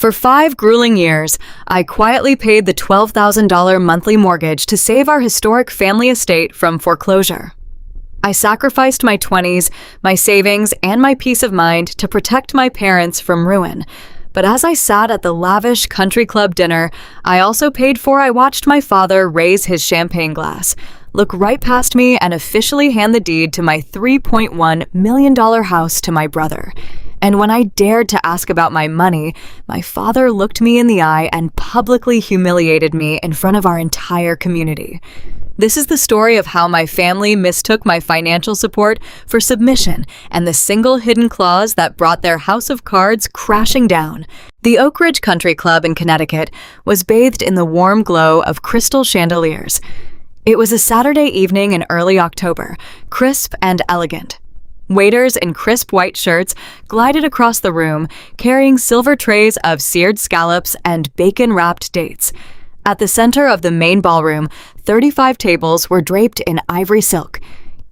For 5 grueling years, I quietly paid the $12,000 monthly mortgage to save our historic family estate from foreclosure. I sacrificed my 20s, my savings, and my peace of mind to protect my parents from ruin. But as I sat at the lavish country club dinner, I also paid for I watched my father raise his champagne glass, look right past me, and officially hand the deed to my $3.1 million house to my brother. And when I dared to ask about my money, my father looked me in the eye and publicly humiliated me in front of our entire community. This is the story of how my family mistook my financial support for submission and the single hidden clause that brought their house of cards crashing down. The Oak Ridge Country Club in Connecticut was bathed in the warm glow of crystal chandeliers. It was a Saturday evening in early October, crisp and elegant. Waiters in crisp white shirts glided across the room, carrying silver trays of seared scallops and bacon-wrapped dates. At the center of the main ballroom, 35 tables were draped in ivory silk.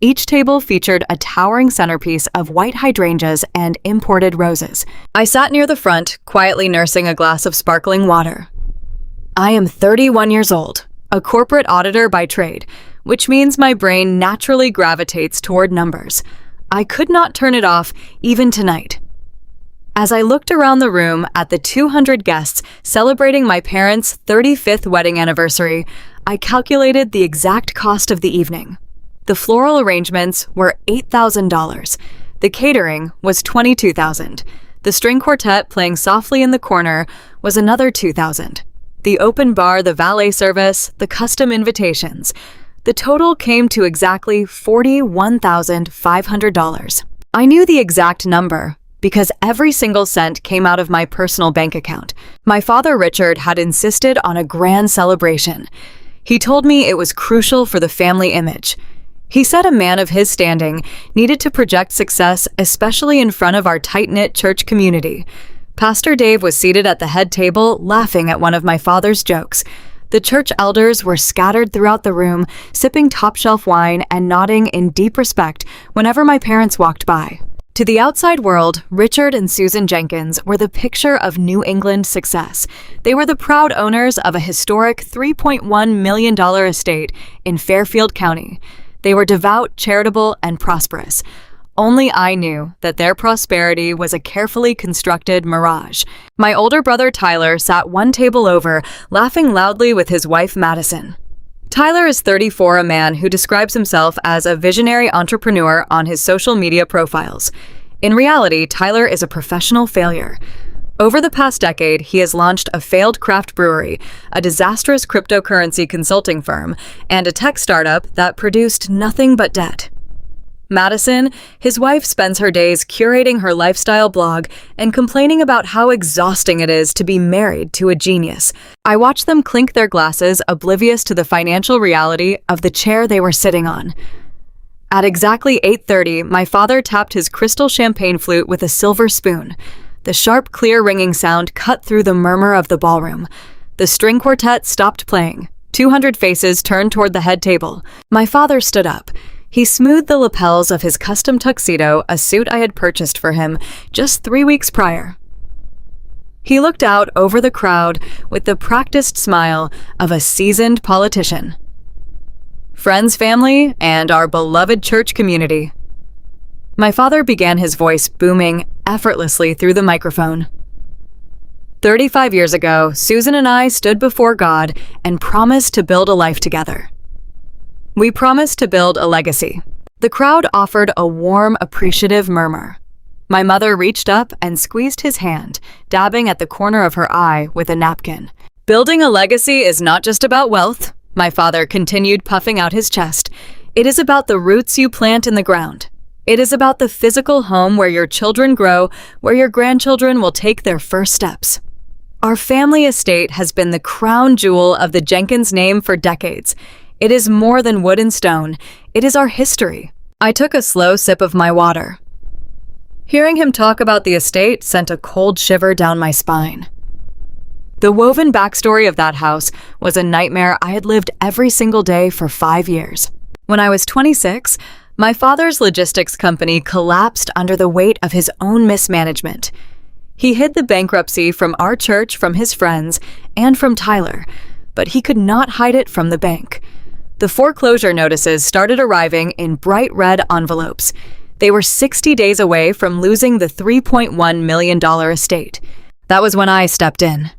Each table featured a towering centerpiece of white hydrangeas and imported roses. I sat near the front, quietly nursing a glass of sparkling water. I am 31 years old, a corporate auditor by trade, which means my brain naturally gravitates toward numbers. I could not turn it off, even tonight. As I looked around the room at the 200 guests celebrating my parents' 35th wedding anniversary, I calculated the exact cost of the evening. The floral arrangements were $8,000. The catering was $22,000. The string quartet playing softly in the corner was another $2,000. The open bar, the valet service, the custom invitations. The total came to exactly $41,500. I knew the exact number because every single cent came out of my personal bank account. My father, Richard, had insisted on a grand celebration. He told me it was crucial for the family image. He said a man of his standing needed to project success, especially in front of our tight-knit church community. Pastor Dave was seated at the head table, laughing at one of my father's jokes. The church elders were scattered throughout the room, sipping top-shelf wine and nodding in deep respect whenever my parents walked by. To the outside world, Richard and Susan Jenkins were the picture of New England success. They were the proud owners of a historic $3.1 million estate in Fairfield County. They were devout, charitable, and prosperous. Only I knew that their prosperity was a carefully constructed mirage. My older brother Tyler sat one table over, laughing loudly with his wife Madison. Tyler is 34, a man who describes himself as a visionary entrepreneur on his social media profiles. In reality, Tyler is a professional failure. Over the past decade, he has launched a failed craft brewery, a disastrous cryptocurrency consulting firm, and a tech startup that produced nothing but debt. Madison, his wife, spends her days curating her lifestyle blog and complaining about how exhausting it is to be married to a genius. I watch them clink their glasses, oblivious to the financial reality of the chair they were sitting on. At exactly 8:30, my father tapped his crystal champagne flute with a silver spoon. The sharp, clear ringing sound cut through the murmur of the ballroom. The string quartet stopped playing. 200 faces turned toward the head table. My father stood up. He smoothed the lapels of his custom tuxedo, a suit I had purchased for him just 3 weeks prior. He looked out over the crowd with the practiced smile of a seasoned politician. Friends, family, and our beloved church community. My father began, his voice booming effortlessly through the microphone. 35 years ago, Susan and I stood before God and promised to build a life together. We promised to build a legacy. The crowd offered a warm, appreciative murmur. My mother reached up and squeezed his hand, dabbing at the corner of her eye with a napkin. Building a legacy is not just about wealth, my father continued, puffing out his chest. It is about the roots you plant in the ground. It is about the physical home where your children grow, where your grandchildren will take their first steps. Our family estate has been the crown jewel of the Jenkins name for decades. It is more than wood and stone. It is our history. I took a slow sip of my water. Hearing him talk about the estate sent a cold shiver down my spine. The woven backstory of that house was a nightmare I had lived every single day for 5 years. When I was 26, my father's logistics company collapsed under the weight of his own mismanagement. He hid the bankruptcy from our church, from his friends, and from Tyler, but he could not hide it from the bank. The foreclosure notices started arriving in bright red envelopes. They were 60 days away from losing the $3.1 million estate. That was when I stepped in.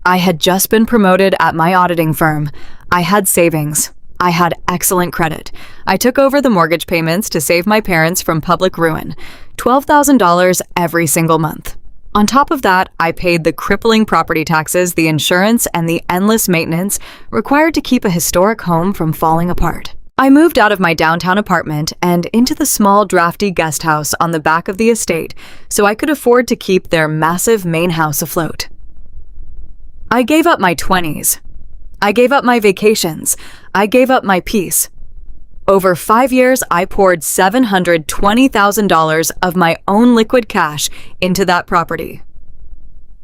I had just been promoted at my auditing firm. I had savings. I had excellent credit. I took over the mortgage payments to save my parents from public ruin, $12,000 every single month. On top of that, I paid the crippling property taxes, the insurance, and the endless maintenance required to keep a historic home from falling apart. I moved out of my downtown apartment and into the small, drafty guest house on the back of the estate so I could afford to keep their massive main house afloat. I gave up my 20s. I gave up my vacations. I gave up my peace. Over 5 years, I poured $720,000 of my own liquid cash into that property.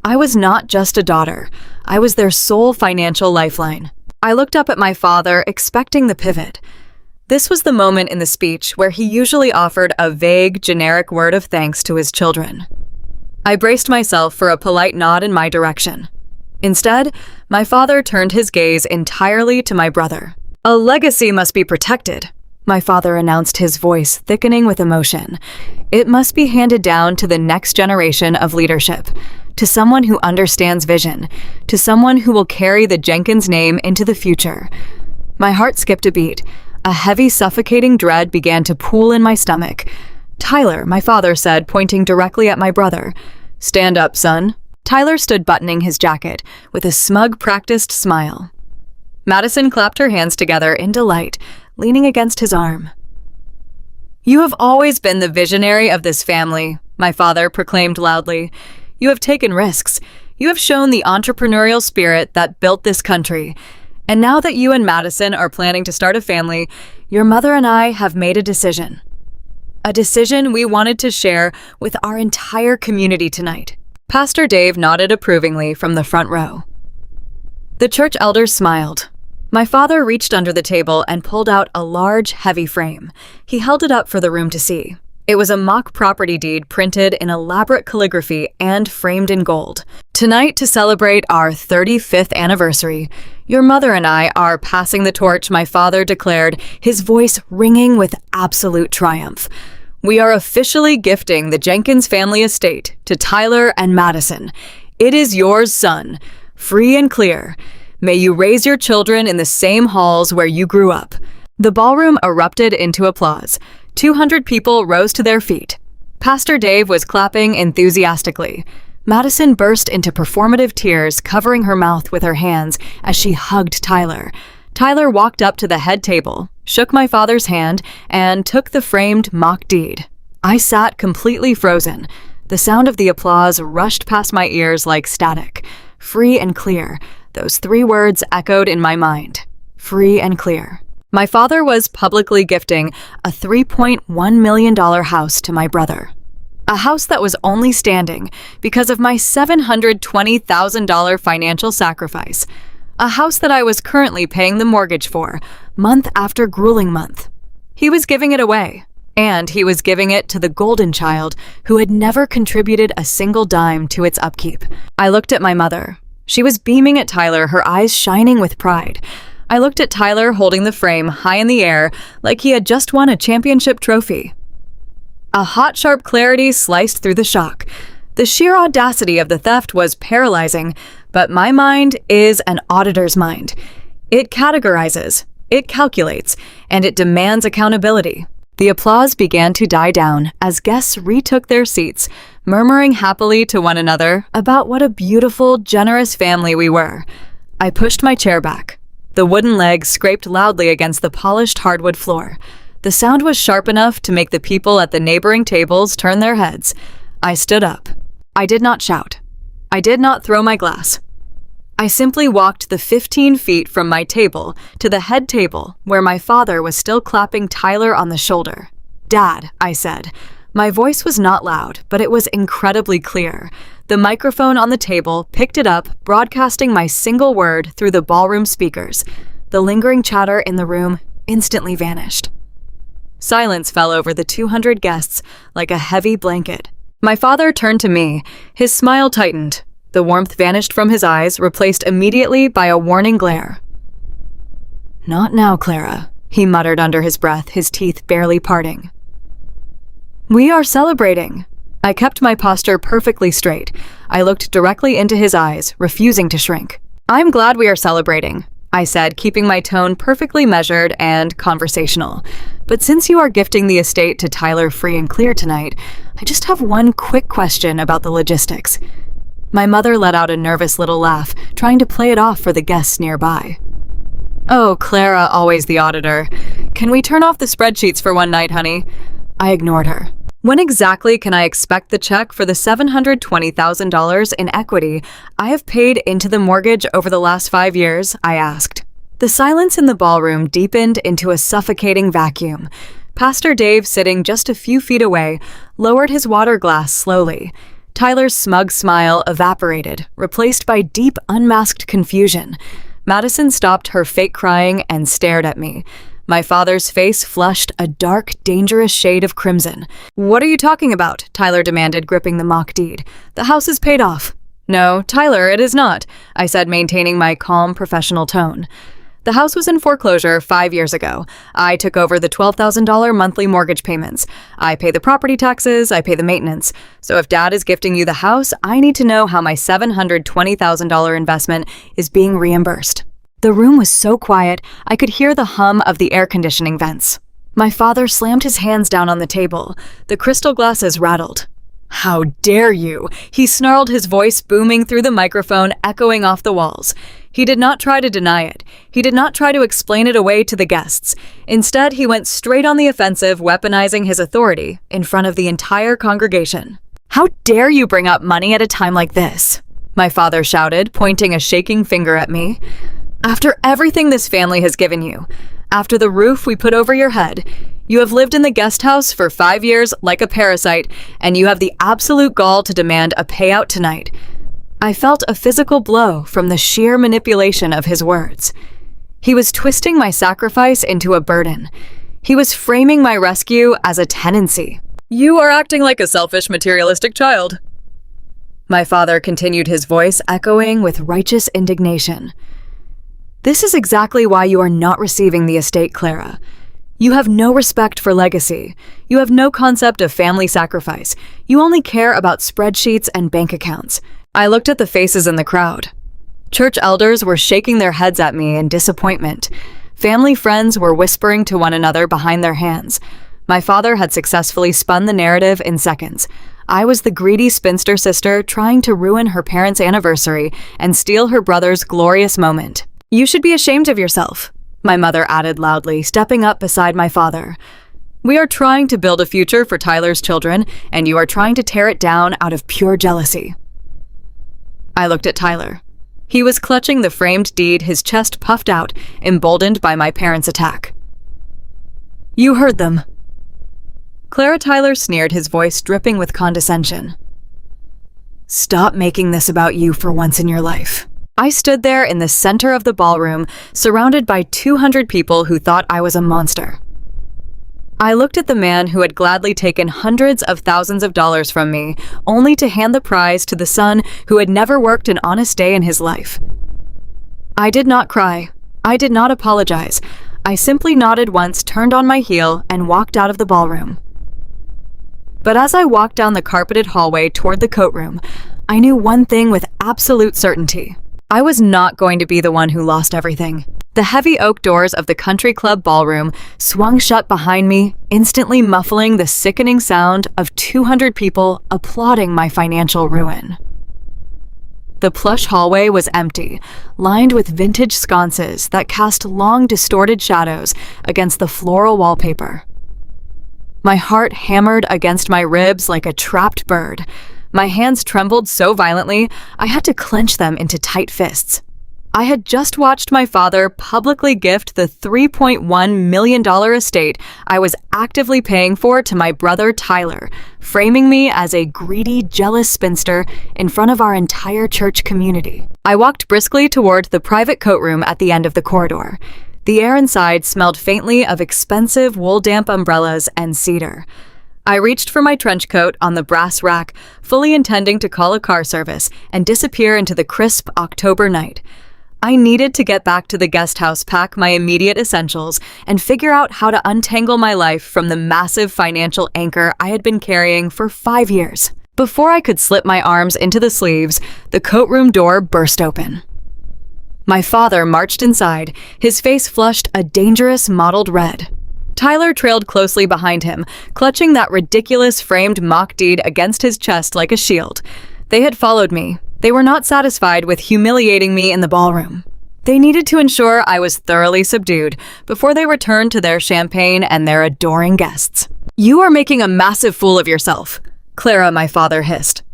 I was not just a daughter. I was their sole financial lifeline. I looked up at my father, expecting the pivot. This was the moment in the speech where he usually offered a vague, generic word of thanks to his children. I braced myself for a polite nod in my direction. Instead, my father turned his gaze entirely to my brother. "A legacy must be protected," my father announced, his voice thickening with emotion. "It must be handed down to the next generation of leadership, to someone who understands vision, to someone who will carry the Jenkins name into the future." My heart skipped a beat. A heavy, suffocating dread began to pool in my stomach. "Tyler," my father said, pointing directly at my brother. "Stand up, son." Tyler stood buttoning his jacket with a smug, practiced smile. Madison clapped her hands together in delight, leaning against his arm. "You have always been the visionary of this family," my father proclaimed loudly. "You have taken risks. You have shown the entrepreneurial spirit that built this country. And now that you and Madison are planning to start a family, your mother and I have made a decision. A decision we wanted to share with our entire community tonight." Pastor Dave nodded approvingly from the front row. The church elders smiled. My father reached under the table and pulled out a large, heavy frame. He held it up for the room to see. It was a mock property deed printed in elaborate calligraphy and framed in gold. "Tonight, to celebrate our 35th anniversary, your mother and I are passing the torch," my father declared, his voice ringing with absolute triumph. "We are officially gifting the Jenkins family estate to Tyler and Madison. It is yours, son, free and clear. May you raise your children in the same halls where you grew up." The ballroom erupted into applause. 200 people rose to their feet. Pastor Dave was clapping enthusiastically. Madison burst into performative tears, covering her mouth with her hands as she hugged Tyler. Tyler walked up to the head table, shook my father's hand, and took the framed mock deed. I sat completely frozen. The sound of the applause rushed past my ears like static. Free and clear. Those 3 words echoed in my mind. Free and clear. My father was publicly gifting a $3.1 million house to my brother. A house that was only standing because of my $720,000 financial sacrifice. A house that I was currently paying the mortgage for, month after grueling month. He was giving it away, and he was giving it to the golden child who had never contributed a single dime to its upkeep. I looked at my mother. She was beaming at Tyler, her eyes shining with pride. I looked at Tyler holding the frame high in the air like he had just won a championship trophy. A hot, sharp clarity sliced through the shock. The sheer audacity of the theft was paralyzing, but my mind is an auditor's mind. It categorizes, it calculates, and it demands accountability. The applause began to die down as guests retook their seats, murmuring happily to one another about what a beautiful, generous family we were. I pushed my chair back. The wooden legs scraped loudly against the polished hardwood floor. The sound was sharp enough to make the people at the neighboring tables turn their heads. I stood up. I did not shout. I did not throw my glass. I simply walked the 15 feet from my table to the head table where my father was still clapping Tyler on the shoulder. "Dad," I said. My voice was not loud, but it was incredibly clear. The microphone on the table picked it up, broadcasting my single word through the ballroom speakers. The lingering chatter in the room instantly vanished. Silence fell over the 200 guests like a heavy blanket. My father turned to me. His smile tightened. The warmth vanished from his eyes, replaced immediately by a warning glare. "Not now, Clara," he muttered under his breath, his teeth barely parting. "We are celebrating." I kept my posture perfectly straight. I looked directly into his eyes, refusing to shrink. "I'm glad we are celebrating," I said, keeping my tone perfectly measured and conversational. "But since you are gifting the estate to Tyler free and clear tonight, I just have one quick question about the logistics." My mother let out a nervous little laugh, trying to play it off for the guests nearby. "Oh, Clara, always the auditor. Can we turn off the spreadsheets for one night, honey?" I ignored her. "When exactly can I expect the check for the $720,000 in equity I have paid into the mortgage over the last 5 years?" I asked. The silence in the ballroom deepened into a suffocating vacuum. Pastor Dave, sitting just a few feet away, lowered his water glass slowly. Tyler's smug smile evaporated, replaced by deep, unmasked confusion. Madison stopped her fake crying and stared at me. My father's face flushed a dark, dangerous shade of crimson. "What are you talking about?" Tyler demanded, gripping the mock deed. "The house is paid off." "No, Tyler, it is not," I said, maintaining my calm, professional tone. "The house was in foreclosure 5 years ago. I took over the $12,000 monthly mortgage payments. I pay the property taxes, I pay the maintenance. So if Dad is gifting you the house, I need to know how my $720,000 investment is being reimbursed." The room was so quiet, I could hear the hum of the air conditioning vents. My father slammed his hands down on the table. The crystal glasses rattled. "How dare you!" He snarled, his voice booming through the microphone, echoing off the walls. He did not try to deny it. He did not try to explain it away to the guests. Instead, he went straight on the offensive, weaponizing his authority in front of the entire congregation. "How dare you bring up money at a time like this?" my father shouted, pointing a shaking finger at me. "After everything this family has given you, after the roof we put over your head, you have lived in the guest house for 5 years like a parasite, and you have the absolute gall to demand a payout tonight." I felt a physical blow from the sheer manipulation of his words. He was twisting my sacrifice into a burden. He was framing my rescue as a tenancy. "You are acting like a selfish, materialistic child." My father continued, his voice echoing with righteous indignation. "This is exactly why you are not receiving the estate, Clara. You have no respect for legacy. You have no concept of family sacrifice. You only care about spreadsheets and bank accounts." I looked at the faces in the crowd. Church elders were shaking their heads at me in disappointment. Family friends were whispering to one another behind their hands. My father had successfully spun the narrative in seconds. I was the greedy spinster sister trying to ruin her parents' anniversary and steal her brother's glorious moment. "You should be ashamed of yourself," my mother added loudly, stepping up beside my father. "We are trying to build a future for Tyler's children, and you are trying to tear it down out of pure jealousy." I looked at Tyler. He was clutching the framed deed, his chest puffed out, emboldened by my parents' attack. "You heard them." Clara Tyler sneered, his voice dripping with condescension. "Stop making this about you for once in your life." I stood there in the center of the ballroom, surrounded by 200 people who thought I was a monster. I looked at the man who had gladly taken hundreds of thousands of dollars from me, only to hand the prize to the son who had never worked an honest day in his life. I did not cry. I did not apologize. I simply nodded once, turned on my heel, and walked out of the ballroom. But as I walked down the carpeted hallway toward the courtroom, I knew one thing with absolute certainty. I was not going to be the one who lost everything. The heavy oak doors of the country club ballroom swung shut behind me, instantly muffling the sickening sound of 200 people applauding my financial ruin. The plush hallway was empty, lined with vintage sconces that cast long, distorted shadows against the floral wallpaper. My heart hammered against my ribs like a trapped bird. My hands trembled so violently, I had to clench them into tight fists. I had just watched my father publicly gift the $3.1 million estate I was actively paying for to my brother Tyler, framing me as a greedy, jealous spinster in front of our entire church community. I walked briskly toward the private courtroom at the end of the corridor. The air inside smelled faintly of expensive wool-damp umbrellas and cedar. I reached for my trench coat on the brass rack, fully intending to call a car service and disappear into the crisp October night. I needed to get back to the guest house, pack my immediate essentials, and figure out how to untangle my life from the massive financial anchor I had been carrying for 5 years. Before I could slip my arms into the sleeves, the coat room door burst open. My father marched inside, his face flushed a dangerous mottled red. Tyler trailed closely behind him, clutching that ridiculous framed mock deed against his chest like a shield. They had followed me. They were not satisfied with humiliating me in the ballroom. They needed to ensure I was thoroughly subdued before they returned to their champagne and their adoring guests. "You are making a massive fool of yourself," Clara, my father, hissed.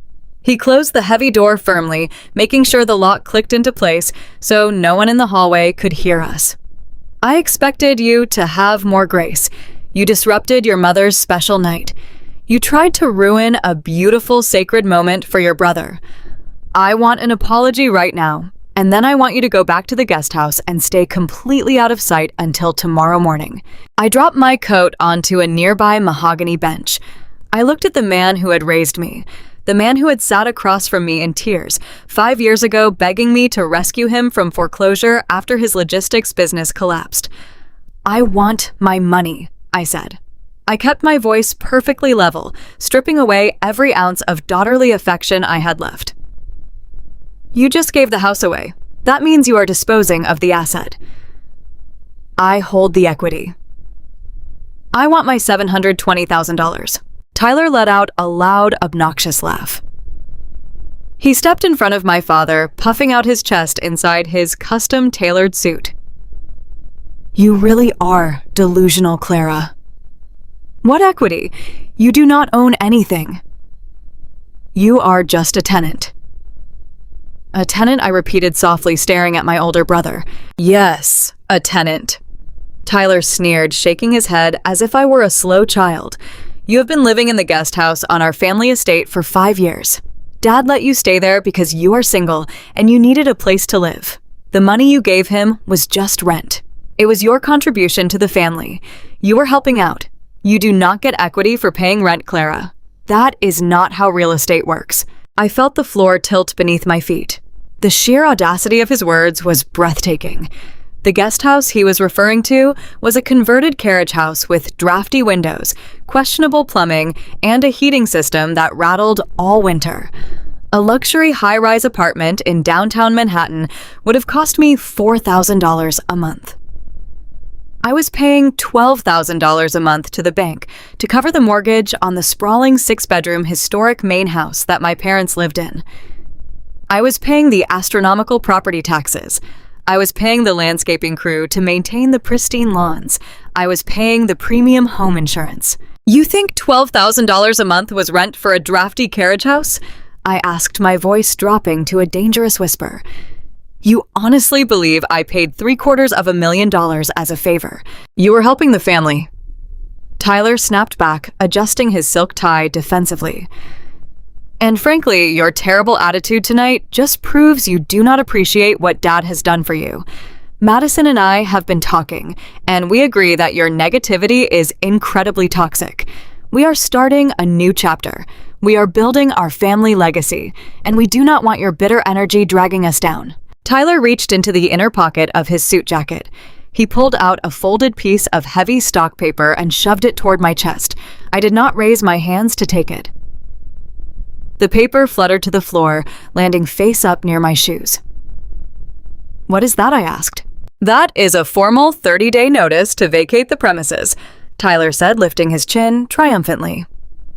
He closed the heavy door firmly, making sure the lock clicked into place so no one in the hallway could hear us. "I expected you to have more grace. You disrupted your mother's special night. You tried to ruin a beautiful, sacred moment for your brother. I want an apology right now, and then I want you to go back to the guest house and stay completely out of sight until tomorrow morning." I dropped my coat onto a nearby mahogany bench. I looked at the man who had raised me, the man who had sat across from me in tears 5 years ago, begging me to rescue him from foreclosure after his logistics business collapsed. "I want my money," I said. I kept my voice perfectly level, stripping away every ounce of daughterly affection I had left. "You just gave the house away. That means you are disposing of the asset." "I hold the equity." "I want my $720,000. Tyler let out a loud, obnoxious laugh. He stepped in front of my father, puffing out his chest inside his custom-tailored suit. "You really are delusional, Clara." "What equity? You do not own anything." "You are just a tenant." "A tenant?" I repeated softly, staring at my older brother. "Yes, a tenant." Tyler sneered, shaking his head as if I were a slow child. "You have been living in the guest house on our family estate for 5 years. Dad let you stay there because you are single and you needed a place to live. The money you gave him was just rent. It was your contribution to the family. You were helping out. You do not get equity for paying rent, Clara. That is not how real estate works." I felt the floor tilt beneath my feet. The sheer audacity of his words was breathtaking. The guest house he was referring to was a converted carriage house with drafty windows, questionable plumbing, and a heating system that rattled all winter. A luxury high-rise apartment in downtown Manhattan would have cost me $4,000 a month. I was paying $12,000 a month to the bank to cover the mortgage on the sprawling 6-bedroom historic main house that my parents lived in. I was paying the astronomical property taxes. I was paying the landscaping crew to maintain the pristine lawns. I was paying the premium home insurance. "You think $12,000 a month was rent for a drafty carriage house?" I asked, my voice dropping to a dangerous whisper. "You honestly believe I paid $750,000 as a favor? You were helping the family." Tyler snapped back, adjusting his silk tie defensively. "And frankly, your terrible attitude tonight just proves you do not appreciate what Dad has done for you. Madison and I have been talking, and we agree that your negativity is incredibly toxic. We are starting a new chapter. We are building our family legacy, and we do not want your bitter energy dragging us down." Tyler reached into the inner pocket of his suit jacket. He pulled out a folded piece of heavy stock paper and shoved it toward my chest. I did not raise my hands to take it. The paper fluttered to the floor, landing face up near my shoes. "What is that?" I asked. "That is a formal 30-day notice to vacate the premises," Tyler said, lifting his chin triumphantly.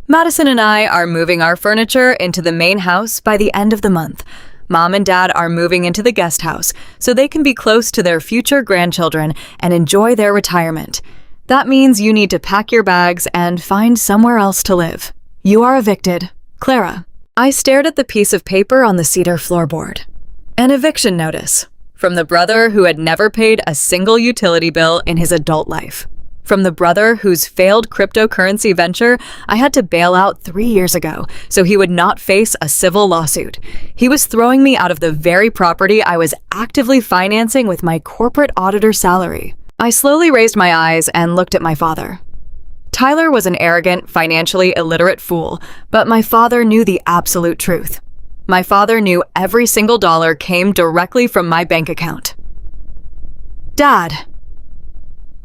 "Madison and I are moving our furniture into the main house by the end of the month. Mom and Dad are moving into the guest house so they can be close to their future grandchildren and enjoy their retirement. That means you need to pack your bags and find somewhere else to live. You are evicted, Clara." I stared at the piece of paper on the cedar floorboard. An eviction notice from the brother who had never paid a single utility bill in his adult life. From the brother whose failed cryptocurrency venture I had to bail out 3 years ago so he would not face a civil lawsuit. He was throwing me out of the very property I was actively financing with my corporate auditor salary. I slowly raised my eyes and looked at my father. Tyler was an arrogant, financially illiterate fool, but my father knew the absolute truth. My father knew every single dollar came directly from my bank account. Dad.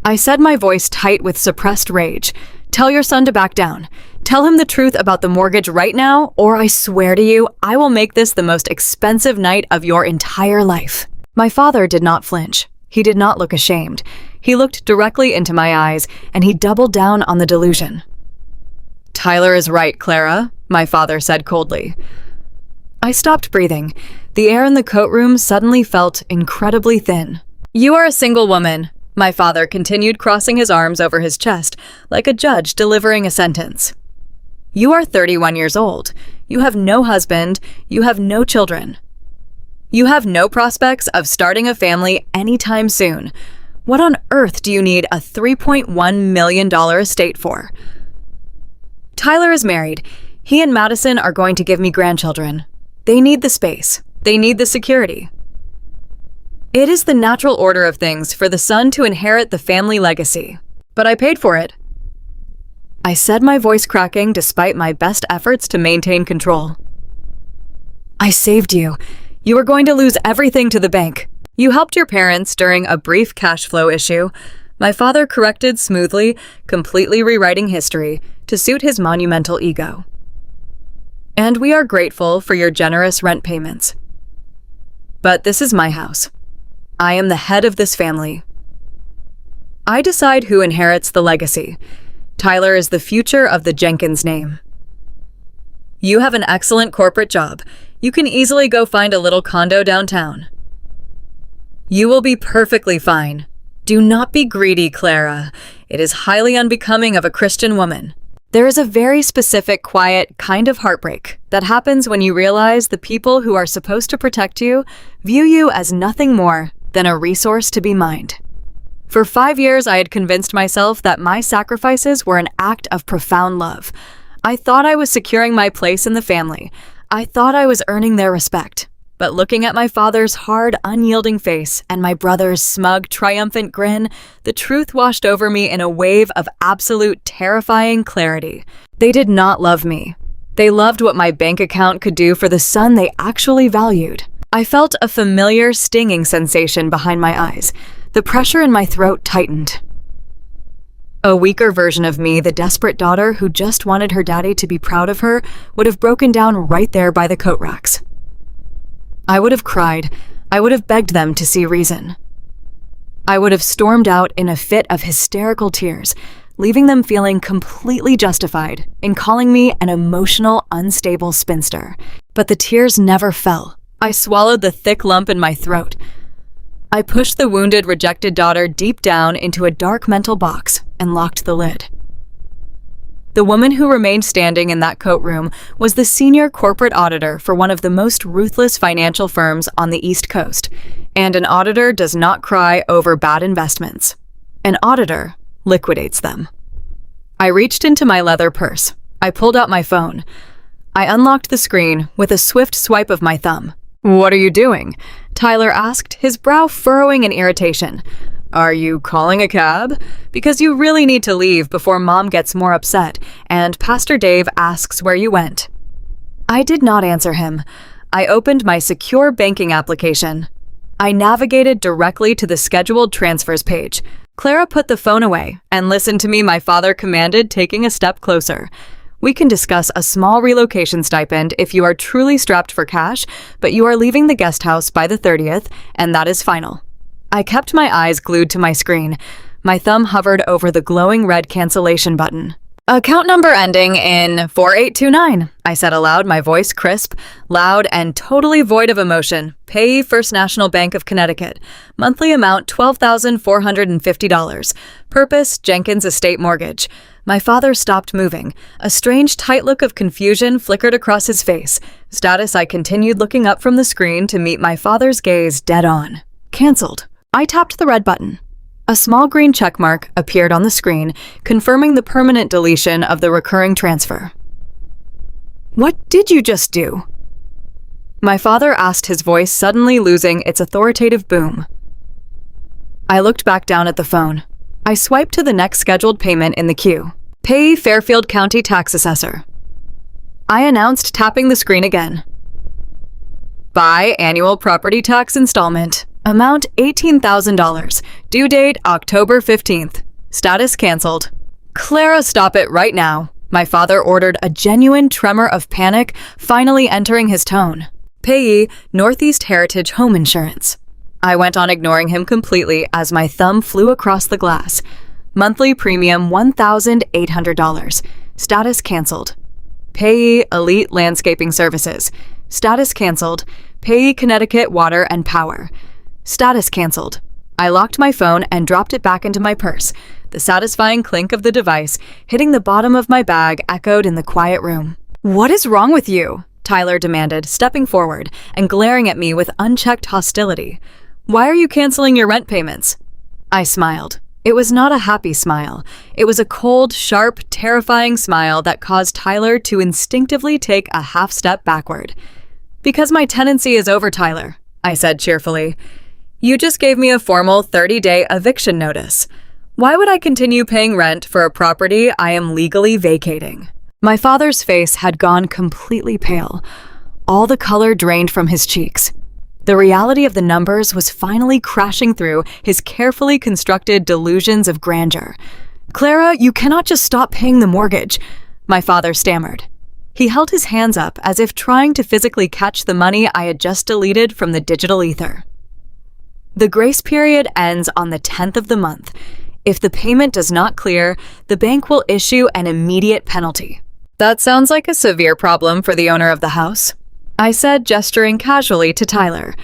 I said, my voice tight with suppressed rage. Tell your son to back down. Tell him the truth about the mortgage right now, or I swear to you, I will make this the most expensive night of your entire life. My father did not flinch. He did not look ashamed. He looked directly into my eyes, and he doubled down on the delusion. Tyler is right, Clara, my father said coldly. I stopped breathing. The air in the coat room suddenly felt incredibly thin. You are a single woman, my father continued, crossing his arms over his chest, like a judge delivering a sentence. You are 31 years old. You have no husband. You have no children. You have no prospects of starting a family anytime soon. What on earth do you need a $3.1 million estate for? Tyler is married. He and Madison are going to give me grandchildren. They need the space. They need the security. It is the natural order of things for the son to inherit the family legacy. But I paid for it. I said, my voice cracking despite my best efforts to maintain control. I saved you. You were going to lose everything to the bank. You helped your parents during a brief cash flow issue. My father corrected smoothly, completely rewriting history to suit his monumental ego. And we are grateful for your generous rent payments. But this is my house. I am the head of this family. I decide who inherits the legacy. Tyler is the future of the Jenkins name. You have an excellent corporate job. You can easily go find a little condo downtown. You will be perfectly fine. Do not be greedy, Clara. It is highly unbecoming of a Christian woman. There is a very specific, quiet kind of heartbreak that happens when you realize the people who are supposed to protect you view you as nothing more than a resource to be mined. For 5 years, I had convinced myself that my sacrifices were an act of profound love. I thought I was securing my place in the family. I thought I was earning their respect. But looking at my father's hard, unyielding face and my brother's smug, triumphant grin, the truth washed over me in a wave of absolute, terrifying clarity. They did not love me. They loved what my bank account could do for the son they actually valued. I felt a familiar, stinging sensation behind my eyes. The pressure in my throat tightened. A weaker version of me, the desperate daughter who just wanted her daddy to be proud of her, would have broken down right there by the coat racks. I would have cried. I would have begged them to see reason. I would have stormed out in a fit of hysterical tears, leaving them feeling completely justified in calling me an emotional, unstable spinster. But the tears never fell. I swallowed the thick lump in my throat. I pushed the wounded, rejected daughter deep down into a dark mental box and locked the lid. The woman who remained standing in that coat room was the senior corporate auditor for one of the most ruthless financial firms on the East Coast, and an auditor does not cry over bad investments. An auditor liquidates them. I reached into my leather purse. I pulled out my phone. I unlocked the screen with a swift swipe of my thumb. "What are you doing?" Tyler asked, his brow furrowing in irritation. "Are you calling a cab? Because you really need to leave before Mom gets more upset and Pastor Dave asks where you went." I did not answer him. I opened my secure banking application. I navigated directly to the scheduled transfers page. Clara put the phone away and listened to me, my father commanded, taking a step closer. "We can discuss a small relocation stipend if you are truly strapped for cash, but you are leaving the guest house by the 30th, and that is final." I kept my eyes glued to my screen. My thumb hovered over the glowing red cancellation button. "Account number ending in 4829, I said aloud, my voice crisp, loud, and totally void of emotion. Payee First National Bank of Connecticut. Monthly amount $12,450. Purpose Jenkins Estate Mortgage. My father stopped moving. A strange, tight look of confusion flickered across his face. Status I continued looking up from the screen to meet my father's gaze dead on. Cancelled. I tapped the red button. A small green checkmark appeared on the screen, confirming the permanent deletion of the recurring transfer. "What did you just do?" My father asked, his voice suddenly losing its authoritative boom. I looked back down at the phone. I swiped to the next scheduled payment in the queue. Pay Fairfield County Tax Assessor. I announced, tapping the screen again. Buy annual property tax installment. Amount $18,000. Due date October 15th. Status canceled. Clara, stop it right now. My father ordered, a genuine tremor of panic finally entering his tone. Payee, Northeast Heritage Home Insurance. I went on, ignoring him completely as my thumb flew across the glass. Monthly premium $1,800. Status canceled. Payee, Elite Landscaping Services. Status canceled. Payee, Connecticut Water and Power. Status canceled. I locked my phone and dropped it back into my purse. The satisfying clink of the device hitting the bottom of my bag echoed in the quiet room. "What is wrong with you?" Tyler demanded, stepping forward and glaring at me with unchecked hostility. "Why are you canceling your rent payments?" I smiled. It was not a happy smile. It was a cold, sharp, terrifying smile that caused Tyler to instinctively take a half step backward. "Because my tenancy is over, Tyler," I said cheerfully. "You just gave me a formal 30-day eviction notice. Why would I continue paying rent for a property I am legally vacating?" My father's face had gone completely pale. All the color drained from his cheeks. The reality of the numbers was finally crashing through his carefully constructed delusions of grandeur. "Clara, you cannot just stop paying the mortgage," my father stammered. He held his hands up as if trying to physically catch the money I had just deleted from the digital ether. "The grace period ends on the 10th of the month. If the payment does not clear, the bank will issue an immediate penalty." "That sounds like a severe problem for the owner of the house," I said, gesturing casually to Tyler.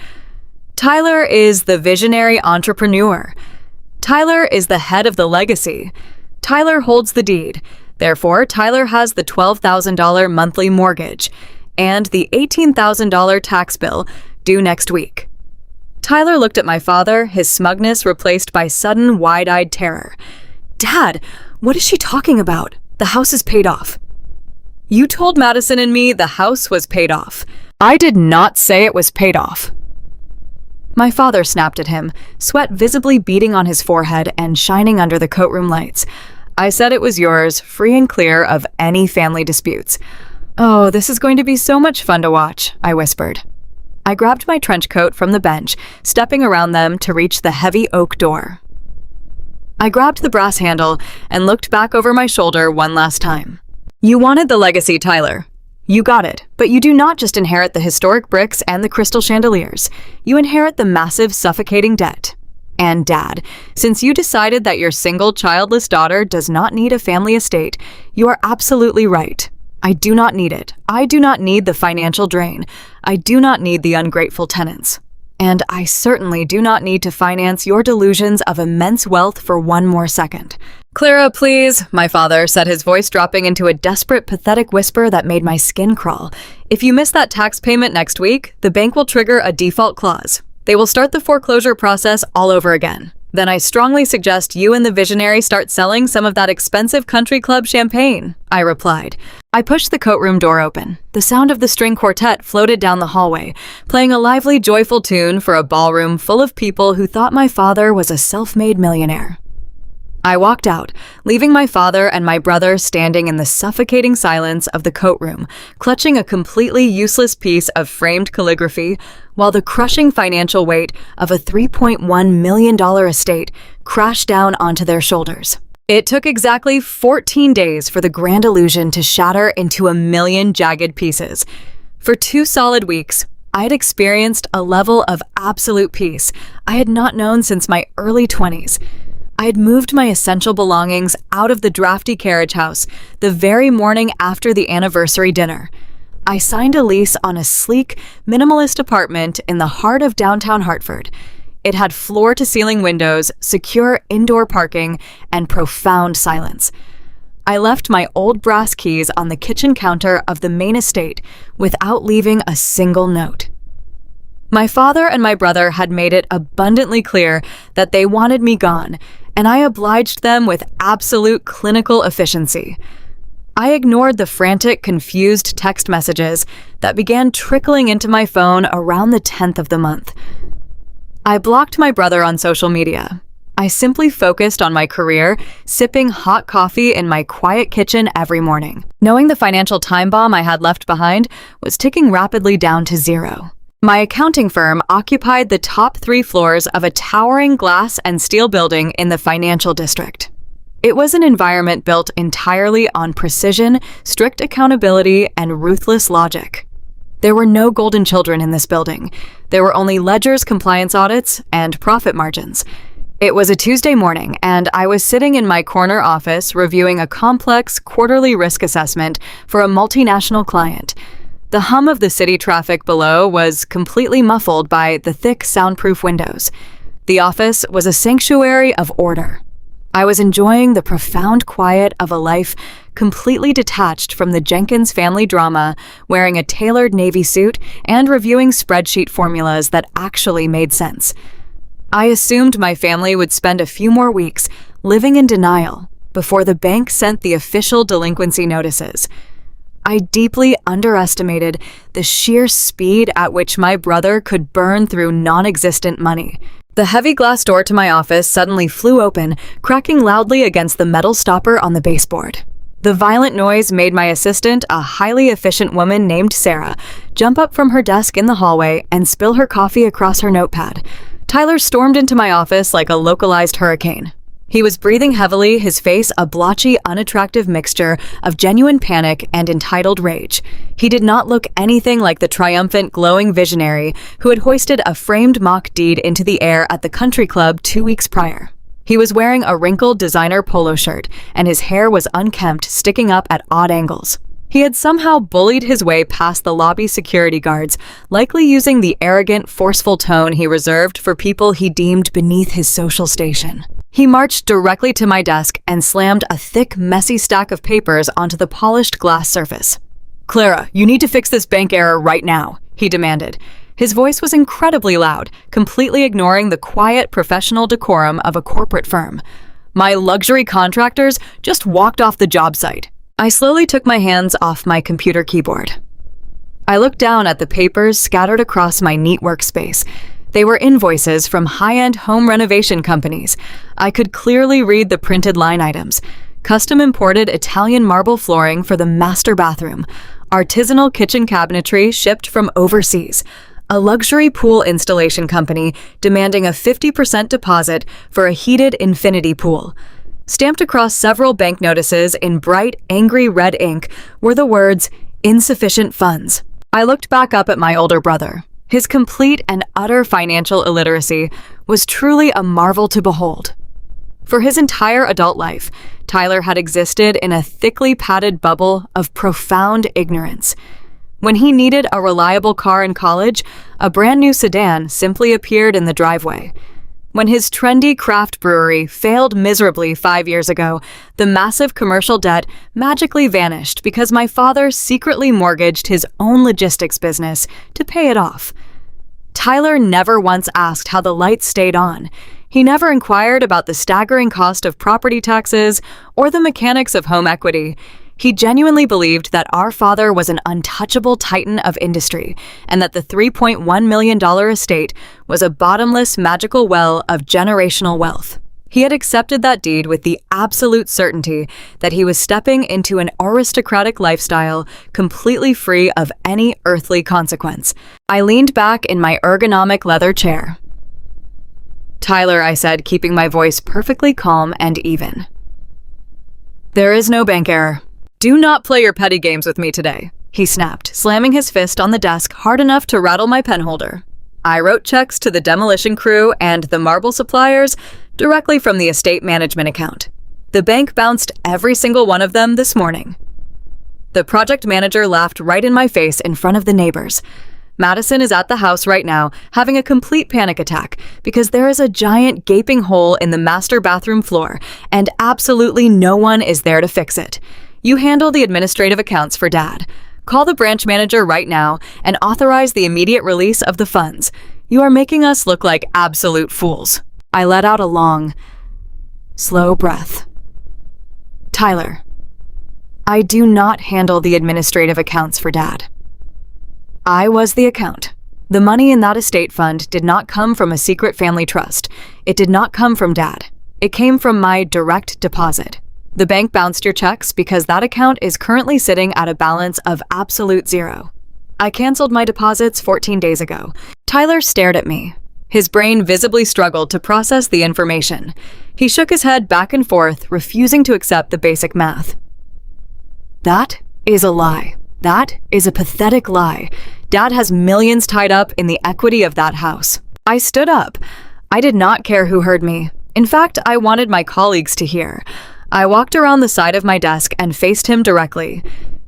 "Tyler is the visionary entrepreneur. Tyler is the head of the legacy. Tyler holds the deed. Therefore, Tyler has the $12,000 monthly mortgage and the $18,000 tax bill due next week." Tyler looked at my father, his smugness replaced by sudden wide-eyed terror. "Dad, what is she talking about? The house is paid off." "You told Madison and me the house was paid off. I did not say it was paid off." My father snapped at him, sweat visibly beading on his forehead and shining under the courtroom lights. "I said it was yours, free and clear of any family disputes." "Oh, this is going to be so much fun to watch," I whispered. I grabbed my trench coat from the bench, stepping around them to reach the heavy oak door. I grabbed the brass handle and looked back over my shoulder one last time. "You wanted the legacy, Tyler. You got it, but you do not just inherit the historic bricks and the crystal chandeliers. You inherit the massive, suffocating debt. And Dad, since you decided that your single, childless daughter does not need a family estate, you are absolutely right. I do not need it. I do not need the financial drain. I do not need the ungrateful tenants. And I certainly do not need to finance your delusions of immense wealth for one more second." "Clara, please," my father said, his voice dropping into a desperate, pathetic whisper that made my skin crawl. "If you miss that tax payment next week, the bank will trigger a default clause. They will start the foreclosure process all over again. Then I strongly suggest you and the visionary start selling some of that expensive country club champagne," I replied. I pushed the courtroom door open. The sound of the string quartet floated down the hallway, playing a lively, joyful tune for a ballroom full of people who thought my father was a self-made millionaire. I walked out, leaving my father and my brother standing in the suffocating silence of the courtroom, clutching a completely useless piece of framed calligraphy, while the crushing financial weight of a $3.1 million estate crashed down onto their shoulders. It took exactly 14 days for the grand illusion to shatter into a million jagged pieces. For 2 solid weeks, I had experienced a level of absolute peace I had not known since my early 20s. I had moved my essential belongings out of the drafty carriage house the very morning after the anniversary dinner. I signed a lease on a sleek, minimalist apartment in the heart of downtown Hartford. It had floor-to-ceiling windows, secure indoor parking, and profound silence. I left my old brass keys on the kitchen counter of the main estate without leaving a single note. My father and my brother had made it abundantly clear that they wanted me gone, and I obliged them with absolute clinical efficiency. I ignored the frantic, confused text messages that began trickling into my phone around the 10th of the month. I blocked my brother on social media. I simply focused on my career, sipping hot coffee in my quiet kitchen every morning, knowing the financial time bomb I had left behind was ticking rapidly down to zero. My accounting firm occupied the top 3 floors of a towering glass and steel building in the financial district. It was an environment built entirely on precision, strict accountability, and ruthless logic. There were no golden children in this building. There were only ledgers, compliance audits, and profit margins. It was a Tuesday morning, and I was sitting in my corner office reviewing a complex quarterly risk assessment for a multinational client. The hum of the city traffic below was completely muffled by the thick, soundproof windows. The office was a sanctuary of order. I was enjoying the profound quiet of a life completely detached from the Jenkins family drama, wearing a tailored navy suit and reviewing spreadsheet formulas that actually made sense. I assumed my family would spend a few more weeks living in denial before the bank sent the official delinquency notices. I deeply underestimated the sheer speed at which my brother could burn through non-existent money. The heavy glass door to my office suddenly flew open, cracking loudly against the metal stopper on the baseboard. The violent noise made my assistant, a highly efficient woman named Sarah, jump up from her desk in the hallway and spill her coffee across her notepad. Tyler stormed into my office like a localized hurricane. He was breathing heavily, his face a blotchy, unattractive mixture of genuine panic and entitled rage. He did not look anything like the triumphant, glowing visionary who had hoisted a framed mock deed into the air at the country club 2 weeks prior. He was wearing a wrinkled designer polo shirt, and his hair was unkempt, sticking up at odd angles. He had somehow bullied his way past the lobby security guards, likely using the arrogant, forceful tone he reserved for people he deemed beneath his social station. He marched directly to my desk and slammed a thick, messy stack of papers onto the polished glass surface. "Clara, you need to fix this bank error right now," he demanded. His voice was incredibly loud, completely ignoring the quiet, professional decorum of a corporate firm. "My luxury contractors just walked off the job site." I slowly took my hands off my computer keyboard. I looked down at the papers scattered across my neat workspace. They were invoices from high-end home renovation companies. I could clearly read the printed line items. Custom imported Italian marble flooring for the master bathroom. Artisanal kitchen cabinetry shipped from overseas. A luxury pool installation company demanding a 50% deposit for a heated infinity pool. Stamped across several bank notices in bright, angry red ink were the words, "Insufficient funds." I looked back up at my older brother. His complete and utter financial illiteracy was truly a marvel to behold. For his entire adult life, Tyler had existed in a thickly padded bubble of profound ignorance. When he needed a reliable car in college, a brand new sedan simply appeared in the driveway. When his trendy craft brewery failed miserably 5 years ago, the massive commercial debt magically vanished because my father secretly mortgaged his own logistics business to pay it off. Tyler never once asked how the lights stayed on. He never inquired about the staggering cost of property taxes or the mechanics of home equity. He genuinely believed that our father was an untouchable titan of industry and that the $3.1 million estate was a bottomless magical well of generational wealth. He had accepted that deed with the absolute certainty that he was stepping into an aristocratic lifestyle completely free of any earthly consequence. I leaned back in my ergonomic leather chair. "Tyler," I said, keeping my voice perfectly calm and even. "There is no bank error. Do not play your petty games with me today," he snapped, slamming his fist on the desk hard enough to rattle my pen holder. "I wrote checks to the demolition crew and the marble suppliers directly from the estate management account. The bank bounced every single one of them this morning." The project manager laughed right in my face in front of the neighbors. "Madison is at the house right now, having a complete panic attack because there is a giant gaping hole in the master bathroom floor, and absolutely no one is there to fix it. You handle the administrative accounts for Dad. Call the branch manager right now and authorize the immediate release of the funds. You are making us look like absolute fools." I let out a long, slow breath. "Tyler, I do not handle the administrative accounts for Dad. I was the account. The money in that estate fund did not come from a secret family trust. It did not come from Dad. It came from my direct deposit. The bank bounced your checks because that account is currently sitting at a balance of absolute zero. I canceled my deposits 14 days ago. Tyler stared at me. His brain visibly struggled to process the information. He shook his head back and forth, refusing to accept the basic math. That is a lie. That is a pathetic lie. Dad has millions tied up in the equity of that house. I stood up. I did not care who heard me. In fact, I wanted my colleagues to hear. I walked around the side of my desk and faced him directly.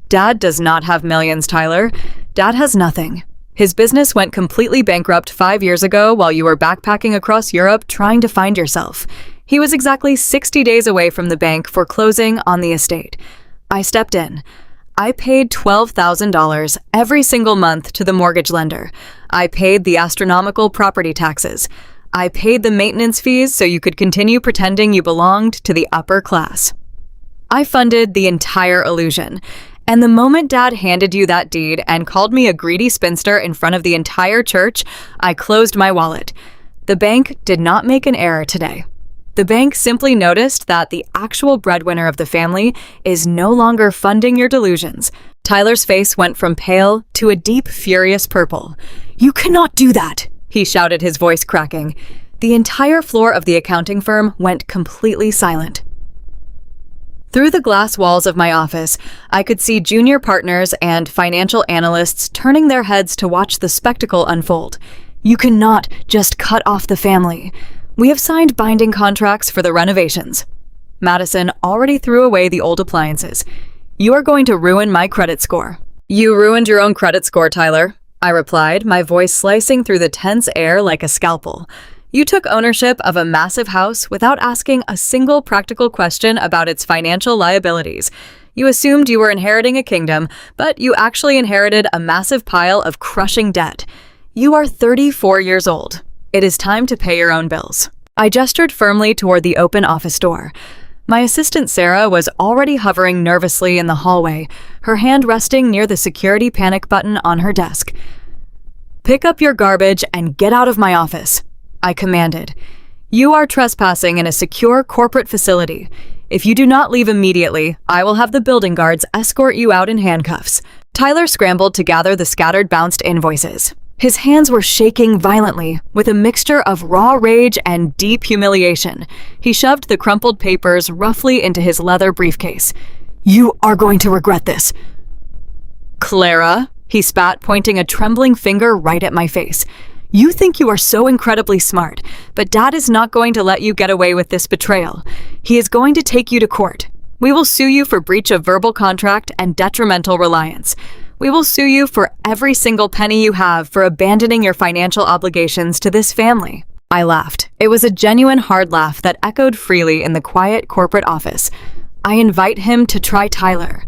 Dad does not have millions, Tyler. Dad has nothing. His business went completely bankrupt 5 years ago while you were backpacking across Europe trying to find yourself. He was exactly 60 days away from the bank foreclosing on the estate. I stepped in. I paid $12,000 every single month to the mortgage lender. I paid the astronomical property taxes. I paid the maintenance fees so you could continue pretending you belonged to the upper class. I funded the entire illusion. And the moment Dad handed you that deed and called me a greedy spinster in front of the entire church, I closed my wallet. The bank did not make an error today. The bank simply noticed that the actual breadwinner of the family is no longer funding your delusions. Tyler's face went from pale to a deep, furious purple. "You cannot do that!" he shouted, his voice cracking. The entire floor of the accounting firm went completely silent. Through the glass walls of my office, I could see junior partners and financial analysts turning their heads to watch the spectacle unfold. "You cannot just cut off the family. We have signed binding contracts for the renovations." Madison already threw away the old appliances. "You are going to ruin my credit score." "You ruined your own credit score, Tyler," I replied, my voice slicing through the tense air like a scalpel. "You took ownership of a massive house without asking a single practical question about its financial liabilities. You assumed you were inheriting a kingdom, but you actually inherited a massive pile of crushing debt. You are 34 years old. It is time to pay your own bills." I gestured firmly toward the open office door. My assistant Sarah was already hovering nervously in the hallway, her hand resting near the security panic button on her desk. "Pick up your garbage and get out of my office," I commanded. "You are trespassing in a secure corporate facility. If you do not leave immediately, I will have the building guards escort you out in handcuffs." Tyler scrambled to gather the scattered bounced invoices. His hands were shaking violently, with a mixture of raw rage and deep humiliation. He shoved the crumpled papers roughly into his leather briefcase. "You are going to regret this." "Clara," he spat, pointing a trembling finger right at my face. "You think you are so incredibly smart, but Dad is not going to let you get away with this betrayal. He is going to take you to court. We will sue you for breach of verbal contract and detrimental reliance. We will sue you for every single penny you have for abandoning your financial obligations to this family." I laughed. It was a genuine hard laugh that echoed freely in the quiet corporate office. "I invite him to try Tyler.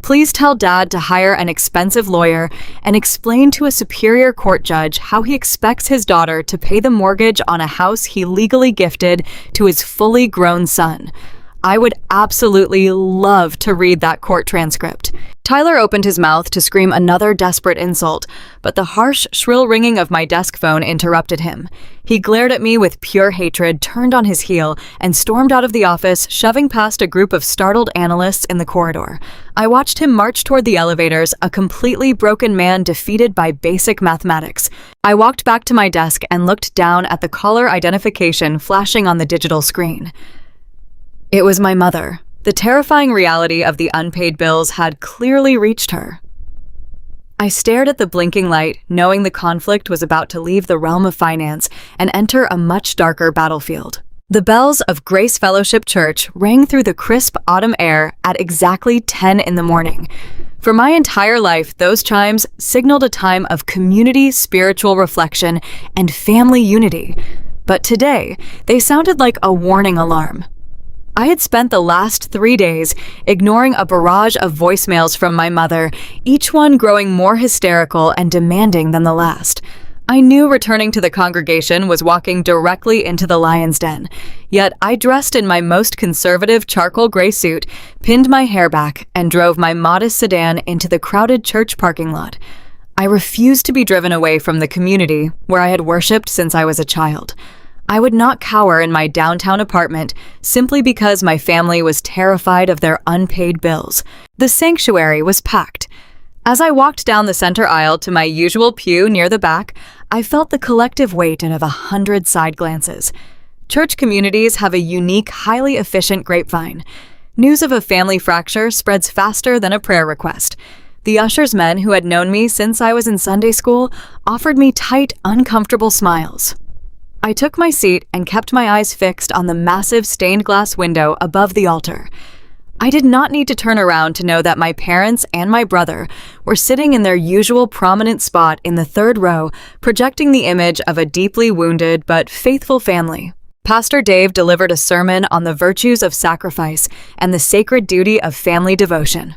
Please tell Dad to hire an expensive lawyer and explain to a superior court judge how he expects his daughter to pay the mortgage on a house he legally gifted to his fully grown son. I would absolutely love to read that court transcript." Tyler opened his mouth to scream another desperate insult, but the harsh, shrill ringing of my desk phone interrupted him. He glared at me with pure hatred, turned on his heel, and stormed out of the office, shoving past a group of startled analysts in the corridor. I watched him march toward the elevators, a completely broken man defeated by basic mathematics. I walked back to my desk and looked down at the caller identification flashing on the digital screen. It was my mother. The terrifying reality of the unpaid bills had clearly reached her. I stared at the blinking light, knowing the conflict was about to leave the realm of finance and enter a much darker battlefield. The bells of Grace Fellowship Church rang through the crisp autumn air at exactly 10 in the morning. For my entire life, those chimes signaled a time of community, spiritual reflection, and family unity. But today, they sounded like a warning alarm. I had spent the last 3 days ignoring a barrage of voicemails from my mother, each one growing more hysterical and demanding than the last. I knew returning to the congregation was walking directly into the lion's den, yet I dressed in my most conservative charcoal gray suit, pinned my hair back, and drove my modest sedan into the crowded church parking lot. I refused to be driven away from the community where I had worshipped since I was a child. I would not cower in my downtown apartment simply because my family was terrified of their unpaid bills. The sanctuary was packed. As I walked down the center aisle to my usual pew near the back, I felt the collective weight of 100 side glances. Church communities have a unique, highly efficient grapevine. News of a family fracture spreads faster than a prayer request. The ushers' men who had known me since I was in Sunday school offered me tight, uncomfortable smiles. I took my seat and kept my eyes fixed on the massive stained glass window above the altar. I did not need to turn around to know that my parents and my brother were sitting in their usual prominent spot in the third row, projecting the image of a deeply wounded but faithful family. Pastor Dave delivered a sermon on the virtues of sacrifice and the sacred duty of family devotion.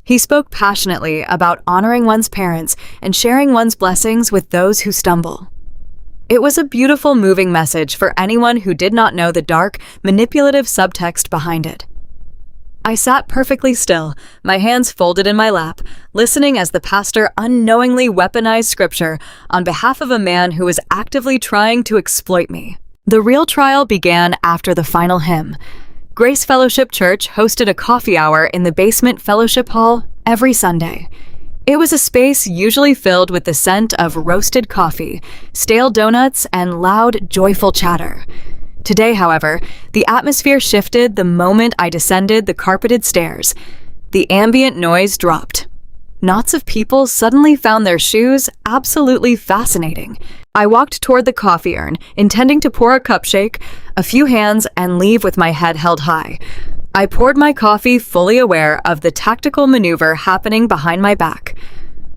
He spoke passionately about honoring one's parents and sharing one's blessings with those who stumble. It was a beautiful, moving message for anyone who did not know the dark, manipulative subtext behind it. I sat perfectly still, my hands folded in my lap, listening as the pastor unknowingly weaponized scripture on behalf of a man who was actively trying to exploit me. The real trial began after the final hymn. Grace Fellowship Church hosted a coffee hour in the basement fellowship hall every Sunday. It was a space usually filled with the scent of roasted coffee, stale donuts, and loud, joyful chatter. Today, however, the atmosphere shifted the moment I descended the carpeted stairs. The ambient noise dropped. Knots of people suddenly found their shoes absolutely fascinating. I walked toward the coffee urn, intending to pour a cupshake, a few hands, and leave with my head held high. I poured my coffee fully aware of the tactical maneuver happening behind my back.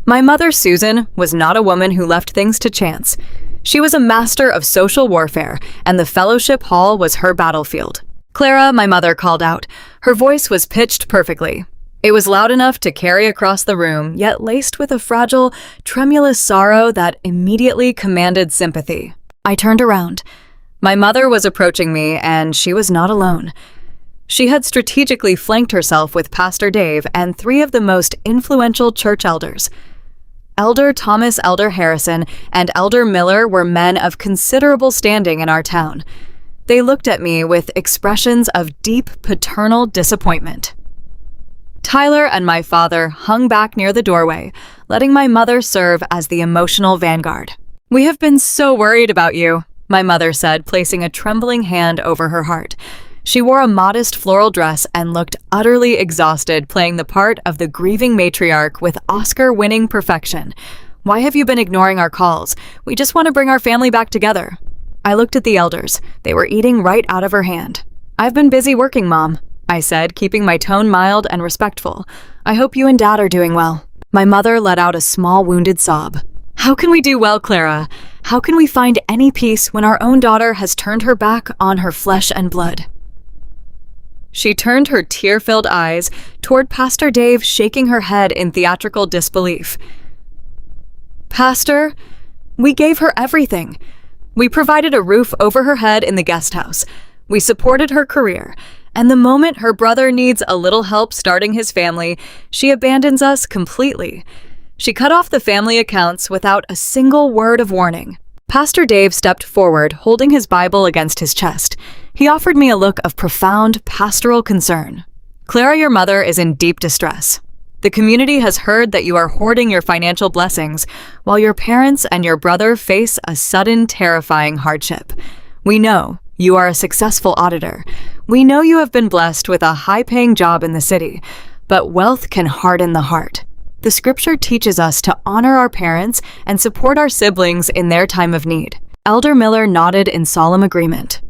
My mother, Susan, was not a woman who left things to chance. She was a master of social warfare, and the fellowship hall was her battlefield. "Clara," my mother called out. Her voice was pitched perfectly. It was loud enough to carry across the room, yet laced with a fragile, tremulous sorrow that immediately commanded sympathy. I turned around. My mother was approaching me, and she was not alone. She had strategically flanked herself with Pastor Dave and 3 of the most influential church elders. Elder Thomas Elder Harrison and Elder Miller were men of considerable standing in our town. They looked at me with expressions of deep paternal disappointment. Tyler and my father hung back near the doorway, letting my mother serve as the emotional vanguard. "We have been so worried about you," my mother said, placing a trembling hand over her heart. She wore a modest floral dress and looked utterly exhausted, playing the part of the grieving matriarch with Oscar-winning perfection. "Why have you been ignoring our calls? We just want to bring our family back together." I looked at the elders. They were eating right out of her hand. "I've been busy working, Mom," I said, keeping my tone mild and respectful. "I hope you and Dad are doing well." My mother let out a small, wounded sob. "How can we do well, Clara? How can we find any peace when our own daughter has turned her back on her flesh and blood?" She turned her tear-filled eyes toward Pastor Dave, shaking her head in theatrical disbelief. "Pastor, we gave her everything. We provided a roof over her head in the guest house. We supported her career. And the moment her brother needs a little help starting his family, she abandons us completely. She cut off the family accounts without a single word of warning." Pastor Dave stepped forward, holding his Bible against his chest. He offered me a look of profound pastoral concern. "Clara, your mother is in deep distress. The community has heard that you are hoarding your financial blessings, while your parents and your brother face a sudden, terrifying hardship. We know you are a successful auditor. We know you have been blessed with a high-paying job in the city, but wealth can harden the heart. The scripture teaches us to honor our parents and support our siblings in their time of need." Elder Miller nodded in solemn agreement.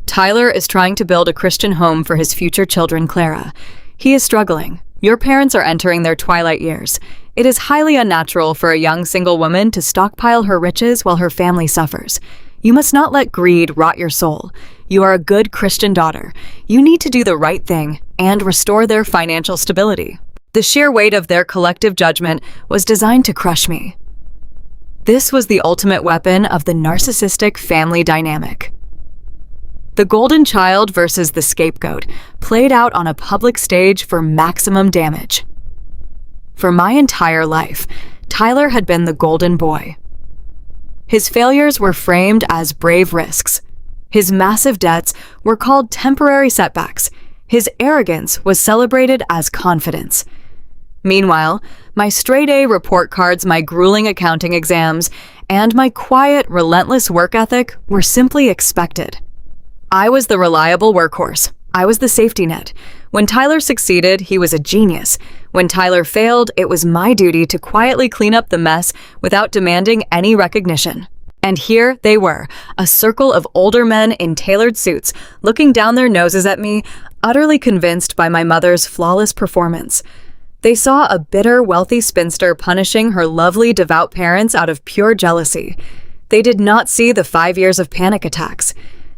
"Tyler is trying to build a Christian home for his future children, Clara. He is struggling. Your parents are entering their twilight years. It is highly unnatural for a young single woman to stockpile her riches while her family suffers. You must not let greed rot your soul. You are a good Christian daughter. You need to do the right thing and restore their financial stability." The sheer weight of their collective judgment was designed to crush me. This was the ultimate weapon of the narcissistic family dynamic. The golden child versus the scapegoat played out on a public stage for maximum damage. For my entire life, Tyler had been the golden boy. His failures were framed as brave risks. His massive debts were called temporary setbacks. His arrogance was celebrated as confidence. Meanwhile, my straight-A report cards, my grueling accounting exams, and my quiet, relentless work ethic were simply expected. I was the reliable workhorse. I was the safety net. When Tyler succeeded, he was a genius. When Tyler failed, it was my duty to quietly clean up the mess without demanding any recognition. And here they were, a circle of older men in tailored suits, looking down their noses at me, utterly convinced by my mother's flawless performance. They saw a bitter, wealthy spinster punishing her lovely, devout parents out of pure jealousy. They did not see the 5 years of panic attacks.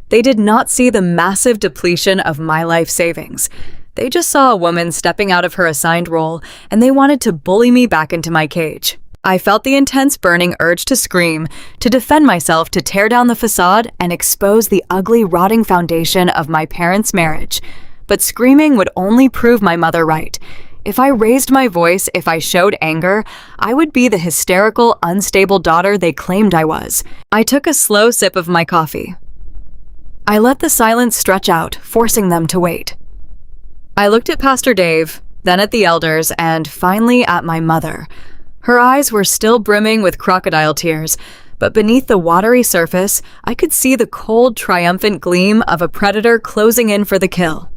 They did not see the massive depletion of my life savings. They just saw a woman stepping out of her assigned role, and they wanted to bully me back into my cage. I felt the intense burning urge to scream, to defend myself, to tear down the facade and expose the ugly, rotting foundation of my parents' marriage. But screaming would only prove my mother right. If I raised my voice, if I showed anger, I would be the hysterical, unstable daughter they claimed I was. I took a slow sip of my coffee. I let the silence stretch out, forcing them to wait. I looked at Pastor Dave, then at the elders, and finally at my mother. Her eyes were still brimming with crocodile tears, but beneath the watery surface, I could see the cold, triumphant gleam of a predator closing in for the kill.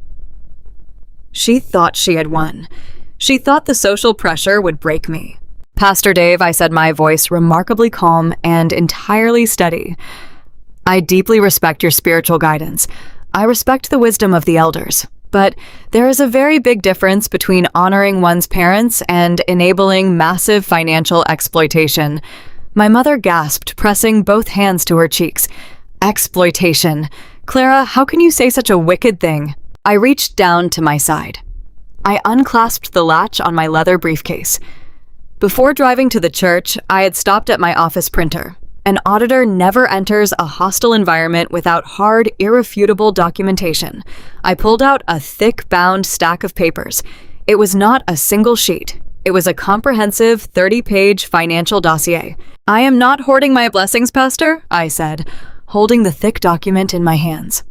She thought she had won. She thought the social pressure would break me. "Pastor Dave," I said, my voice remarkably calm and entirely steady, "I deeply respect your spiritual guidance. I respect the wisdom of the elders. But there is a very big difference between honoring one's parents and enabling massive financial exploitation." My mother gasped, pressing both hands to her cheeks. "Exploitation. Clara, how can you say such a wicked thing?" I reached down to my side. I unclasped the latch on my leather briefcase. Before driving to the church, I had stopped at my office printer. An auditor never enters a hostile environment without hard, irrefutable documentation. I pulled out a thick, bound stack of papers. It was not a single sheet. It was a comprehensive 30-page financial dossier. "I am not hoarding my blessings, Pastor," I said, holding the thick document in my hands.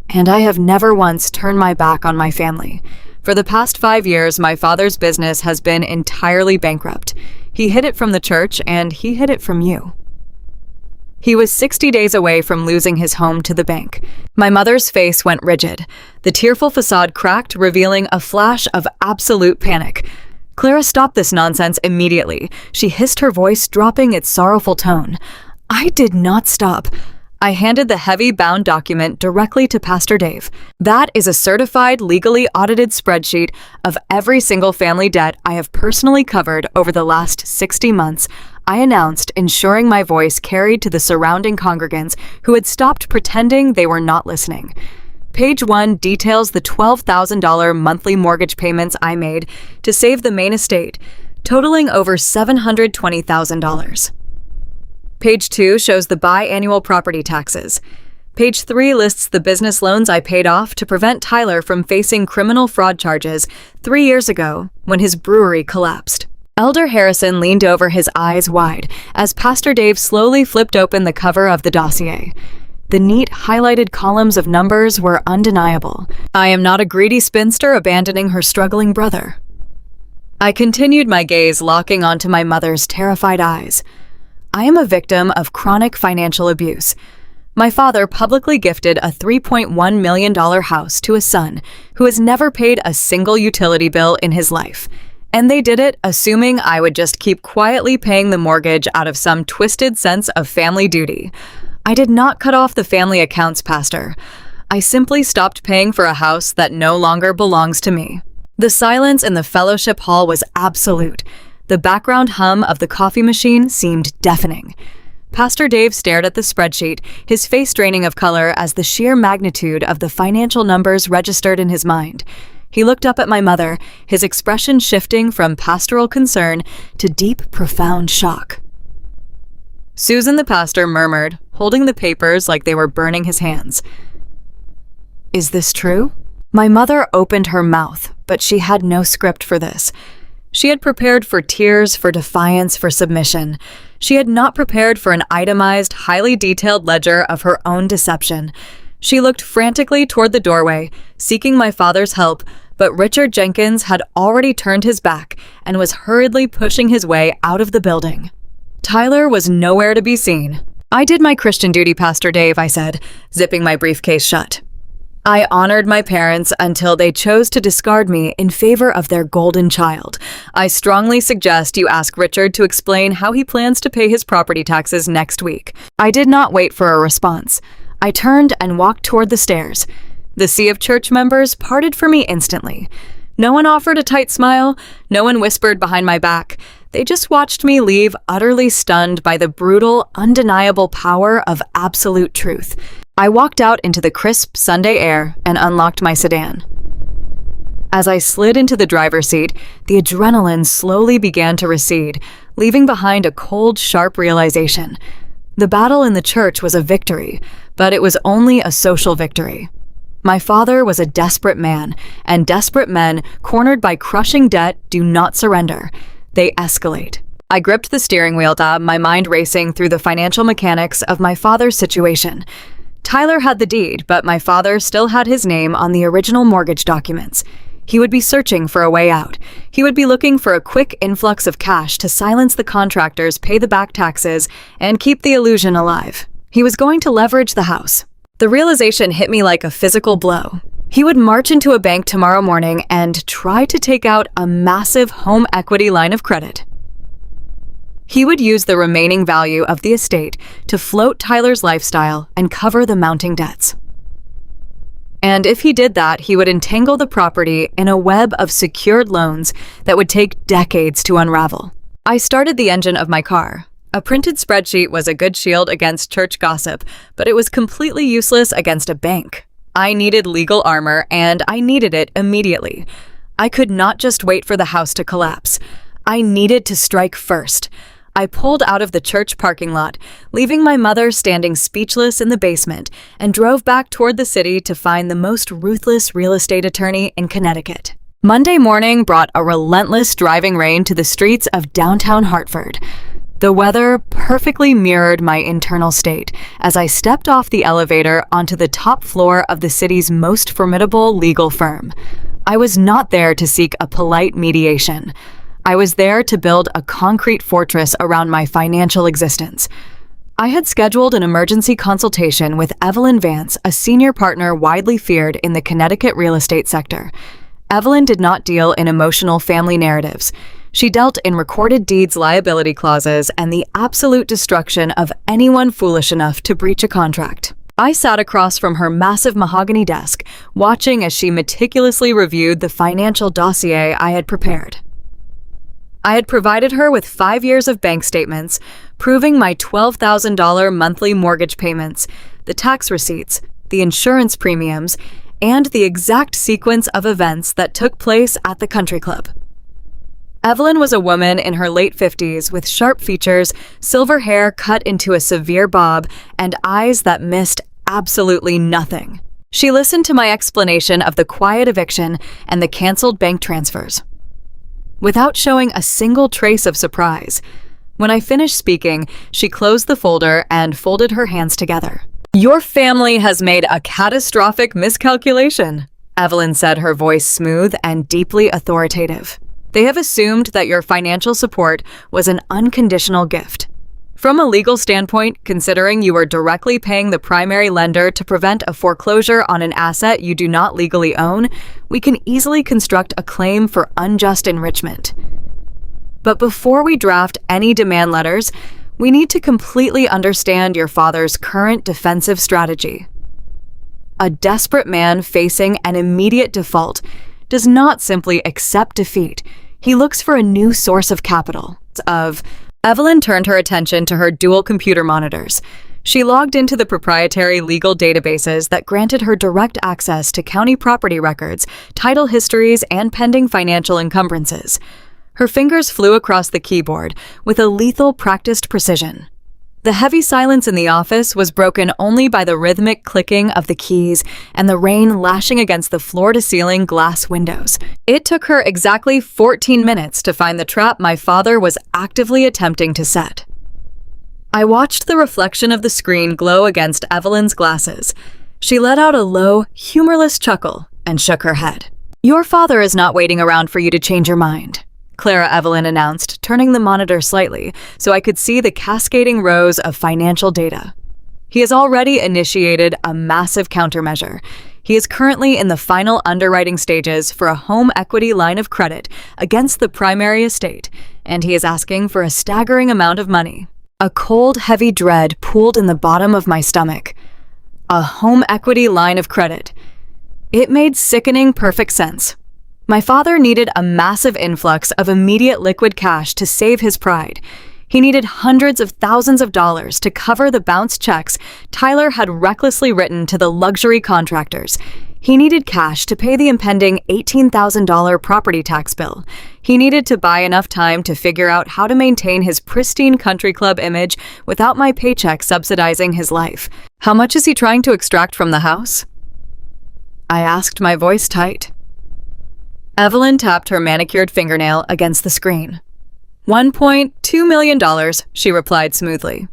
"And I have never once turned my back on my family. For the past 5 years, my father's business has been entirely bankrupt. He hid it from the church, and he hid it from you." He was 60 days away from losing his home to the bank. My mother's face went rigid. The tearful facade cracked, revealing a flash of absolute panic. "Clara, stop this nonsense immediately," she hissed, her voice dropping its sorrowful tone. I did not stop. I handed the heavy bound document directly to Pastor Dave. "That is a certified, legally audited spreadsheet of every single family debt I have personally covered over the last 60 months, I announced, ensuring my voice carried to the surrounding congregants who had stopped pretending they were not listening. Page 1 details the $12,000 monthly mortgage payments I made to save the main estate, totaling over $720,000. Page 2 shows the biannual property taxes. Page 3 lists the business loans I paid off to prevent Tyler from facing criminal fraud charges 3 years ago when his brewery collapsed. Elder Harrison leaned over, his eyes wide, as Pastor Dave slowly flipped open the cover of the dossier. The neat, highlighted columns of numbers were undeniable. I am not a greedy spinster abandoning her struggling brother. I continued, my gaze locking onto my mother's terrified eyes. I am a victim of chronic financial abuse. My father publicly gifted a $3.1 million house to a son who has never paid a single utility bill in his life. And they did it assuming I would just keep quietly paying the mortgage out of some twisted sense of family duty. I did not cut off the family accounts, Pastor. I simply stopped paying for a house that no longer belongs to me. The silence in the fellowship hall was absolute. The background hum of the coffee machine seemed deafening. Pastor Dave stared at the spreadsheet, his face draining of color as the sheer magnitude of the financial numbers registered in his mind. He looked up at my mother, his expression shifting from pastoral concern to deep, profound shock. Susan the pastor murmured, holding the papers like they were burning his hands. "Is this true?" My mother opened her mouth, but she had no script for this. She had prepared for tears, for defiance, for submission. She had not prepared for an itemized, highly detailed ledger of her own deception. She looked frantically toward the doorway, seeking my father's help, but Richard Jenkins had already turned his back and was hurriedly pushing his way out of the building. Tyler was nowhere to be seen. "I did my Christian duty, Pastor Dave," I said, zipping my briefcase shut. I honored my parents until they chose to discard me in favor of their golden child. I strongly suggest you ask Richard to explain how he plans to pay his property taxes next week. I did not wait for a response. I turned and walked toward the stairs. The sea of church members parted for me instantly. No one offered a tight smile. No one whispered behind my back. They just watched me leave, utterly stunned by the brutal, undeniable power of absolute truth. I walked out into the crisp Sunday air and unlocked my sedan. As I slid into the driver's seat, the adrenaline slowly began to recede, leaving behind a cold, sharp realization. The battle in the church was a victory, but it was only a social victory. My father was a desperate man, and desperate men, cornered by crushing debt, do not surrender. They escalate. I gripped the steering wheel, my mind racing through the financial mechanics of my father's situation. Tyler had the deed, but my father still had his name on the original mortgage documents. He would be searching for a way out. He would be looking for a quick influx of cash to silence the contractors, pay the back taxes, and keep the illusion alive. He was going to leverage the house. The realization hit me like a physical blow. He would march into a bank tomorrow morning and try to take out a massive home equity line of credit. He would use the remaining value of the estate to float Tyler's lifestyle and cover the mounting debts. And if he did that, he would entangle the property in a web of secured loans that would take decades to unravel. I started the engine of my car. A printed spreadsheet was a good shield against church gossip, but it was completely useless against a bank. I needed legal armor, and I needed it immediately. I could not just wait for the house to collapse. I needed to strike first. I pulled out of the church parking lot, leaving my mother standing speechless in the basement, and drove back toward the city to find the most ruthless real estate attorney in Connecticut. Monday morning brought a relentless driving rain to the streets of downtown Hartford. The weather perfectly mirrored my internal state as I stepped off the elevator onto the top floor of the city's most formidable legal firm. I was not there to seek a polite mediation. I was there to build a concrete fortress around my financial existence. I had scheduled an emergency consultation with Evelyn Vance, a senior partner widely feared in the Connecticut real estate sector. Evelyn did not deal in emotional family narratives. She dealt in recorded deeds liability clauses and the absolute destruction of anyone foolish enough to breach a contract. I sat across from her massive mahogany desk, watching as she meticulously reviewed the financial dossier I had prepared. I had provided her with 5 years of bank statements, proving my $12,000 monthly mortgage payments, the tax receipts, the insurance premiums, and the exact sequence of events that took place at the country club. Evelyn was a woman in her late 50s with sharp features, silver hair cut into a severe bob, and eyes that missed absolutely nothing. She listened to my explanation of the quiet eviction and the canceled bank transfers, without showing a single trace of surprise. When I finished speaking, she closed the folder and folded her hands together. "Your family has made a catastrophic miscalculation," Evelyn said, her voice smooth and deeply authoritative. "They have assumed that your financial support was an unconditional gift. From a legal standpoint, considering you were directly paying the primary lender to prevent a foreclosure on an asset you do not legally own, we can easily construct a claim for unjust enrichment. But before we draft any demand letters, we need to completely understand your father's current defensive strategy. A desperate man facing an immediate default does not simply accept defeat. He looks for a new source of capital, Evelyn turned her attention to her dual computer monitors. She logged into the proprietary legal databases that granted her direct access to county property records, title histories, and pending financial encumbrances. Her fingers flew across the keyboard with a lethal practiced precision. The heavy silence in the office was broken only by the rhythmic clicking of the keys and the rain lashing against the floor-to-ceiling glass windows. It took her exactly 14 minutes to find the trap my father was actively attempting to set. I watched the reflection of the screen glow against Evelyn's glasses. She let out a low, humorless chuckle and shook her head. "Your father is not waiting around for you to change your mind," Clara Evelyn announced, turning the monitor slightly so I could see the cascading rows of financial data. "He has already initiated a massive countermeasure. He is currently in the final underwriting stages for a home equity line of credit against the primary estate, and he is asking for a staggering amount of money." A cold, heavy dread pooled in the bottom of my stomach. A home equity line of credit. It made sickening perfect sense. My father needed a massive influx of immediate liquid cash to save his pride. He needed hundreds of thousands of dollars to cover the bounced checks Tyler had recklessly written to the luxury contractors. He needed cash to pay the impending $18,000 property tax bill. He needed to buy enough time to figure out how to maintain his pristine country club image without my paycheck subsidizing his life. "How much is he trying to extract from the house?" I asked, my voice tight. Evelyn tapped her manicured fingernail against the screen. $1.2 million, she replied smoothly.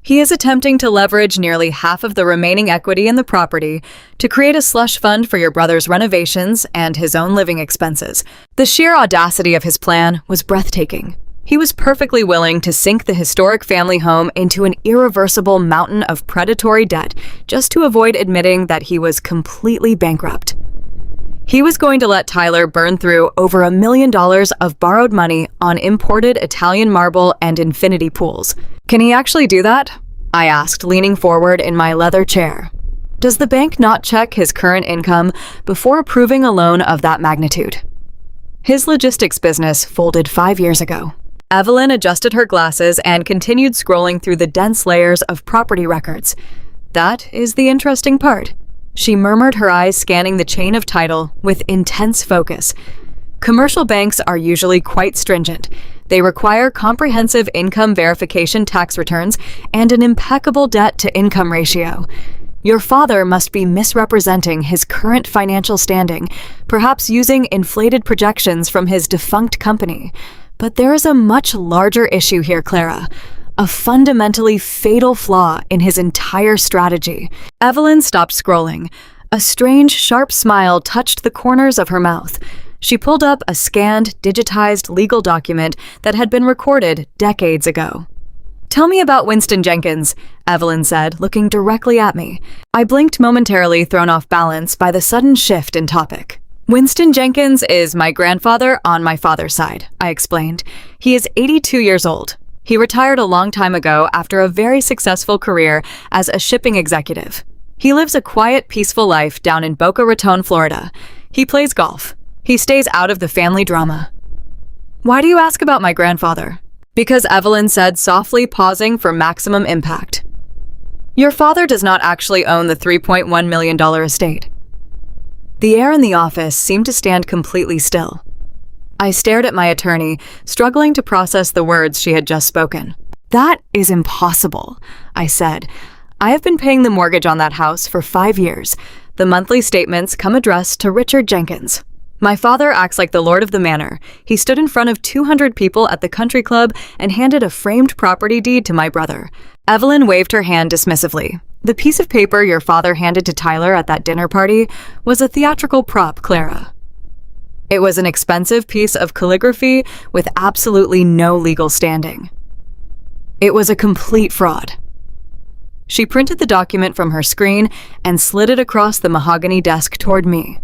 He is attempting to leverage nearly half of the remaining equity in the property to create a slush fund for your brother's renovations and his own living expenses. The sheer audacity of his plan was breathtaking. He was perfectly willing to sink the historic family home into an irreversible mountain of predatory debt just to avoid admitting that he was completely bankrupt. He was going to let Tyler burn through over $1 million of borrowed money on imported Italian marble and infinity pools. "Can he actually do that?" I asked, leaning forward in my leather chair. "Does the bank not check his current income before approving a loan of that magnitude?" His logistics business folded 5 years ago. Evelyn adjusted her glasses and continued scrolling through the dense layers of property records. "That is the interesting part," she murmured, her eyes scanning the chain of title with intense focus. "Commercial banks are usually quite stringent. They require comprehensive income verification tax returns and an impeccable debt-to-income ratio. Your father must be misrepresenting his current financial standing, perhaps using inflated projections from his defunct company. But there is a much larger issue here, Clara. A fundamentally fatal flaw in his entire strategy." Evelyn stopped scrolling. A strange, sharp smile touched the corners of her mouth. She pulled up a scanned, digitized legal document that had been recorded decades ago. "Tell me about Winston Jenkins," Evelyn said, looking directly at me. I blinked momentarily, thrown off balance by the sudden shift in topic. "Winston Jenkins is my grandfather on my father's side," I explained. "He is 82 years old. He retired a long time ago after a very successful career as a shipping executive. He lives a quiet, peaceful life down in Boca Raton, Florida. He plays golf. He stays out of the family drama." "Why do you ask about my grandfather?" "Because," Evelyn said softly, pausing for maximum impact, "your father does not actually own the $3.1 million estate." The air in the office seemed to stand completely still. I stared at my attorney, struggling to process the words she had just spoken. "That is impossible," I said. "I have been paying the mortgage on that house for 5 years. The monthly statements come addressed to Richard Jenkins. My father acts like the lord of the manor. He stood in front of 200 people at the country club and handed a framed property deed to my brother." Evelyn waved her hand dismissively. "The piece of paper your father handed to Tyler at that dinner party was a theatrical prop, Clara. It was an expensive piece of calligraphy with absolutely no legal standing. It was a complete fraud." She printed the document from her screen and slid it across the mahogany desk toward me.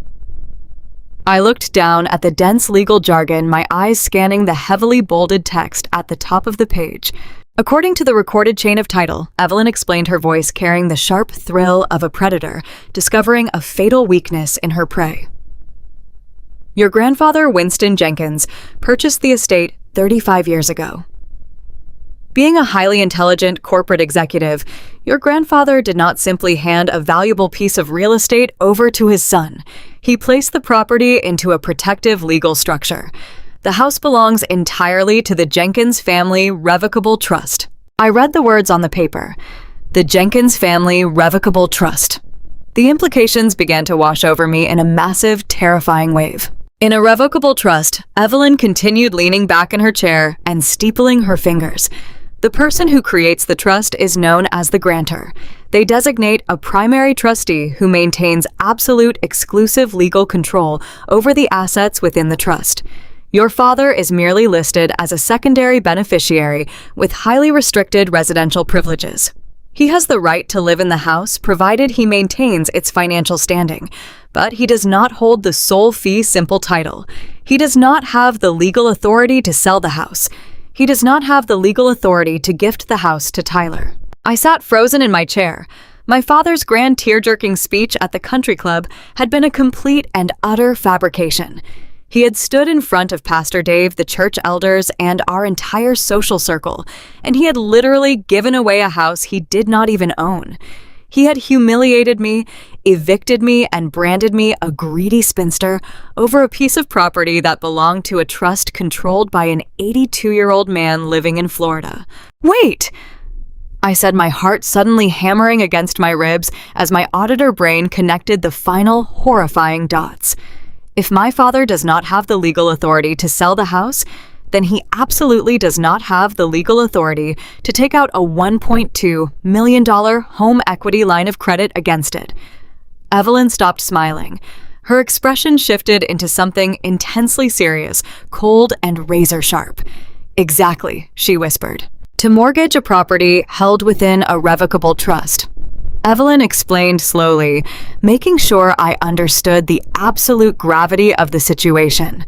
I looked down at the dense legal jargon, my eyes scanning the heavily bolded text at the top of the page. "According to the recorded chain of title," Evelyn explained, her voice carrying the sharp thrill of a predator discovering a fatal weakness in her prey. "Your grandfather, Winston Jenkins, purchased the estate 35 years ago. Being a highly intelligent corporate executive, your grandfather did not simply hand a valuable piece of real estate over to his son. He placed the property into a protective legal structure. The house belongs entirely to the Jenkins Family Revocable Trust. I read the words on the paper. The Jenkins Family Revocable Trust. The implications began to wash over me in a massive, terrifying wave. In a revocable trust, Evelyn continued leaning back in her chair and steepling her fingers. The person who creates the trust is known as the grantor. They designate a primary trustee who maintains absolute exclusive legal control over the assets within the trust. Your father is merely listed as a secondary beneficiary with highly restricted residential privileges. He has the right to live in the house provided he maintains its financial standing, but he does not hold the sole fee simple title. He does not have the legal authority to sell the house. He does not have the legal authority to gift the house to Tyler. I sat frozen in my chair. My father's grand tear-jerking speech at the country club had been a complete and utter fabrication. He had stood in front of Pastor Dave, the church elders, and our entire social circle, and he had literally given away a house he did not even own. He had humiliated me, evicted me, and branded me a greedy spinster over a piece of property that belonged to a trust controlled by an 82-year-old man living in Florida. Wait! I said, my heart suddenly hammering against my ribs as my auditor brain connected the final horrifying dots. If my father does not have the legal authority to sell the house, then he absolutely does not have the legal authority to take out a $1.2 million home equity line of credit against it. Evelyn stopped smiling. Her expression shifted into something intensely serious, cold and razor-sharp. Exactly, she whispered. To mortgage a property held within a revocable trust. Evelyn explained slowly, making sure I understood the absolute gravity of the situation.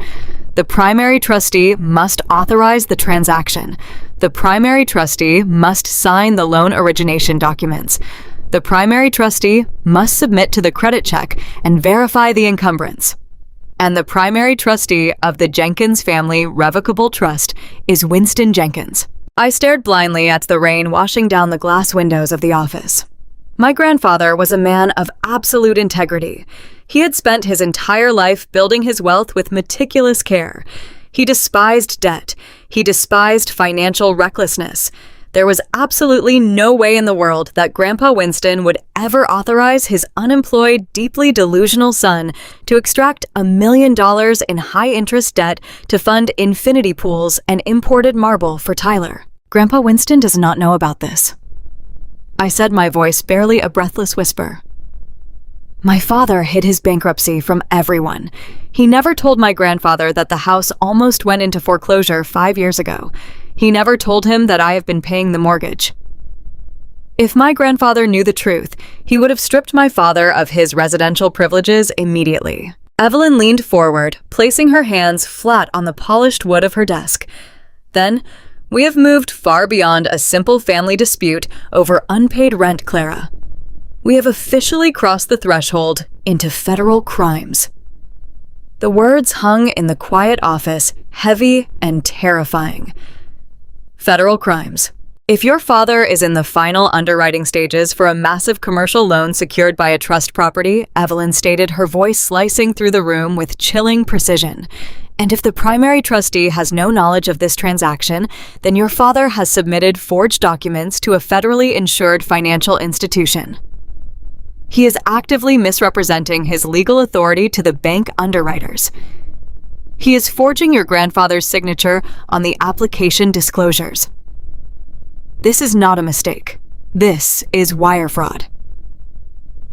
The primary trustee must authorize the transaction. The primary trustee must sign the loan origination documents. The primary trustee must submit to the credit check and verify the encumbrance. And the primary trustee of the Jenkins Family Revocable Trust is Winston Jenkins. I stared blindly at the rain washing down the glass windows of the office. My grandfather was a man of absolute integrity. He had spent his entire life building his wealth with meticulous care. He despised debt. He despised financial recklessness. There was absolutely no way in the world that Grandpa Winston would ever authorize his unemployed, deeply delusional son to extract $1 million in high-interest debt to fund infinity pools and imported marble for Tyler. Grandpa Winston does not know about this. I said, my voice barely a breathless whisper. My father hid his bankruptcy from everyone. He never told my grandfather that the house almost went into foreclosure 5 years ago. He never told him that I have been paying the mortgage. If my grandfather knew the truth, he would have stripped my father of his residential privileges immediately. Evelyn leaned forward, placing her hands flat on the polished wood of her desk. Then, we have moved far beyond a simple family dispute over unpaid rent, Clara. We have officially crossed the threshold into federal crimes. The words hung in the quiet office, heavy and terrifying. Federal crimes. If your father is in the final underwriting stages for a massive commercial loan secured by a trust property, Evelyn stated, her voice slicing through the room with chilling precision. And if the primary trustee has no knowledge of this transaction, then your father has submitted forged documents to a federally insured financial institution. He is actively misrepresenting his legal authority to the bank underwriters. He is forging your grandfather's signature on the application disclosures. This is not a mistake. This is wire fraud.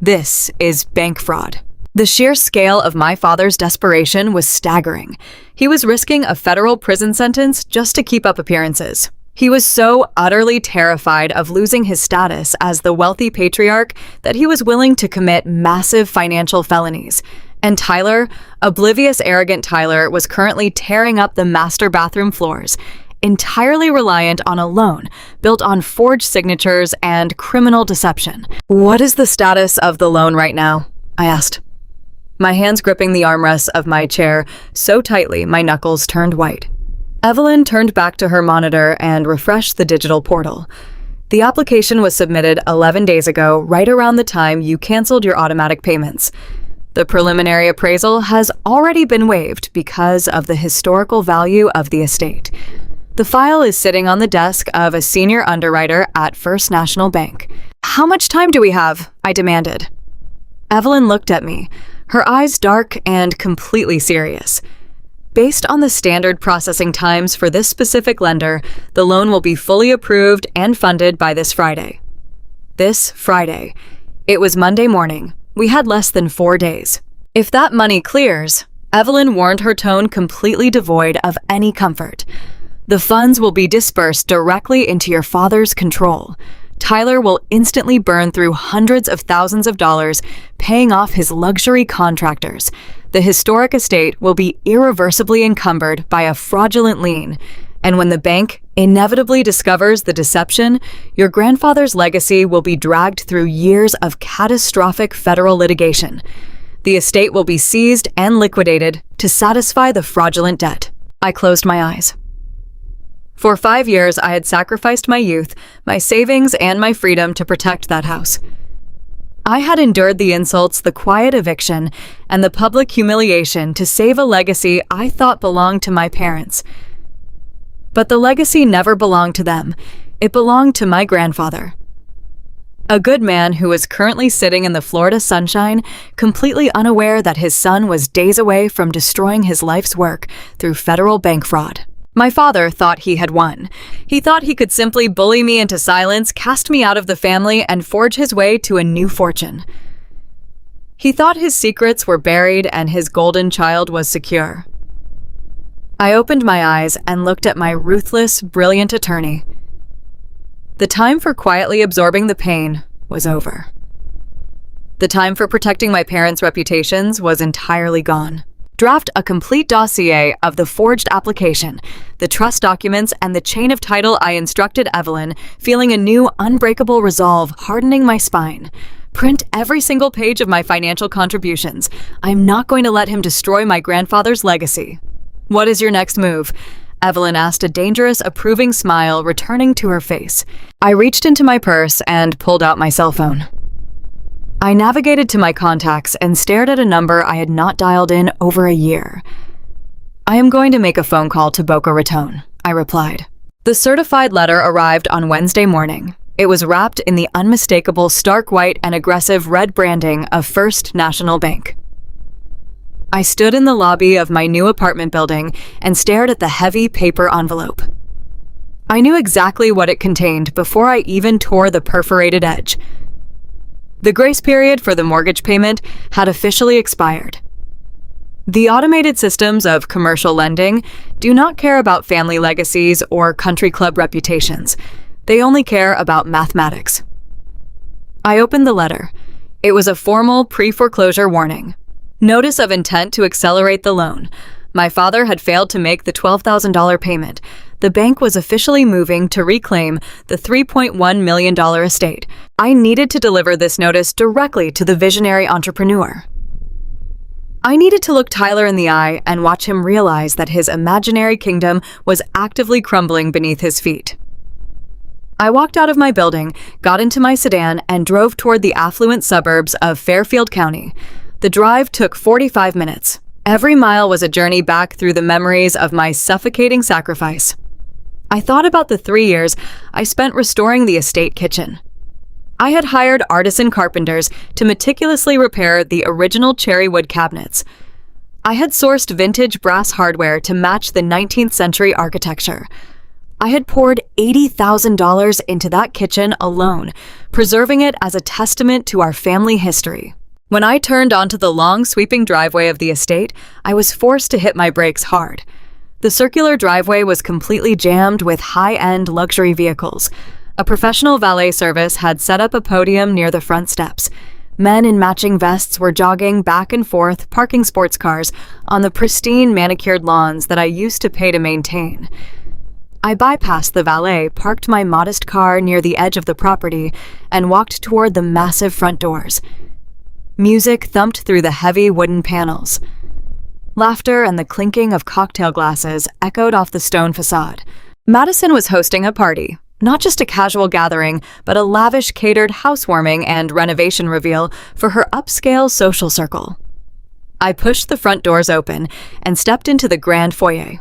This is bank fraud. The sheer scale of my father's desperation was staggering. He was risking a federal prison sentence just to keep up appearances. He was so utterly terrified of losing his status as the wealthy patriarch that he was willing to commit massive financial felonies. And Tyler, oblivious, arrogant Tyler, was currently tearing up the master bathroom floors, entirely reliant on a loan built on forged signatures and criminal deception. What is the status of the loan right now? I asked, my hands gripping the armrests of my chair so tightly my knuckles turned white. Evelyn turned back to her monitor and refreshed the digital portal. The application was submitted 11 days ago, right around the time you canceled your automatic payments. The preliminary appraisal has already been waived because of the historical value of the estate. The file is sitting on the desk of a senior underwriter at First National Bank. "How much time do we have?" I demanded. Evelyn looked at me, her eyes dark and completely serious. "Based on the standard processing times for this specific lender, the loan will be fully approved and funded by this Friday." This Friday. It was Monday morning. We had less than 4 days. "If that money clears," Evelyn warned, her tone completely devoid of any comfort, "the funds will be dispersed directly into your father's control. Tyler will instantly burn through hundreds of thousands of dollars paying off his luxury contractors. The historic estate will be irreversibly encumbered by a fraudulent lien, and when the bank inevitably discovers the deception, your grandfather's legacy will be dragged through years of catastrophic federal litigation. The estate will be seized and liquidated to satisfy the fraudulent debt." I closed my eyes. For 5 years, I had sacrificed my youth, my savings, and my freedom to protect that house. I had endured the insults, the quiet eviction, and the public humiliation to save a legacy I thought belonged to my parents. But the legacy never belonged to them. It belonged to my grandfather. A good man who was currently sitting in the Florida sunshine, completely unaware that his son was days away from destroying his life's work through federal bank fraud. My father thought he had won. He thought he could simply bully me into silence, cast me out of the family, and forge his way to a new fortune. He thought his secrets were buried and his golden child was secure. I opened my eyes and looked at my ruthless, brilliant attorney. The time for quietly absorbing the pain was over. The time for protecting my parents' reputations was entirely gone. Draft a complete dossier of the forged application, the trust documents, and the chain of title. I instructed Evelyn, feeling a new, unbreakable resolve hardening my spine. Print every single page of my financial contributions. I'm not going to let him destroy my grandfather's legacy. "What is your next move?" Evelyn asked, a dangerous, approving smile returning to her face. I reached into my purse and pulled out my cell phone. I navigated to my contacts and stared at a number I had not dialed in over a year. "I am going to make a phone call to Boca Raton," I replied. The certified letter arrived on Wednesday morning. It was wrapped in the unmistakable stark white and aggressive red branding of First National Bank. I stood in the lobby of my new apartment building and stared at the heavy paper envelope. I knew exactly what it contained before I even tore the perforated edge. The grace period for the mortgage payment had officially expired. The automated systems of commercial lending do not care about family legacies or country club reputations. They only care about mathematics. I opened the letter. It was a formal pre-foreclosure warning. Notice of intent to accelerate the loan. My father had failed to make the $12,000 payment. The bank was officially moving to reclaim the $3.1 million estate. I needed to deliver this notice directly to the visionary entrepreneur. I needed to look Tyler in the eye and watch him realize that his imaginary kingdom was actively crumbling beneath his feet. I walked out of my building, got into my sedan, and drove toward the affluent suburbs of Fairfield County. The drive took 45 minutes. Every mile was a journey back through the memories of my suffocating sacrifice. I thought about the 3 years I spent restoring the estate kitchen. I had hired artisan carpenters to meticulously repair the original cherry wood cabinets. I had sourced vintage brass hardware to match the 19th century architecture. I had poured $80,000 into that kitchen alone, preserving it as a testament to our family history. When I turned onto the long, sweeping driveway of the estate, I was forced to hit my brakes hard. The circular driveway was completely jammed with high-end luxury vehicles. A professional valet service had set up a podium near the front steps. Men in matching vests were jogging back and forth, parking sports cars on the pristine, manicured lawns that I used to pay to maintain. I bypassed the valet, parked my modest car near the edge of the property, and walked toward the massive front doors. Music thumped through the heavy wooden panels. Laughter and the clinking of cocktail glasses echoed off the stone facade. Madison was hosting a party, not just a casual gathering, but a lavish catered housewarming and renovation reveal for her upscale social circle. I pushed the front doors open and stepped into the grand foyer.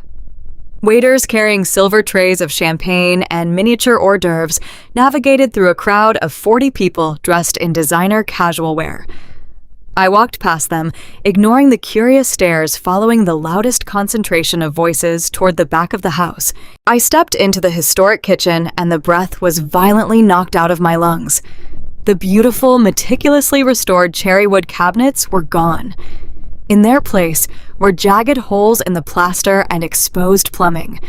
Waiters carrying silver trays of champagne and miniature hors d'oeuvres navigated through a crowd of 40 people dressed in designer casual wear. I walked past them, ignoring the curious stares following the loudest concentration of voices toward the back of the house. I stepped into the historic kitchen and the breath was violently knocked out of my lungs. The beautiful, meticulously restored cherrywood cabinets were gone. In their place were jagged holes in the plaster and exposed plumbing.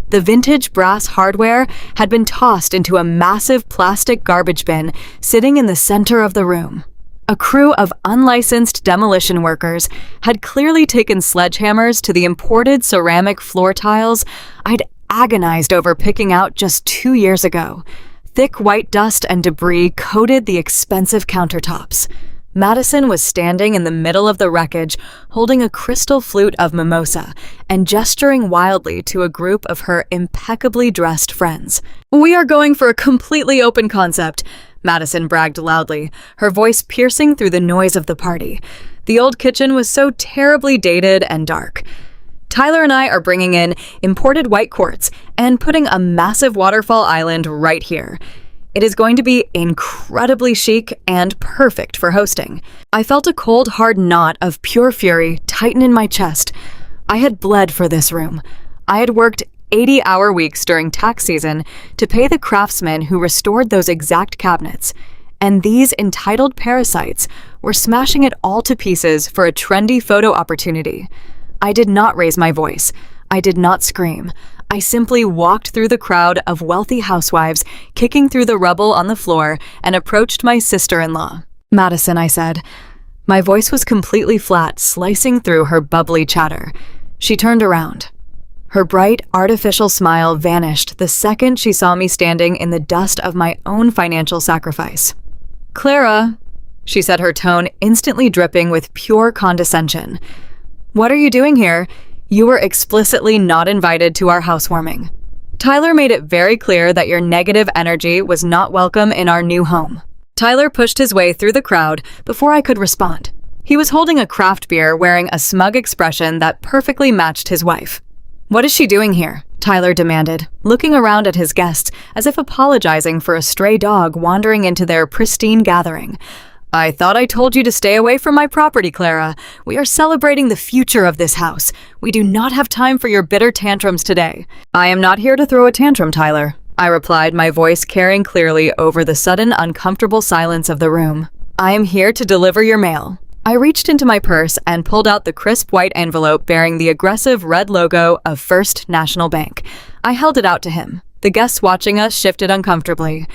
The vintage brass hardware had been tossed into a massive plastic garbage bin sitting in the center of the room. A crew of unlicensed demolition workers had clearly taken sledgehammers to the imported ceramic floor tiles I'd agonized over picking out just 2 years ago. Thick white dust and debris coated the expensive countertops. Madison was standing in the middle of the wreckage, holding a crystal flute of mimosa and gesturing wildly to a group of her impeccably dressed friends. "We are going for a completely open concept," Madison bragged loudly, her voice piercing through the noise of the party. The old kitchen was so terribly dated and dark. "Tyler and I are bringing in imported white quartz and putting a massive waterfall island right here. It is going to be incredibly chic and perfect for hosting." I felt a cold, hard knot of pure fury tighten in my chest. I had bled for this room. I had worked 80-hour weeks during tax season to pay the craftsmen who restored those exact cabinets, and these entitled parasites were smashing it all to pieces for a trendy photo opportunity. I did not raise my voice. I did not scream. I simply walked through the crowd of wealthy housewives, kicking through the rubble on the floor, and approached my sister-in-law. "Madison," I said. My voice was completely flat, slicing through her bubbly chatter. She turned around. Her bright, artificial smile vanished the second she saw me standing in the dust of my own financial sacrifice. "Clara," she said, her tone instantly dripping with pure condescension. "What are you doing here? You were explicitly not invited to our housewarming. Tyler made it very clear that your negative energy was not welcome in our new home." Tyler pushed his way through the crowd before I could respond. He was holding a craft beer, wearing a smug expression that perfectly matched his wife. "What is she doing here?" Tyler demanded, looking around at his guests as if apologizing for a stray dog wandering into their pristine gathering. "I thought I told you to stay away from my property, Clara. We are celebrating the future of this house. We do not have time for your bitter tantrums today." "I am not here to throw a tantrum, Tyler," I replied, my voice carrying clearly over the sudden uncomfortable silence of the room. "I am here to deliver your mail." I reached into my purse and pulled out the crisp white envelope bearing the aggressive red logo of First National Bank. I held it out to him. The guests watching us shifted uncomfortably.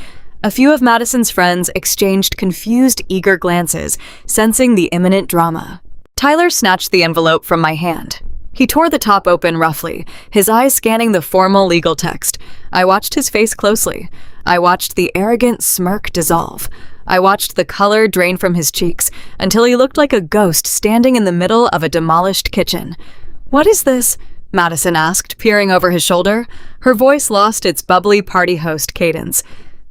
A few of Madison's friends exchanged confused, eager glances, sensing the imminent drama. Tyler snatched the envelope from my hand. He tore the top open roughly, his eyes scanning the formal legal text. I watched his face closely. I watched the arrogant smirk dissolve. I watched the color drain from his cheeks until he looked like a ghost standing in the middle of a demolished kitchen. "What is this?" Madison asked, peering over his shoulder. Her voice lost its bubbly party host cadence.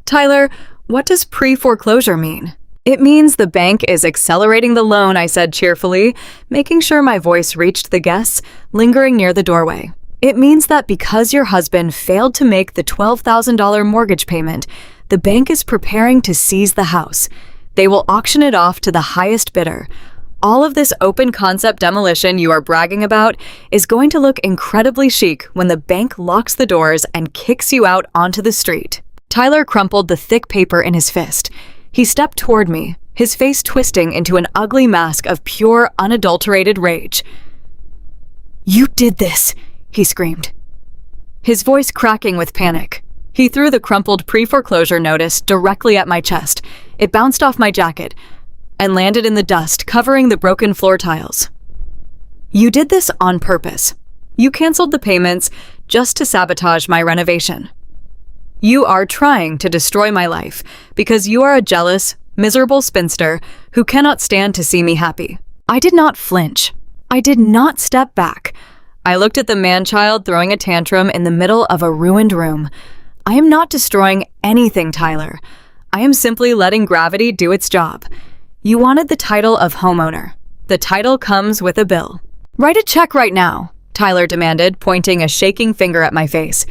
"Tyler, what does pre-foreclosure mean?" "It means the bank is accelerating the loan," I said cheerfully, making sure my voice reached the guests lingering near the doorway. "It means that because your husband failed to make the $12,000 mortgage payment, the bank is preparing to seize the house. They will auction it off to the highest bidder. All of this open concept demolition you are bragging about is going to look incredibly chic when the bank locks the doors and kicks you out onto the street." Tyler crumpled the thick paper in his fist. He stepped toward me, his face twisting into an ugly mask of pure, unadulterated rage. "You did this!" he screamed, his voice cracking with panic. He threw the crumpled pre-foreclosure notice directly at my chest. It bounced off my jacket and landed in the dust, covering the broken floor tiles. "You did this on purpose. You canceled the payments just to sabotage my renovation. You are trying to destroy my life because you are a jealous, miserable spinster who cannot stand to see me happy." I did not flinch. I did not step back. I looked at the man-child throwing a tantrum in the middle of a ruined room. "I am not destroying anything, Tyler. I am simply letting gravity do its job. You wanted the title of homeowner. The title comes with a bill. Write a check right now." Tyler demanded, pointing a shaking finger at my face.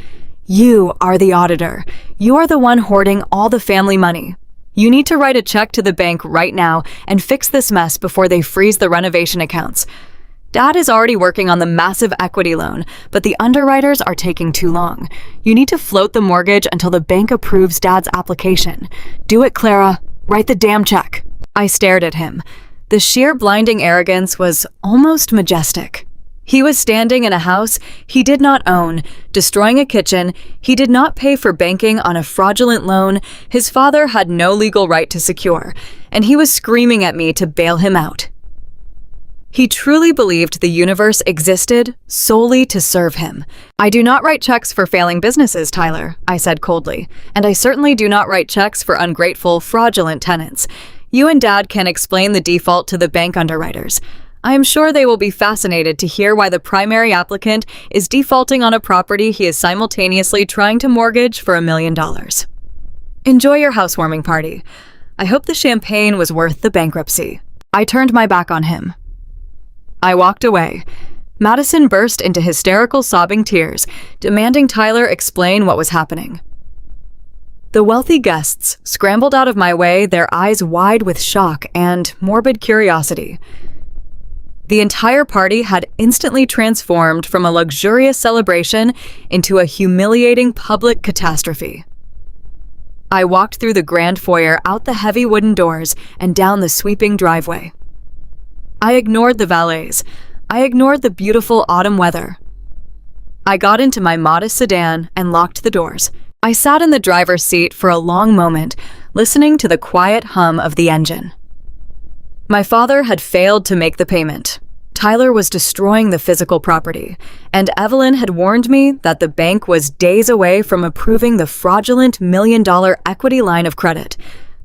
You are the auditor. You are the one hoarding all the family money. You need to write a check to the bank right now and fix this mess before they freeze the renovation accounts. Dad is already working on the massive equity loan, but the underwriters are taking too long. You need to float the mortgage until the bank approves Dad's application. Do it, Clara. Write the damn check. I stared at him. The sheer blinding arrogance was almost majestic. He was standing in a house he did not own, destroying a kitchen. He did not pay for banking on a fraudulent loan his father had no legal right to secure, and he was screaming at me to bail him out. He truly believed the universe existed solely to serve him. I do not write checks for failing businesses, Tyler, I said coldly, and I certainly do not write checks for ungrateful, fraudulent tenants. You and Dad can explain the default to the bank underwriters. I am sure they will be fascinated to hear why the primary applicant is defaulting on a property he is simultaneously trying to mortgage for $1 million. Enjoy your housewarming party. I hope the champagne was worth the bankruptcy. I turned my back on him. I walked away. Madison burst into hysterical sobbing tears, demanding Tyler explain what was happening. The wealthy guests scrambled out of my way, their eyes wide with shock and morbid curiosity. The entire party had instantly transformed from a luxurious celebration into a humiliating public catastrophe. I walked through the grand foyer, out the heavy wooden doors, and down the sweeping driveway. I ignored the valets. I ignored the beautiful autumn weather. I got into my modest sedan and locked the doors. I sat in the driver's seat for a long moment, listening to the quiet hum of the engine. My father had failed to make the payment. Tyler was destroying the physical property, and Evelyn had warned me that the bank was days away from approving the fraudulent $1 million equity line of credit.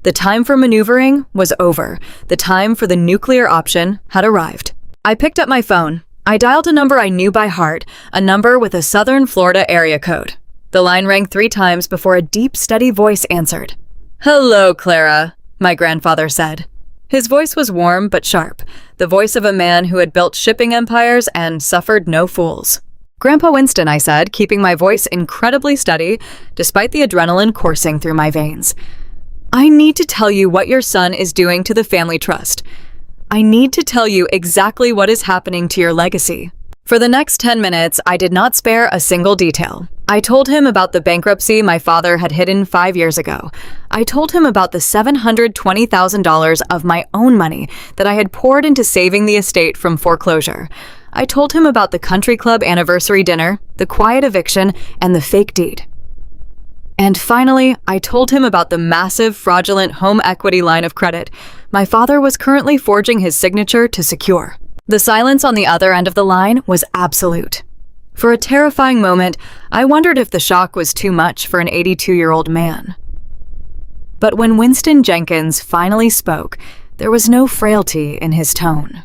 The time for maneuvering was over. The time for the nuclear option had arrived. I picked up my phone. I dialed a number I knew by heart, a number with a Southern Florida area code. The line rang 3 times before a deep, steady voice answered. "Hello, Clara," my grandfather said. His voice was warm but sharp, the voice of a man who had built shipping empires and suffered no fools. "Grandpa Winston," I said, keeping my voice incredibly steady despite the adrenaline coursing through my veins. "I need to tell you what your son is doing to the family trust. I need to tell you exactly what is happening to your legacy." For the next 10 minutes, I did not spare a single detail. I told him about the bankruptcy my father had hidden 5 years ago. I told him about the $720,000 of my own money that I had poured into saving the estate from foreclosure. I told him about the country club anniversary dinner, the quiet eviction, and the fake deed. And finally, I told him about the massive fraudulent home equity line of credit my father was currently forging his signature to secure. The silence on the other end of the line was absolute. For a terrifying moment, I wondered if the shock was too much for an 82-year-old man. But when Winston Jenkins finally spoke, there was no frailty in his tone.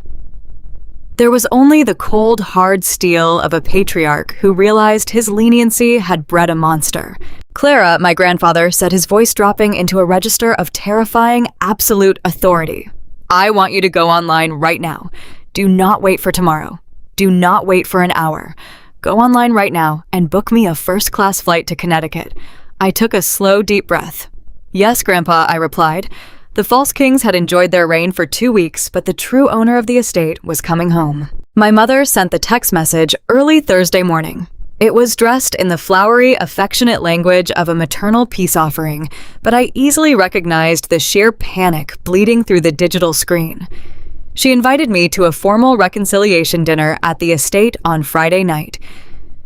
There was only the cold, hard steel of a patriarch who realized his leniency had bred a monster. "Clara," my grandfather said, his voice dropping into a register of terrifying, absolute authority. "I want you to go online right now. Do not wait for tomorrow. Do not wait for an hour. Go online right now and book me a first-class flight to Connecticut." I took a slow, deep breath. "Yes, Grandpa," I replied. The false kings had enjoyed their reign for 2 weeks, but the true owner of the estate was coming home. My mother sent the text message early Thursday morning. It was dressed in the flowery, affectionate language of a maternal peace offering, but I easily recognized the sheer panic bleeding through the digital screen. She invited me to a formal reconciliation dinner at the estate on Friday night.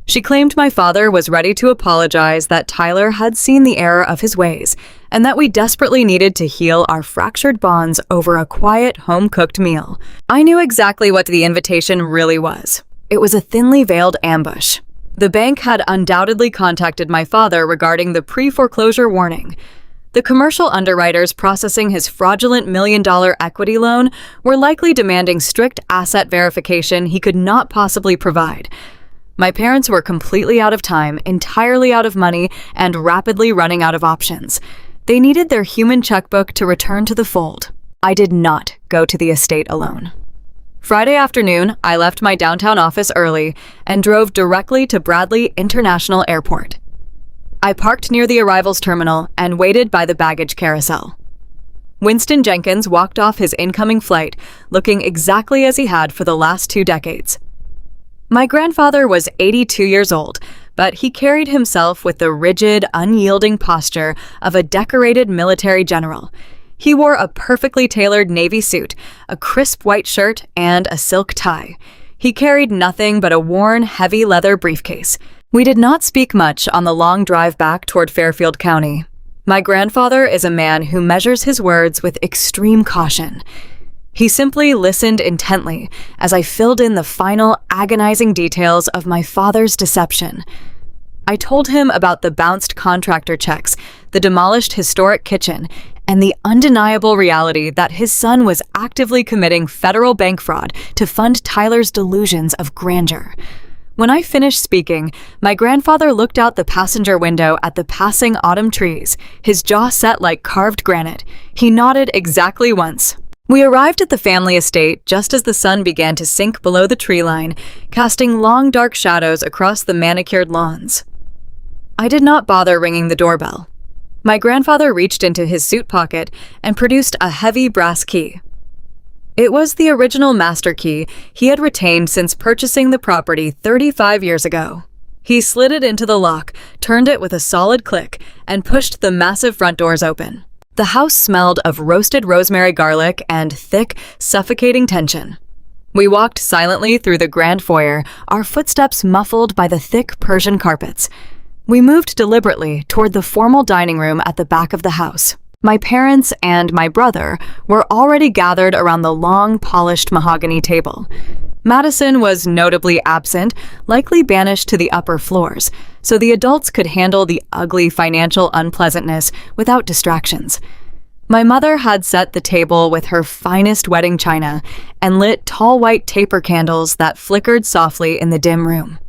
She claimed my father was ready to apologize, that Tyler had seen the error of his ways, and that we desperately needed to heal our fractured bonds over a quiet, home-cooked meal. I knew exactly what the invitation really was. It was a thinly veiled ambush. The bank had undoubtedly contacted my father regarding the pre-foreclosure warning. The commercial underwriters processing his fraudulent $1 million equity loan were likely demanding strict asset verification he could not possibly provide. My parents were completely out of time, entirely out of money, and rapidly running out of options. They needed their human checkbook to return to the fold. I did not go to the estate alone. Friday afternoon, I left my downtown office early and drove directly to Bradley International Airport. I parked near the arrivals terminal and waited by the baggage carousel. Winston Jenkins walked off his incoming flight looking exactly as he had for the last 2 decades. My grandfather was 82 years old, but he carried himself with the rigid, unyielding posture of a decorated military general. He wore a perfectly tailored navy suit, a crisp white shirt, and a silk tie. He carried nothing but a worn, heavy leather briefcase. We did not speak much on the long drive back toward Fairfield County. My grandfather is a man who measures his words with extreme caution. He simply listened intently as I filled in the final agonizing details of my father's deception. I told him about the bounced contractor checks, the demolished historic kitchen, and the undeniable reality that his son was actively committing federal bank fraud to fund Tyler's delusions of grandeur. When I finished speaking, my grandfather looked out the passenger window at the passing autumn trees, his jaw set like carved granite. He nodded exactly once. We arrived at the family estate just as the sun began to sink below the tree line, casting long dark shadows across the manicured lawns. I did not bother ringing the doorbell. My grandfather reached into his suit pocket and produced a heavy brass key. It was the original master key he had retained since purchasing the property 35 years ago. He slid it into the lock, turned it with a solid click, and pushed the massive front doors open. The house smelled of roasted rosemary garlic and thick, suffocating tension. We walked silently through the grand foyer, our footsteps muffled by the thick Persian carpets. We moved deliberately toward the formal dining room at the back of the house. My parents and my brother were already gathered around the long, polished mahogany table. Madison was notably absent, likely banished to the upper floors, so the adults could handle the ugly financial unpleasantness without distractions. My mother had set the table with her finest wedding china and lit tall white taper candles that flickered softly in the dim room.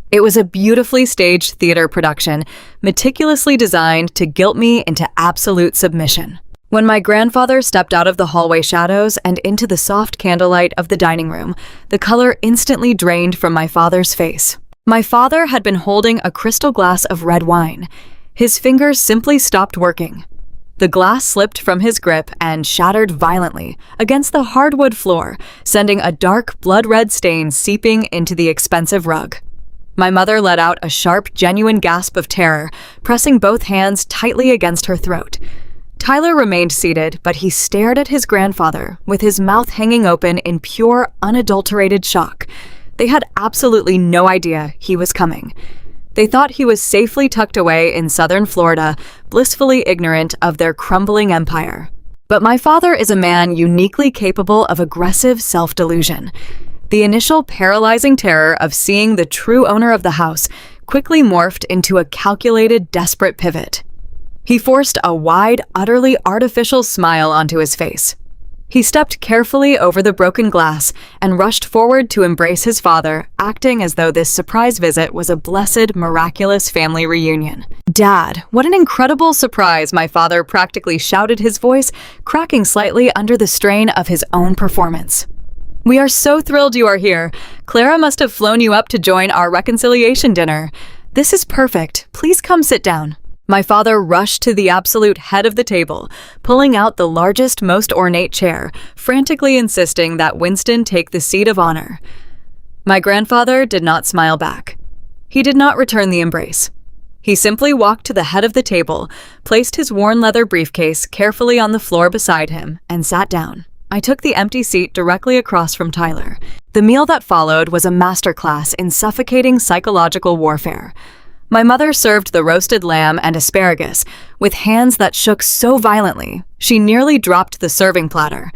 It was a beautifully staged theater production, meticulously designed to guilt me into absolute submission. When my grandfather stepped out of the hallway shadows and into the soft candlelight of the dining room, the color instantly drained from my father's face. My father had been holding a crystal glass of red wine. His fingers simply stopped working. The glass slipped from his grip and shattered violently against the hardwood floor, sending a dark, blood-red stain seeping into the expensive rug. My mother let out a sharp, genuine gasp of terror, pressing both hands tightly against her throat. Tyler remained seated, but he stared at his grandfather, with his mouth hanging open in pure, unadulterated shock. They had absolutely no idea he was coming. They thought he was safely tucked away in southern Florida, blissfully ignorant of their crumbling empire. But my father is a man uniquely capable of aggressive self-delusion. The initial paralyzing terror of seeing the true owner of the house quickly morphed into a calculated, desperate pivot. He forced a wide, utterly artificial smile onto his face. He stepped carefully over the broken glass and rushed forward to embrace his father, acting as though this surprise visit was a blessed, miraculous family reunion. "Dad, what an incredible surprise!" my father practically shouted, his voice cracking slightly under the strain of his own performance. "We are so thrilled you are here. Clara must have flown you up to join our reconciliation dinner. This is perfect. Please come sit down." My father rushed to the absolute head of the table, pulling out the largest, most ornate chair, frantically insisting that Winston take the seat of honor. My grandfather did not smile back. He did not return the embrace. He simply walked to the head of the table, placed his worn leather briefcase carefully on the floor beside him, and sat down. I took the empty seat directly across from Tyler. The meal that followed was a masterclass in suffocating psychological warfare. My mother served the roasted lamb and asparagus with hands that shook so violently, she nearly dropped the serving platter.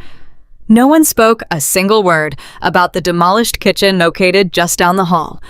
No one spoke a single word about the demolished kitchen located just down the hall.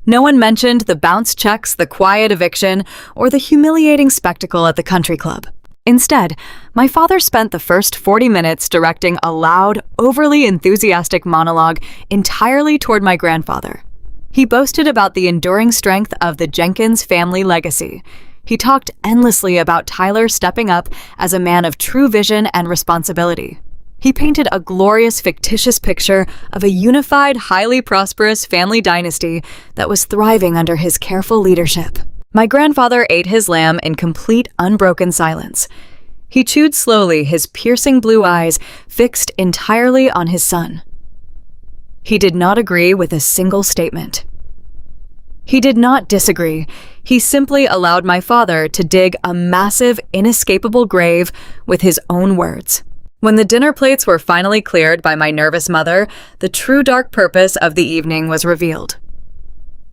No one mentioned the bounce checks, the quiet eviction, or the humiliating spectacle at the country club. Instead, my father spent the first 40 minutes directing a loud, overly enthusiastic monologue entirely toward my grandfather. He boasted about the enduring strength of the Jenkins family legacy. He talked endlessly about Tyler stepping up as a man of true vision and responsibility. He painted a glorious, fictitious picture of a unified, highly prosperous family dynasty that was thriving under his careful leadership. My grandfather ate his lamb in complete, unbroken silence. He chewed slowly, his piercing blue eyes fixed entirely on his son. He did not agree with a single statement. He did not disagree. He simply allowed my father to dig a massive, inescapable grave with his own words. When the dinner plates were finally cleared by my nervous mother, the true dark purpose of the evening was revealed.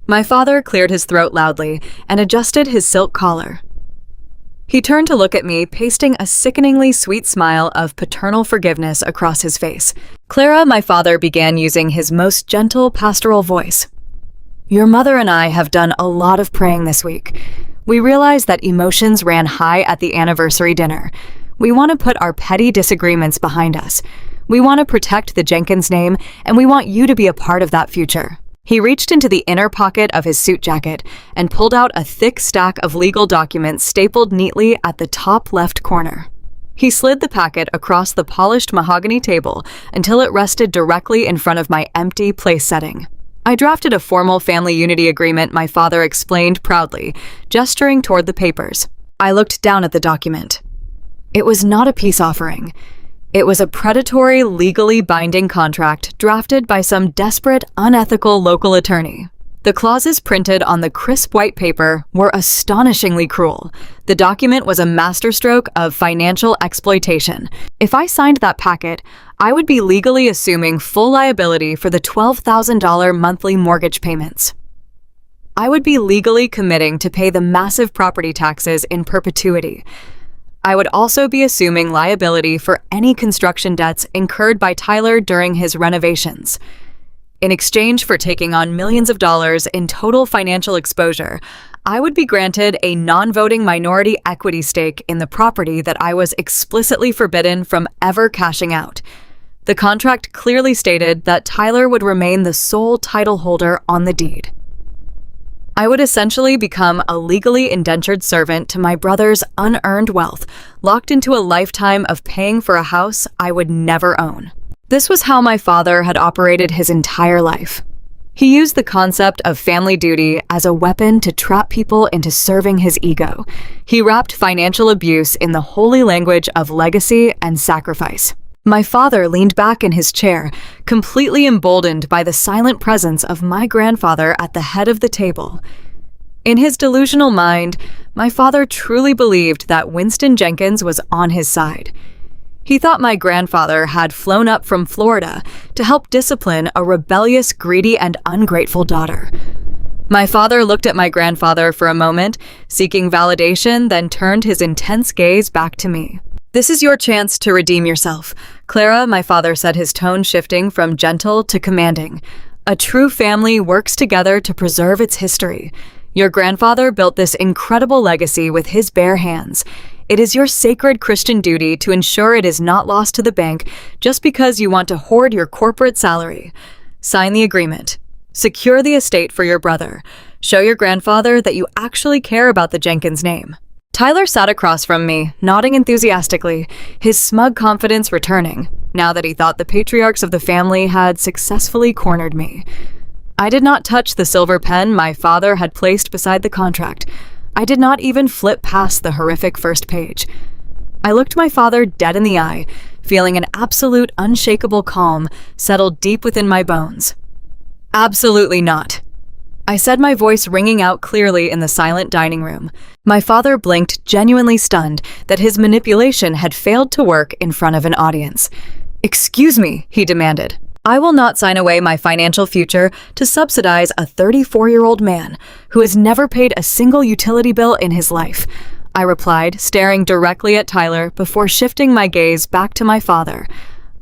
My father cleared his throat loudly and adjusted his silk collar. He turned to look at me, pasting a sickeningly sweet smile of paternal forgiveness across his face. "Clara," my father began using his most gentle, pastoral voice. "Your mother and I have done a lot of praying this week. We realize that emotions ran high at the anniversary dinner. We want to put our petty disagreements behind us. We want to protect the Jenkins name, and we want you to be a part of that future." He reached into the inner pocket of his suit jacket and pulled out a thick stack of legal documents stapled neatly at the top left corner. He slid the packet across the polished mahogany table until it rested directly in front of my empty place setting. "I drafted a formal family unity agreement," my father explained proudly, gesturing toward the papers. I looked down at the document. It was not a peace offering. It was a predatory, legally binding contract drafted by some desperate, unethical local attorney. The clauses printed on the crisp white paper were astonishingly cruel. The document was a masterstroke of financial exploitation. If I signed that packet, I would be legally assuming full liability for the $12,000 monthly mortgage payments. I would be legally committing to pay the massive property taxes in perpetuity. I would also be assuming liability for any construction debts incurred by Tyler during his renovations. In exchange for taking on millions of dollars in total financial exposure, I would be granted a non-voting minority equity stake in the property that I was explicitly forbidden from ever cashing out. The contract clearly stated that Tyler would remain the sole title holder on the deed. I would essentially become a legally indentured servant to my brother's unearned wealth, locked into a lifetime of paying for a house I would never own. This was how my father had operated his entire life. He used the concept of family duty as a weapon to trap people into serving his ego. He wrapped financial abuse in the holy language of legacy and sacrifice. My father leaned back in his chair, completely emboldened by the silent presence of my grandfather at the head of the table. In his delusional mind, my father truly believed that Winston Jenkins was on his side. He thought my grandfather had flown up from Florida to help discipline a rebellious, greedy, and ungrateful daughter. My father looked at my grandfather for a moment, seeking validation, then turned his intense gaze back to me. "This is your chance to redeem yourself. Clara," my father said, his tone shifting from gentle to commanding. "A true family works together to preserve its history. Your grandfather built this incredible legacy with his bare hands. It is your sacred Christian duty to ensure it is not lost to the bank just because you want to hoard your corporate salary. Sign the agreement. Secure the estate for your brother. Show your grandfather that you actually care about the Jenkins name." Tyler sat across from me, nodding enthusiastically, his smug confidence returning, now that he thought the patriarchs of the family had successfully cornered me. I did not touch the silver pen my father had placed beside the contract. I did not even flip past the horrific first page. I looked my father dead in the eye, feeling an absolute, unshakable calm settle deep within my bones. "Absolutely not," I said, my voice ringing out clearly in the silent dining room. My father blinked, genuinely stunned that his manipulation had failed to work in front of an audience. "Excuse me," he demanded. "I will not sign away my financial future to subsidize a 34-year-old man who has never paid a single utility bill in his life," I replied, staring directly at Tyler before shifting my gaze back to my father.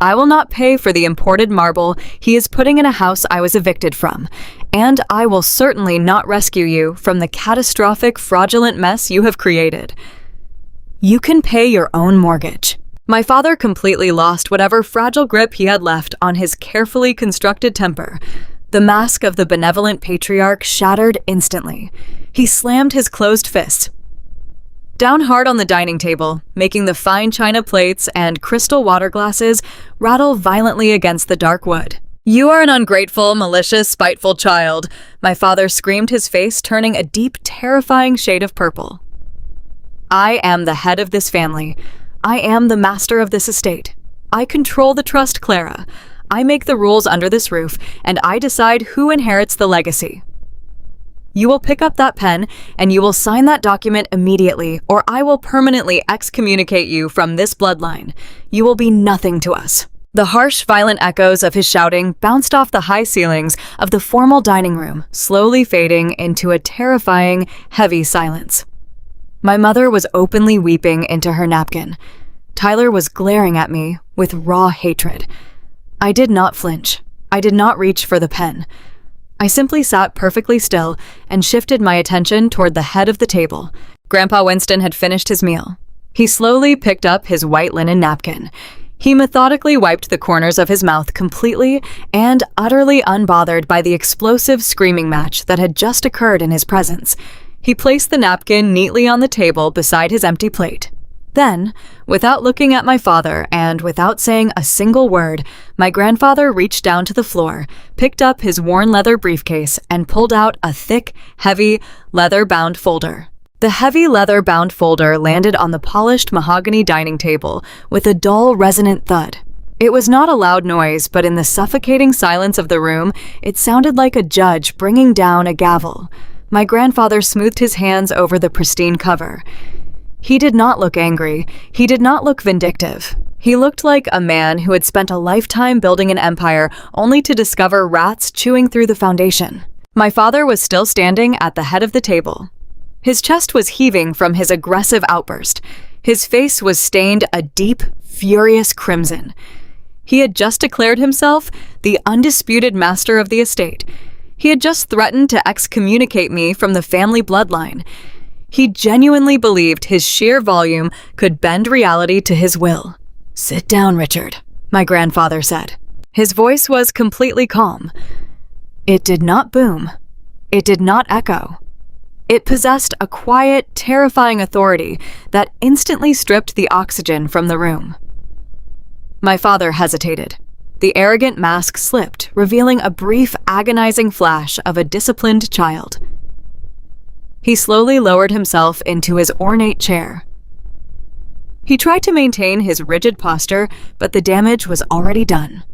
"I will not pay for the imported marble he is putting in a house I was evicted from, and I will certainly not rescue you from the catastrophic, fraudulent mess you have created. You can pay your own mortgage." My father completely lost whatever fragile grip he had left on his carefully constructed temper. The mask of the benevolent patriarch shattered instantly. He slammed his closed fist. down hard on the dining table, making the fine china plates and crystal water glasses rattle violently against the dark wood. "You are an ungrateful, malicious, spiteful child," my father screamed, his face turning a deep, terrifying shade of purple. "I am the head of this family. I am the master of this estate. I control the trust, Clara. I make the rules under this roof, and I decide who inherits the legacy. You will pick up that pen, and you will sign that document immediately, or I will permanently excommunicate you from this bloodline. You will be nothing to us." The harsh, violent echoes of his shouting bounced off the high ceilings of the formal dining room, slowly fading into a terrifying, heavy silence. My mother was openly weeping into her napkin. Tyler was glaring at me with raw hatred. I did not flinch. I did not reach for the pen. I simply sat perfectly still and shifted my attention toward the head of the table. Grandpa Winston had finished his meal. He slowly picked up his white linen napkin. He methodically wiped the corners of his mouth completely and utterly unbothered by the explosive screaming match that had just occurred in his presence. He placed the napkin neatly on the table beside his empty plate. Then, without looking at my father and without saying a single word, my grandfather reached down to the floor, picked up his worn leather briefcase, and pulled out a thick, heavy, leather-bound folder. The heavy leather-bound folder landed on the polished mahogany dining table with a dull, resonant thud. It was not a loud noise, but in the suffocating silence of the room, it sounded like a judge bringing down a gavel. My grandfather smoothed his hands over the pristine cover. He did not look angry. He did not look vindictive. He looked like a man who had spent a lifetime building an empire only to discover rats chewing through the foundation. My father was still standing at the head of the table. His chest was heaving from his aggressive outburst. His face was stained a deep, furious crimson. He had just declared himself the undisputed master of the estate. He had just threatened to excommunicate me from the family bloodline. He genuinely believed his sheer volume could bend reality to his will. "Sit down, Richard," my grandfather said. His voice was completely calm. It did not boom. It did not echo. It possessed a quiet, terrifying authority that instantly stripped the oxygen from the room. My father hesitated. The arrogant mask slipped, revealing a brief, agonizing flash of a disciplined child. He slowly lowered himself into his ornate chair. He tried to maintain his rigid posture, but the damage was already done.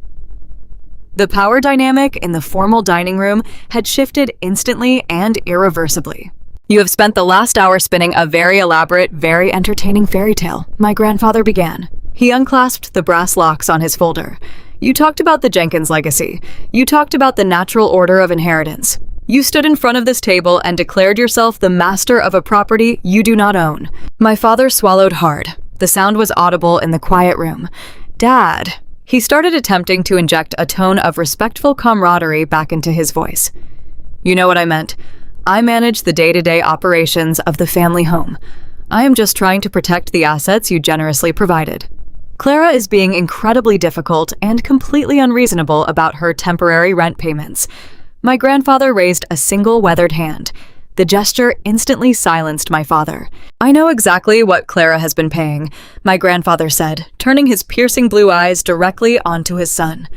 The power dynamic in the formal dining room had shifted instantly and irreversibly. "You have spent the last hour spinning a very elaborate, very entertaining fairy tale," my grandfather began. He unclasped the brass locks on his folder. "You talked about the Jenkins legacy. You talked about the natural order of inheritance. You stood in front of this table and declared yourself the master of a property you do not own." My father swallowed hard. The sound was audible in the quiet room. "Dad." He started attempting to inject a tone of respectful camaraderie back into his voice. "You know what I meant. I manage the day-to-day operations of the family home. I am just trying to protect the assets you generously provided. Clara is being incredibly difficult and completely unreasonable about her temporary rent payments." My grandfather raised a single weathered hand. The gesture instantly silenced my father. "I know exactly what Clara has been paying," my grandfather said, turning his piercing blue eyes directly onto his son.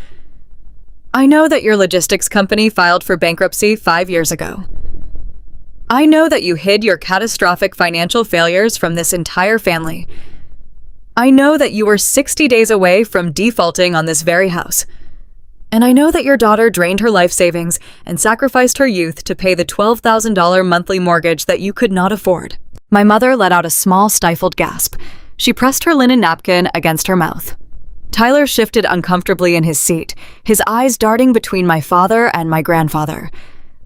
"I know that your logistics company filed for bankruptcy 5 years ago. I know that you hid your catastrophic financial failures from this entire family. I know that you were 60 days away from defaulting on this very house. And I know that your daughter drained her life savings and sacrificed her youth to pay the $12,000 monthly mortgage that you could not afford." My mother let out a small, stifled gasp. She pressed her linen napkin against her mouth. Tyler shifted uncomfortably in his seat, his eyes darting between my father and my grandfather.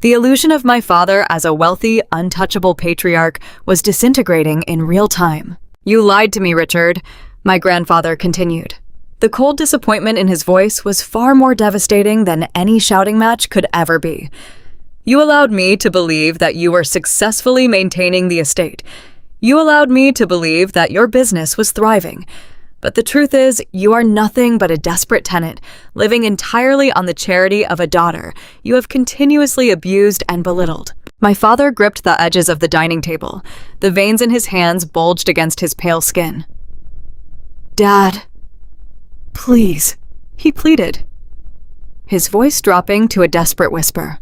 The illusion of my father as a wealthy, untouchable patriarch was disintegrating in real time. "You lied to me, Richard," my grandfather continued. The cold disappointment in his voice was far more devastating than any shouting match could ever be. "You allowed me to believe that you were successfully maintaining the estate. You allowed me to believe that your business was thriving. But the truth is, you are nothing but a desperate tenant, living entirely on the charity of a daughter you have continuously abused and belittled." My father gripped the edges of the dining table. The veins in his hands bulged against his pale skin. "Dad, please," he pleaded, his voice dropping to a desperate whisper.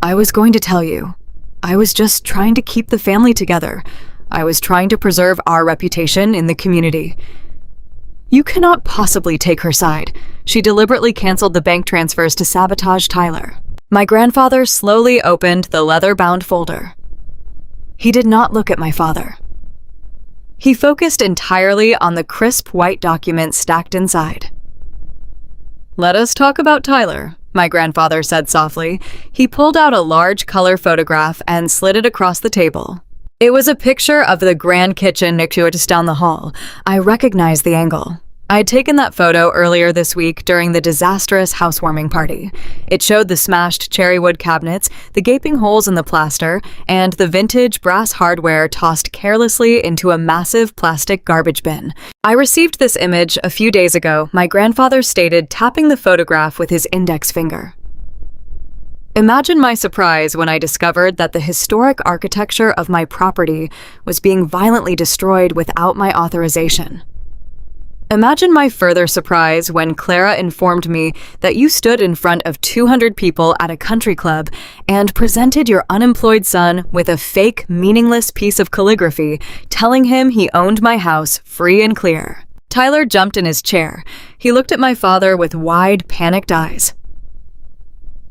"I was going to tell you. I was just trying to keep the family together. I was trying to preserve our reputation in the community." "You cannot possibly take her side." She deliberately canceled the bank transfers to sabotage Tyler. My grandfather slowly opened the leather-bound folder. He did not look at my father. He focused entirely on the crisp white document stacked inside. "Let us talk about Tyler," my grandfather said softly. He pulled out a large color photograph and slid it across the table. It was a picture of the grand kitchen just down the hall. I recognized the angle. I had taken that photo earlier this week during the disastrous housewarming party. It showed the smashed cherry wood cabinets, the gaping holes in the plaster, and the vintage brass hardware tossed carelessly into a massive plastic garbage bin. "I received this image a few days ago," my grandfather stated, tapping the photograph with his index finger. Imagine my surprise when I discovered that the historic architecture of my property was being violently destroyed without my authorization. Imagine my further surprise when Clara informed me that you stood in front of 200 people at a country club and presented your unemployed son with a fake, meaningless piece of calligraphy telling him he owned my house free and clear. Tyler jumped in his chair. He looked at my father with wide, panicked eyes.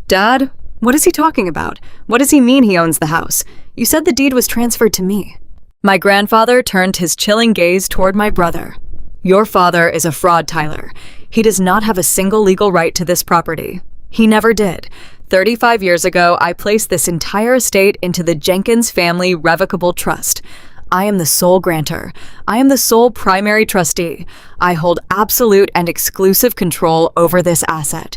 "Dad, what is he talking about? What does he mean he owns the house? You said the deed was transferred to me." My grandfather turned his chilling gaze toward my brother. "Your father is a fraud, Tyler. He does not have a single legal right to this property. He never did. 35 years ago, I placed this entire estate into the Jenkins Family Revocable Trust. I am the sole grantor. I am the sole primary trustee. I hold absolute and exclusive control over this asset.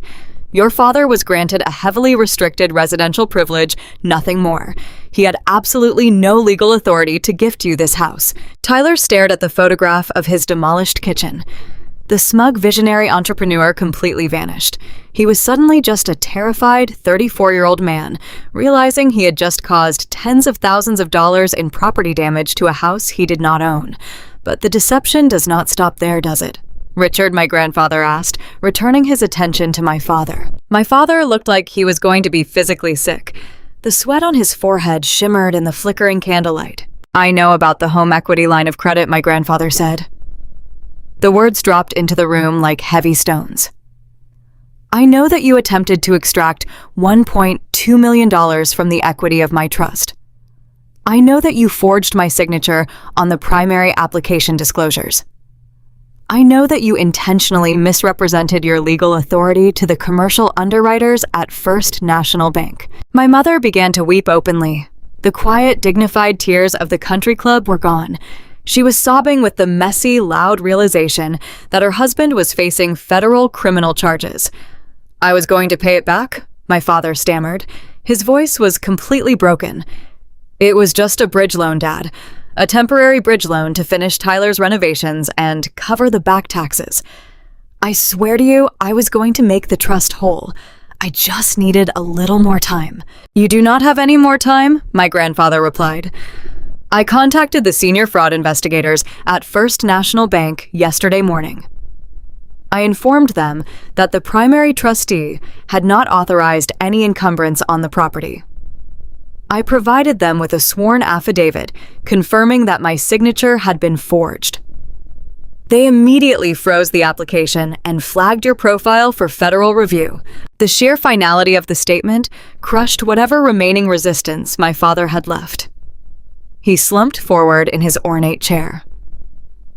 Your father was granted a heavily restricted residential privilege, nothing more. He had absolutely no legal authority to gift you this house." Tyler stared at the photograph of his demolished kitchen. The smug visionary entrepreneur completely vanished. He was suddenly just a terrified 34-year-old man, realizing he had just caused tens of thousands of dollars in property damage to a house he did not own. But the deception does not stop there, does it? Richard, my grandfather asked, returning his attention to my father. My father looked like he was going to be physically sick. The sweat on his forehead shimmered in the flickering candlelight. "I know about the home equity line of credit," my grandfather said. The words dropped into the room like heavy stones. "I know that you attempted to extract $1.2 million from the equity of my trust. I know that you forged my signature on the primary application disclosures. I know that you intentionally misrepresented your legal authority to the commercial underwriters at First National Bank." My mother began to weep openly. The quiet, dignified tears of the country club were gone. She was sobbing with the messy, loud realization that her husband was facing federal criminal charges. "I was going to pay it back," my father stammered. His voice was completely broken. "It was just a bridge loan, Dad. A temporary bridge loan to finish Tyler's renovations and cover the back taxes. I swear to you, I was going to make the trust whole. I just needed a little more time." "You do not have any more time," my grandfather replied. "I contacted the senior fraud investigators at First National Bank yesterday morning. I informed them that the primary trustee had not authorized any encumbrance on the property. I provided them with a sworn affidavit confirming that my signature had been forged. They immediately froze the application and flagged your profile for federal review." The sheer finality of the statement crushed whatever remaining resistance my father had left. He slumped forward in his ornate chair.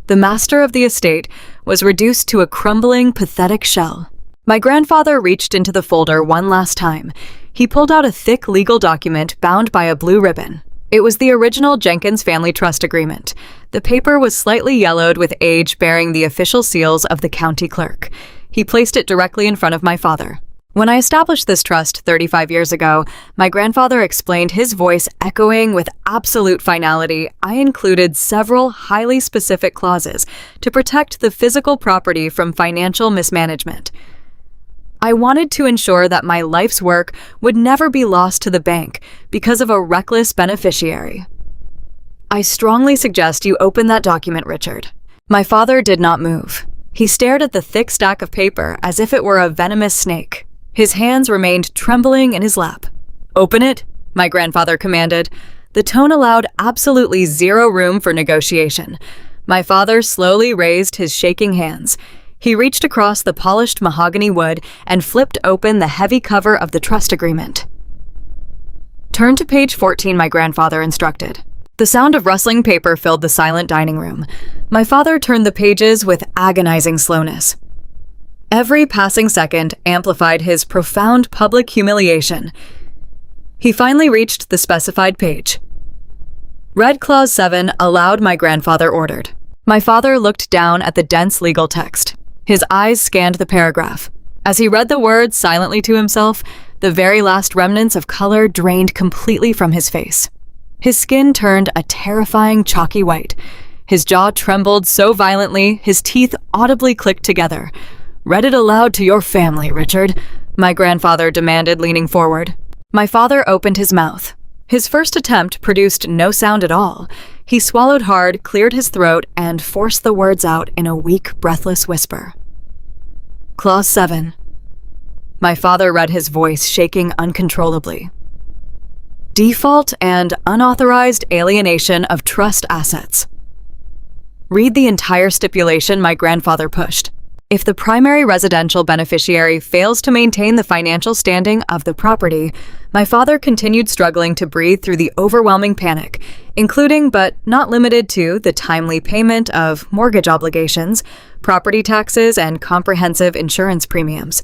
The master of the estate was reduced to a crumbling, pathetic shell. My grandfather reached into the folder one last time. He pulled out a thick legal document bound by a blue ribbon. It was the original Jenkins Family Trust Agreement. The paper was slightly yellowed with age, bearing the official seals of the county clerk. He placed it directly in front of my father. "When I established this trust 35 years ago, my grandfather explained, his voice echoing with absolute finality, I included several highly specific clauses to protect the physical property from financial mismanagement. I wanted to ensure that my life's work would never be lost to the bank because of a reckless beneficiary. I strongly suggest you open that document, Richard. My father did not move. He stared at the thick stack of paper as if it were a venomous snake. His hands remained trembling in his lap. Open it, my grandfather commanded. The tone allowed absolutely zero room for negotiation. My father slowly raised his shaking hands. He reached across the polished mahogany wood and flipped open the heavy cover of the trust agreement. Turn to page 14, my grandfather instructed. The sound of rustling paper filled the silent dining room. My father turned the pages with agonizing slowness. Every passing second amplified his profound public humiliation. He finally reached the specified page. Read Clause 7 aloud, my grandfather ordered. My father looked down at the dense legal text. His eyes scanned the paragraph. As he read the words silently to himself, the very last remnants of color drained completely from his face. His skin turned a terrifying chalky white. His jaw trembled so violently, his teeth audibly clicked together. Read it aloud to your family, Richard, my grandfather demanded, leaning forward. My father opened his mouth. His first attempt produced no sound at all. He swallowed hard, cleared his throat, and forced the words out in a weak, breathless whisper. Clause 7. My father read, his voice shaking uncontrollably. Default and unauthorized alienation of trust assets. Read the entire stipulation, my grandfather pushed. If the primary residential beneficiary fails to maintain the financial standing of the property, my father continued struggling to breathe through the overwhelming panic, including but not limited to the timely payment of mortgage obligations, property taxes, and comprehensive insurance premiums.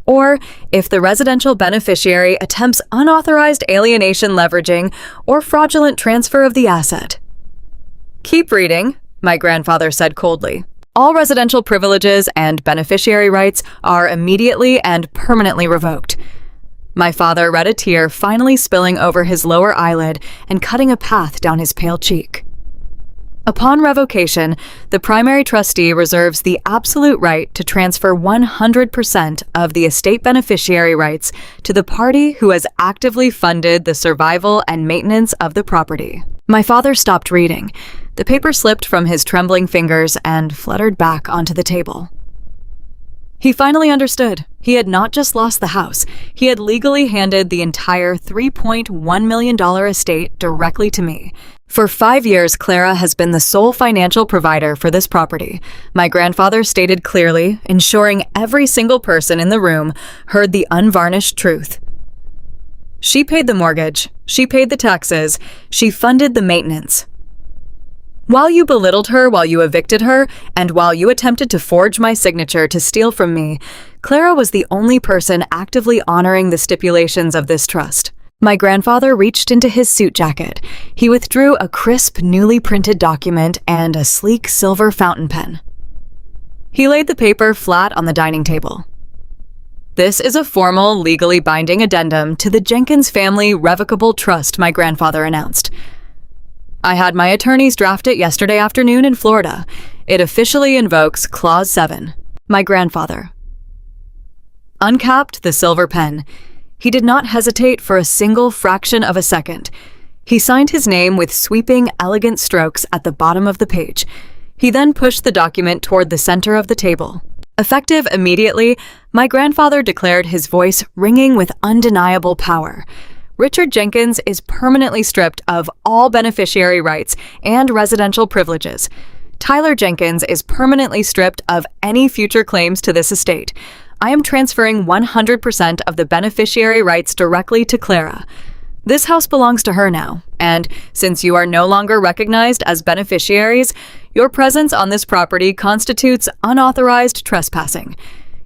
Or if the residential beneficiary attempts unauthorized alienation, leveraging, or fraudulent transfer of the asset. Keep reading, my grandfather said coldly. All residential privileges and beneficiary rights are immediately and permanently revoked. My father read, a tear finally spilling over his lower eyelid and cutting a path down his pale cheek. Upon revocation, the primary trustee reserves the absolute right to transfer 100% of the estate beneficiary rights to the party who has actively funded the survival and maintenance of the property. My father stopped reading. The paper slipped from his trembling fingers and fluttered back onto the table. He finally understood. He had not just lost the house. He had legally handed the entire $3.1 million estate directly to me. For 5 years, Clara has been the sole financial provider for this property. My grandfather stated clearly, ensuring every single person in the room heard the unvarnished truth. She paid the mortgage, she paid the taxes, she funded the maintenance. While you belittled her while you evicted her, and while you attempted to forge my signature to steal from me, Clara was the only person actively honoring the stipulations of this trust. My grandfather reached into his suit jacket. He withdrew a crisp, newly printed document and a sleek silver fountain pen. He laid the paper flat on the dining table. This is a formal, legally binding addendum to the Jenkins family revocable trust, my grandfather announced. I had my attorneys draft it yesterday afternoon in Florida. It officially invokes Clause 7. My grandfather uncapped the silver pen. He did not hesitate for a single fraction of a second. He signed his name with sweeping, elegant strokes at the bottom of the page. He then pushed the document toward the center of the table. Effective immediately, my grandfather declared, his voice ringing with undeniable power. Richard Jenkins is permanently stripped of all beneficiary rights and residential privileges. Tyler Jenkins is permanently stripped of any future claims to this estate. I am transferring 100% of the beneficiary rights directly to Clara. This house belongs to her now, and since you are no longer recognized as beneficiaries, your presence on this property constitutes unauthorized trespassing.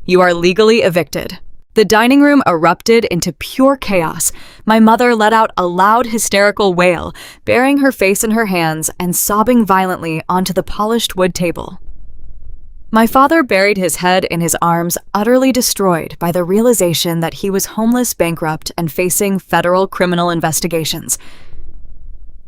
You are legally evicted. The dining room erupted into pure chaos. My mother let out a loud, hysterical wail, burying her face in her hands and sobbing violently onto the polished wood table. My father buried his head in his arms, utterly destroyed by the realization that he was homeless, bankrupt, and facing federal criminal investigations.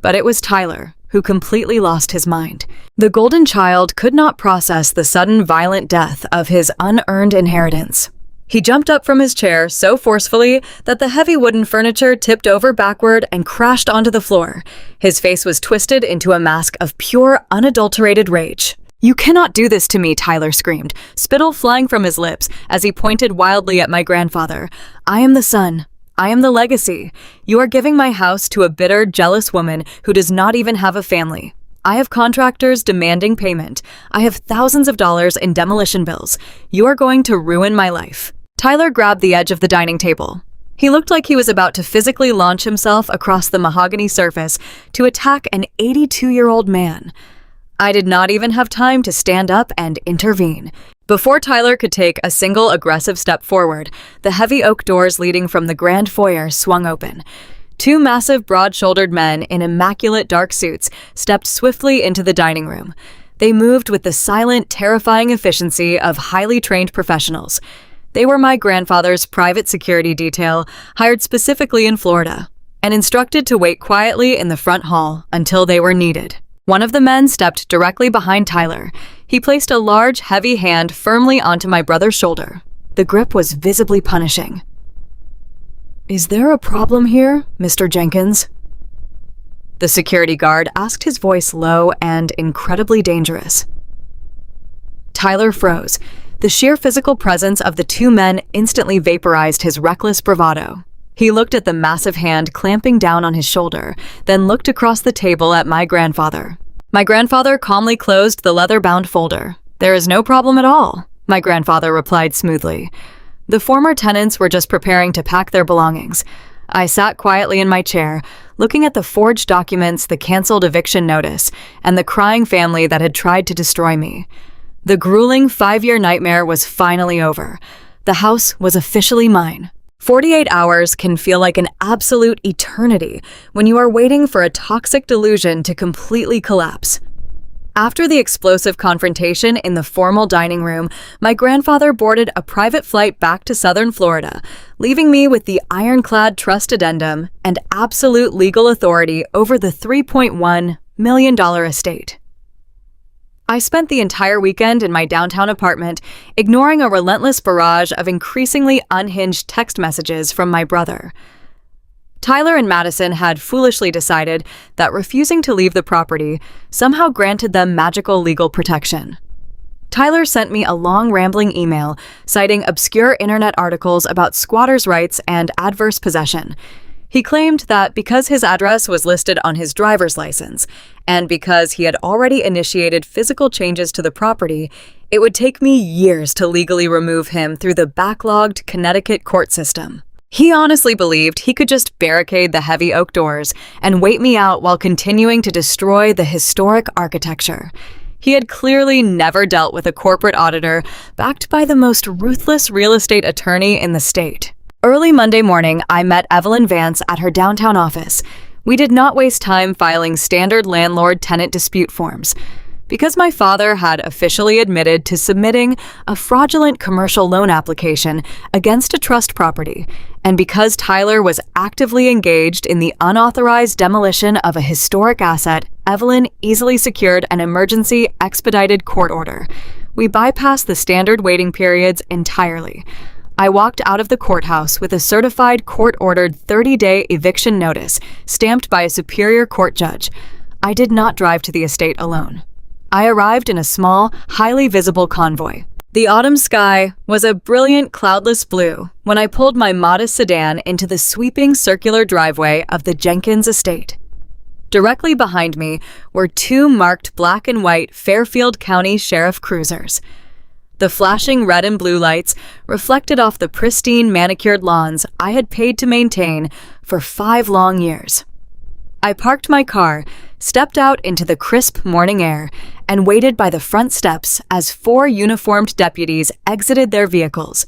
But it was Tyler who completely lost his mind. The golden child could not process the sudden violent death of his unearned inheritance. He jumped up from his chair so forcefully that the heavy wooden furniture tipped over backward and crashed onto the floor. His face was twisted into a mask of pure, unadulterated rage. "You cannot do this to me," Tyler screamed, spittle flying from his lips as he pointed wildly at my grandfather. "I am the son. I am the legacy. You are giving my house to a bitter, jealous woman who does not even have a family. I have contractors demanding payment. I have thousands of dollars in demolition bills. You are going to ruin my life." Tyler grabbed the edge of the dining table. He looked like he was about to physically launch himself across the mahogany surface to attack an 82-year-old man. I did not even have time to stand up and intervene. Before Tyler could take a single aggressive step forward, the heavy oak doors leading from the grand foyer swung open. Two massive, broad-shouldered men in immaculate dark suits stepped swiftly into the dining room. They moved with the silent, terrifying efficiency of highly trained professionals. They were my grandfather's private security detail, hired specifically in Florida, and instructed to wait quietly in the front hall until they were needed. One of the men stepped directly behind Tyler. He placed a large, heavy hand firmly onto my brother's shoulder. The grip was visibly punishing. "Is there a problem here, Mr. Jenkins?" The security guard asked, his voice low and incredibly dangerous. Tyler froze. The sheer physical presence of the two men instantly vaporized his reckless bravado. He looked at the massive hand clamping down on his shoulder, then looked across the table at my grandfather. My grandfather calmly closed the leather-bound folder. "There is no problem at all," my grandfather replied smoothly. The former tenants were just preparing to pack their belongings. I sat quietly in my chair, looking at the forged documents, the canceled eviction notice, and the crying family that had tried to destroy me. The grueling 5-year nightmare was finally over. The house was officially mine. 48 hours can feel like an absolute eternity when you are waiting for a toxic delusion to completely collapse. After the explosive confrontation in the formal dining room, my grandfather boarded a private flight back to southern Florida, leaving me with the ironclad trust addendum and absolute legal authority over the $3.1 million estate. I spent the entire weekend in my downtown apartment, ignoring a relentless barrage of increasingly unhinged text messages from my brother. Tyler and Madison had foolishly decided that refusing to leave the property somehow granted them magical legal protection. Tyler sent me a long, rambling email citing obscure internet articles about squatters' rights and adverse possession. He claimed that because his address was listed on his driver's license, and because he had already initiated physical changes to the property, it would take me years to legally remove him through the backlogged Connecticut court system. He honestly believed he could just barricade the heavy oak doors and wait me out while continuing to destroy the historic architecture. He had clearly never dealt with a corporate auditor backed by the most ruthless real estate attorney in the state. Early Monday morning, I met Evelyn Vance at her downtown office. We did not waste time filing standard landlord-tenant dispute forms. Because my father had officially admitted to submitting a fraudulent commercial loan application against a trust property, and because Tyler was actively engaged in the unauthorized demolition of a historic asset, Evelyn easily secured an emergency expedited court order. We bypassed the standard waiting periods entirely. I walked out of the courthouse with a certified court-ordered 30-day eviction notice stamped by a superior court judge. I did not drive to the estate alone. I arrived in a small, highly visible convoy. The autumn sky was a brilliant cloudless blue when I pulled my modest sedan into the sweeping circular driveway of the Jenkins estate. Directly behind me were two marked black and white Fairfield County Sheriff cruisers. The flashing red and blue lights reflected off the pristine manicured lawns I had paid to maintain for 5 long years. I parked my car, stepped out into the crisp morning air, and waited by the front steps as 4 uniformed deputies exited their vehicles.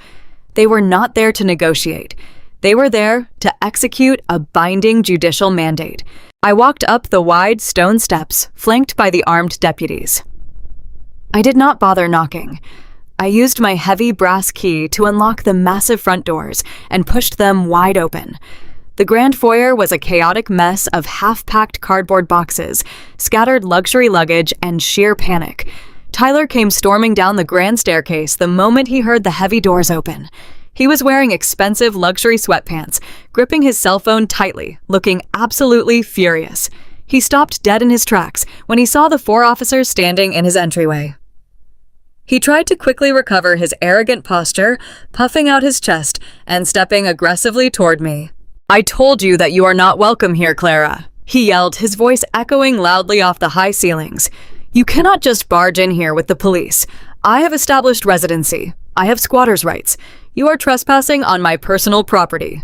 They were not there to negotiate. They were there to execute a binding judicial mandate. I walked up the wide stone steps, flanked by the armed deputies. I did not bother knocking. I used my heavy brass key to unlock the massive front doors and pushed them wide open. The grand foyer was a chaotic mess of half-packed cardboard boxes, scattered luxury luggage, and sheer panic. Tyler came storming down the grand staircase the moment he heard the heavy doors open. He was wearing expensive luxury sweatpants, gripping his cell phone tightly, looking absolutely furious. He stopped dead in his tracks when he saw the 4 officers standing in his entryway. He tried to quickly recover his arrogant posture, puffing out his chest and stepping aggressively toward me. "I told you that you are not welcome here, Clara," he yelled, his voice echoing loudly off the high ceilings. "You cannot just barge in here with the police. I have established residency. I have squatter's rights. You are trespassing on my personal property."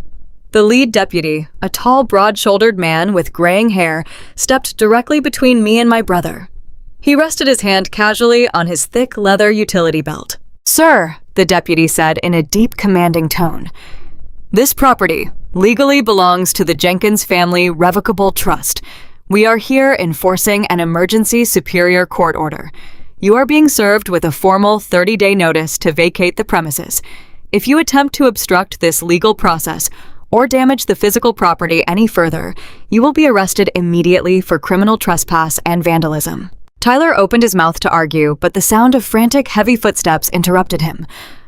The lead deputy, a tall, broad-shouldered man with graying hair, stepped directly between me and my brother. He rested his hand casually on his thick leather utility belt. "Sir," the deputy said in a deep, commanding tone, "this property legally belongs to the Jenkins Family Revocable Trust. We are here enforcing an emergency superior court order. You are being served with a formal 30-day notice to vacate the premises. If you attempt to obstruct this legal process or damage the physical property any further, you will be arrested immediately for criminal trespass and vandalism." Tyler opened his mouth to argue, but the sound of frantic, heavy footsteps interrupted him.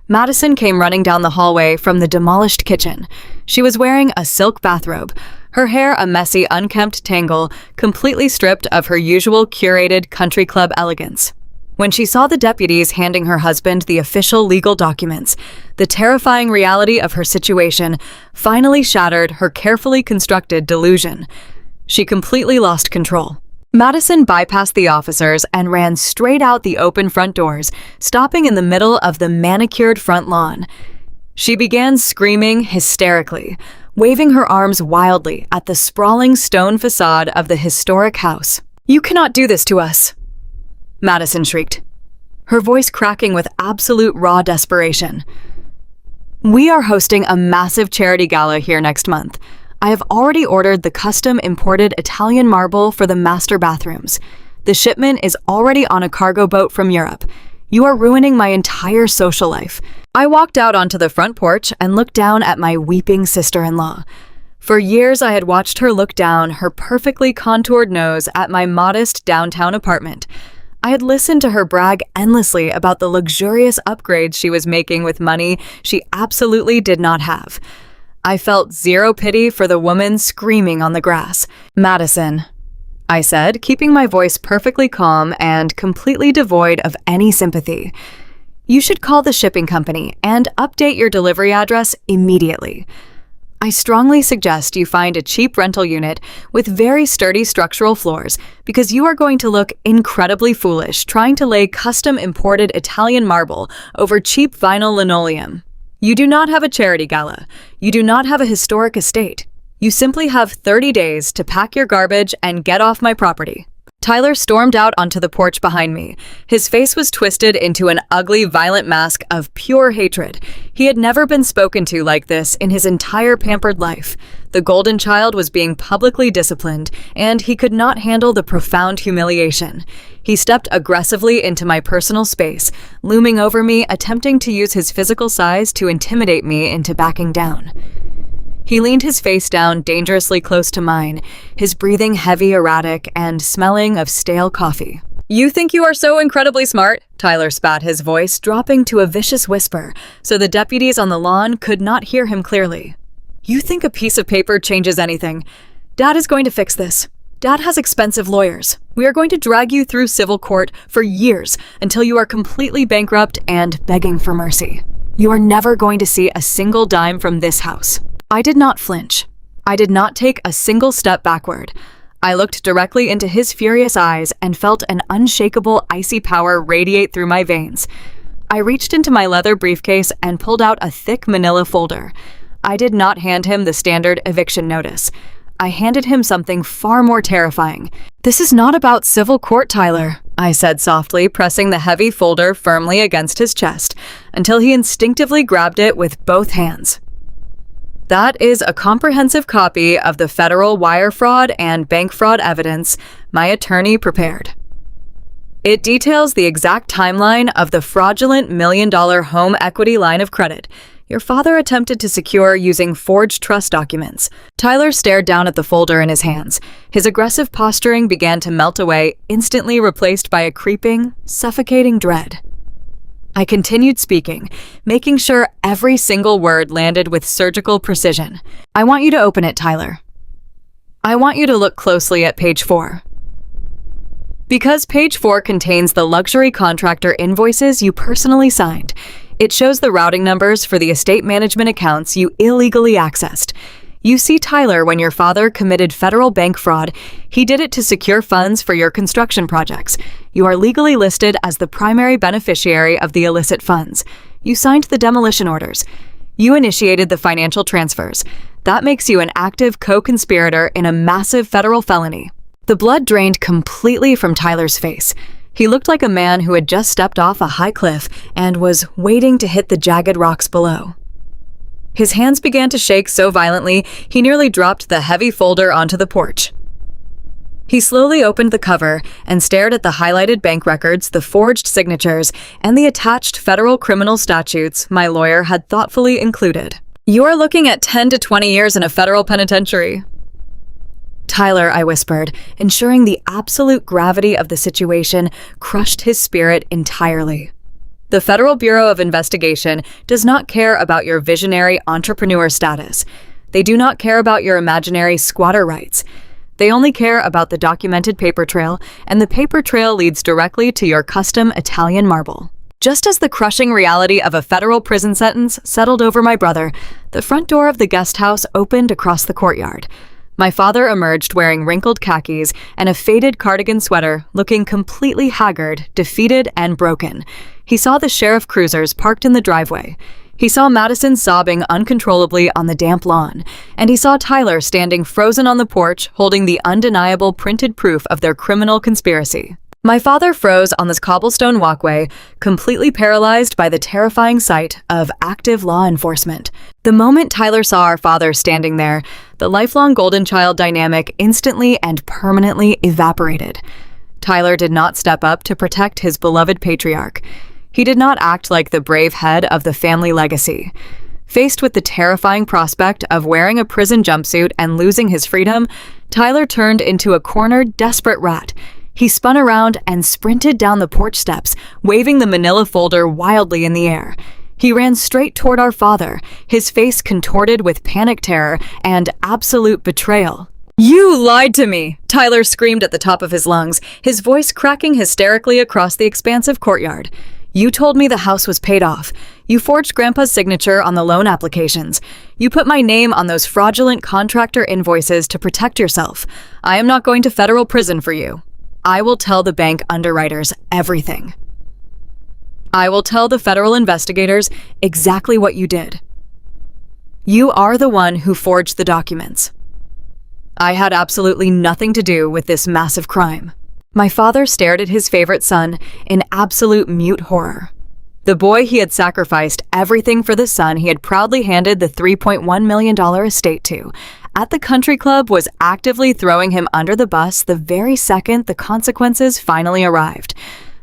Madison came running down the hallway from the demolished kitchen. She was wearing a silk bathrobe, her hair a messy, unkempt tangle, completely stripped of her usual curated country club elegance. When she saw the deputies handing her husband the official legal documents, the terrifying reality of her situation finally shattered her carefully constructed delusion. She completely lost control. Madison bypassed the officers and ran straight out the open front doors, stopping in the middle of the manicured front lawn. She began screaming hysterically, waving her arms wildly at the sprawling stone facade of the historic house. "You cannot do this to us," Madison shrieked, her voice cracking with absolute raw desperation. "We are hosting a massive charity gala here next month. I have already ordered the custom imported Italian marble for the master bathrooms. The shipment is already on a cargo boat from Europe. You are ruining my entire social life." I walked out onto the front porch and looked down at my weeping sister-in-law. For years, I had watched her look down her perfectly contoured nose at my modest downtown apartment. I had listened to her brag endlessly about the luxurious upgrades she was making with money she absolutely did not have. I felt zero pity for the woman screaming on the grass. "Madison," I said, keeping my voice perfectly calm and completely devoid of any sympathy, "you should call the shipping company and update your delivery address immediately. I strongly suggest you find a cheap rental unit with very sturdy structural floors because you are going to look incredibly foolish trying to lay custom imported Italian marble over cheap vinyl linoleum. You do not have a charity gala. You do not have a historic estate. You simply have 30 days to pack your garbage and get off my property." Tyler stormed out onto the porch behind me. His face was twisted into an ugly, violent mask of pure hatred. He had never been spoken to like this in his entire pampered life. The golden child was being publicly disciplined, and he could not handle the profound humiliation. He stepped aggressively into my personal space, looming over me, attempting to use his physical size to intimidate me into backing down. He leaned his face down dangerously close to mine, his breathing heavy, erratic, and smelling of stale coffee. "You think you are so incredibly smart?" Tyler spat, his voice dropping to a vicious whisper, so the deputies on the lawn could not hear him clearly. "You think a piece of paper changes anything? Dad is going to fix this. Dad has expensive lawyers. We are going to drag you through civil court for years until you are completely bankrupt and begging for mercy. You are never going to see a single dime from this house." I did not flinch. I did not take a single step backward. I looked directly into his furious eyes and felt an unshakable, icy power radiate through my veins. I reached into my leather briefcase and pulled out a thick manila folder. I did not hand him the standard eviction notice. I handed him something far more terrifying. "This is not about civil court, Tyler," I said softly, pressing the heavy folder firmly against his chest until he instinctively grabbed it with both hands. "That is a comprehensive copy of the federal wire fraud and bank fraud evidence my attorney prepared. It details the exact timeline of the fraudulent $1 million home equity line of credit your father attempted to secure using forged trust documents." Tyler stared down at the folder in his hands. His aggressive posturing began to melt away, instantly replaced by a creeping, suffocating dread. I continued speaking, making sure every single word landed with surgical precision. I want you to open it, Tyler. I want you to look closely at page 4. Because page 4 contains the luxury contractor invoices you personally signed, it shows the routing numbers for the estate management accounts you illegally accessed. You see Tyler when your father committed federal bank fraud. He did it to secure funds for your construction projects. You are legally listed as the primary beneficiary of the illicit funds. You signed the demolition orders. You initiated the financial transfers. That makes you an active co-conspirator in a massive federal felony. The blood drained completely from Tyler's face. He looked like a man who had just stepped off a high cliff and was waiting to hit the jagged rocks below. His hands began to shake so violently, he nearly dropped the heavy folder onto the porch. He slowly opened the cover and stared at the highlighted bank records, the forged signatures, and the attached federal criminal statutes my lawyer had thoughtfully included. "You are looking at 10 to 20 years in a federal penitentiary." "Tyler," I whispered, ensuring the absolute gravity of the situation crushed his spirit entirely. "The Federal Bureau of Investigation does not care about your visionary entrepreneur status. They do not care about your imaginary squatter rights. They only care about the documented paper trail, and the paper trail leads directly to your custom Italian marble." Just as the crushing reality of a federal prison sentence settled over my brother, the front door of the guest house opened across the courtyard. My father emerged wearing wrinkled khakis and a faded cardigan sweater, looking completely haggard, defeated, and broken. He saw the sheriff cruisers parked in the driveway. He saw Madison sobbing uncontrollably on the damp lawn, and he saw Tyler standing frozen on the porch, holding the undeniable printed proof of their criminal conspiracy. My father froze on this cobblestone walkway, completely paralyzed by the terrifying sight of active law enforcement. The moment Tyler saw our father standing there, the lifelong golden child dynamic instantly and permanently evaporated. Tyler did not step up to protect his beloved patriarch. He did not act like the brave head of the family legacy. Faced with the terrifying prospect of wearing a prison jumpsuit and losing his freedom, Tyler turned into a cornered, desperate rat. He spun around and sprinted down the porch steps, waving the manila folder wildly in the air. He ran straight toward our father, his face contorted with panic terror and absolute betrayal. "You lied to me!" Tyler screamed at the top of his lungs, his voice cracking hysterically across the expansive courtyard. "You told me the house was paid off. You forged Grandpa's signature on the loan applications. You put my name on those fraudulent contractor invoices to protect yourself. I am not going to federal prison for you. I will tell the bank underwriters everything. I will tell the federal investigators exactly what you did. You are the one who forged the documents. I had absolutely nothing to do with this massive crime." My father stared at his favorite son in absolute mute horror. The boy he had sacrificed everything for, the son he had proudly handed the $3.1 million estate to, at the country club, was actively throwing him under the bus the very second the consequences finally arrived.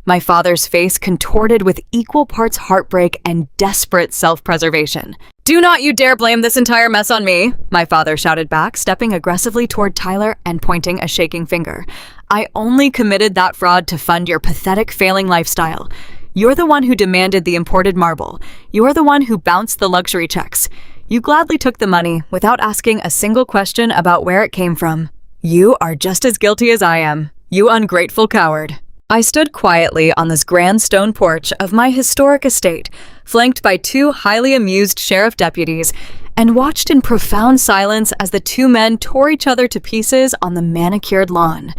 My father's face contorted with equal parts heartbreak and desperate self-preservation. "Do not you dare blame this entire mess on me," my father shouted back, stepping aggressively toward Tyler and pointing a shaking finger. "I only committed that fraud to fund your pathetic failing lifestyle. You're the one who demanded the imported marble. You're the one who bounced the luxury checks. You gladly took the money without asking a single question about where it came from. You are just as guilty as I am, you ungrateful coward." I stood quietly on this grand stone porch of my historic estate, flanked by two highly amused sheriff deputies, and watched in profound silence as the two men tore each other to pieces on the manicured lawn.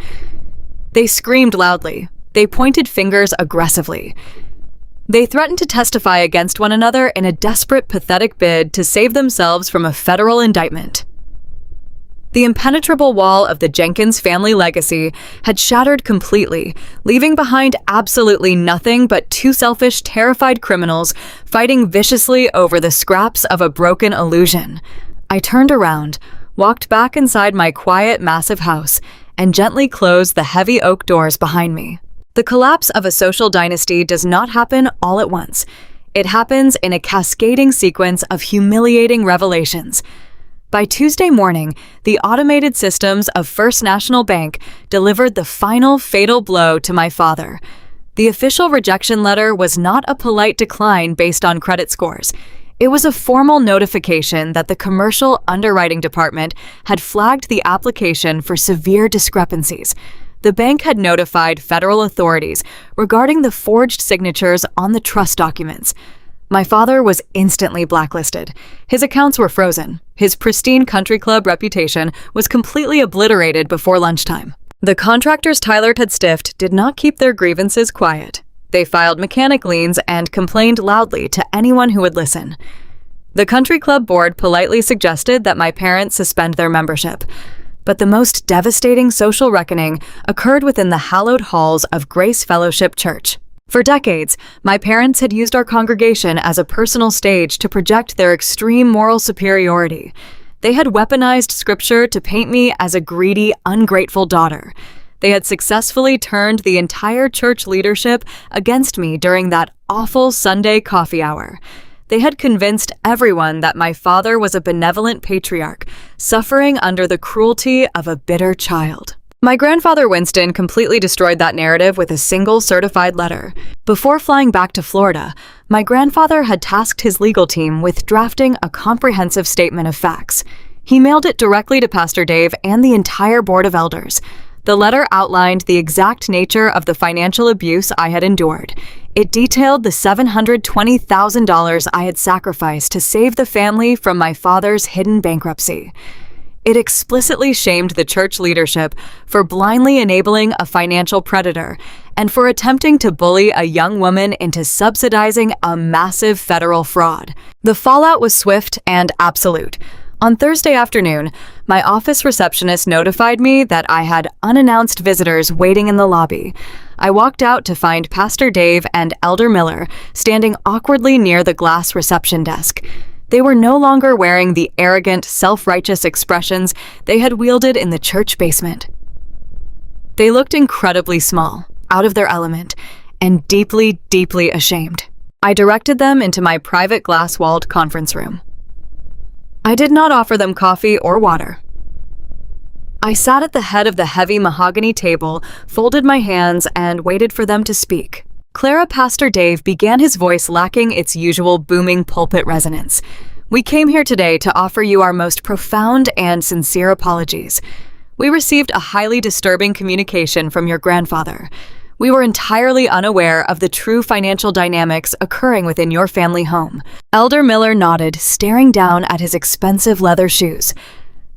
They screamed loudly. They pointed fingers aggressively. They threatened to testify against one another in a desperate, pathetic bid to save themselves from a federal indictment. The impenetrable wall of the Jenkins family legacy had shattered completely, leaving behind absolutely nothing but two selfish, terrified criminals fighting viciously over the scraps of a broken illusion. I turned around, walked back inside my quiet, massive house, and gently closed the heavy oak doors behind me. The collapse of a social dynasty does not happen all at once. It happens in a cascading sequence of humiliating revelations. By Tuesday morning, the automated systems of First National Bank delivered the final fatal blow to my father. The official rejection letter was not a polite decline based on credit scores. It was a formal notification that the commercial underwriting department had flagged the application for severe discrepancies. The bank had notified federal authorities regarding the forged signatures on the trust documents. My father was instantly blacklisted. His accounts were frozen. His pristine country club reputation was completely obliterated before lunchtime. The contractors Tyler had stiffed did not keep their grievances quiet. They filed mechanic liens and complained loudly to anyone who would listen. The country club board politely suggested that my parents suspend their membership. But the most devastating social reckoning occurred within the hallowed halls of Grace Fellowship Church. For decades, my parents had used our congregation as a personal stage to project their extreme moral superiority. They had weaponized scripture to paint me as a greedy, ungrateful daughter. They had successfully turned the entire church leadership against me during that awful Sunday coffee hour. They had convinced everyone that my father was a benevolent patriarch, suffering under the cruelty of a bitter child. My grandfather Winston completely destroyed that narrative with a single certified letter. Before flying back to Florida, my grandfather had tasked his legal team with drafting a comprehensive statement of facts. He mailed it directly to Pastor Dave and the entire board of elders. The letter outlined the exact nature of the financial abuse I had endured. It detailed the $720,000 I had sacrificed to save the family from my father's hidden bankruptcy. It explicitly shamed the church leadership for blindly enabling a financial predator and for attempting to bully a young woman into subsidizing a massive federal fraud. The fallout was swift and absolute. On Thursday afternoon, my office receptionist notified me that I had unannounced visitors waiting in the lobby. I walked out to find Pastor Dave and Elder Miller standing awkwardly near the glass reception desk. They were no longer wearing the arrogant, self-righteous expressions they had wielded in the church basement. They looked incredibly small, out of their element, and deeply, deeply ashamed. I directed them into my private glass-walled conference room. I did not offer them coffee or water. I sat at the head of the heavy mahogany table, folded my hands, and waited for them to speak. Pastor Dave began, his voice lacking its usual booming pulpit resonance. "We came here today to offer you our most profound and sincere apologies. We received a highly disturbing communication from your grandfather. We were entirely unaware of the true financial dynamics occurring within your family home." Elder Miller nodded, staring down at his expensive leather shoes.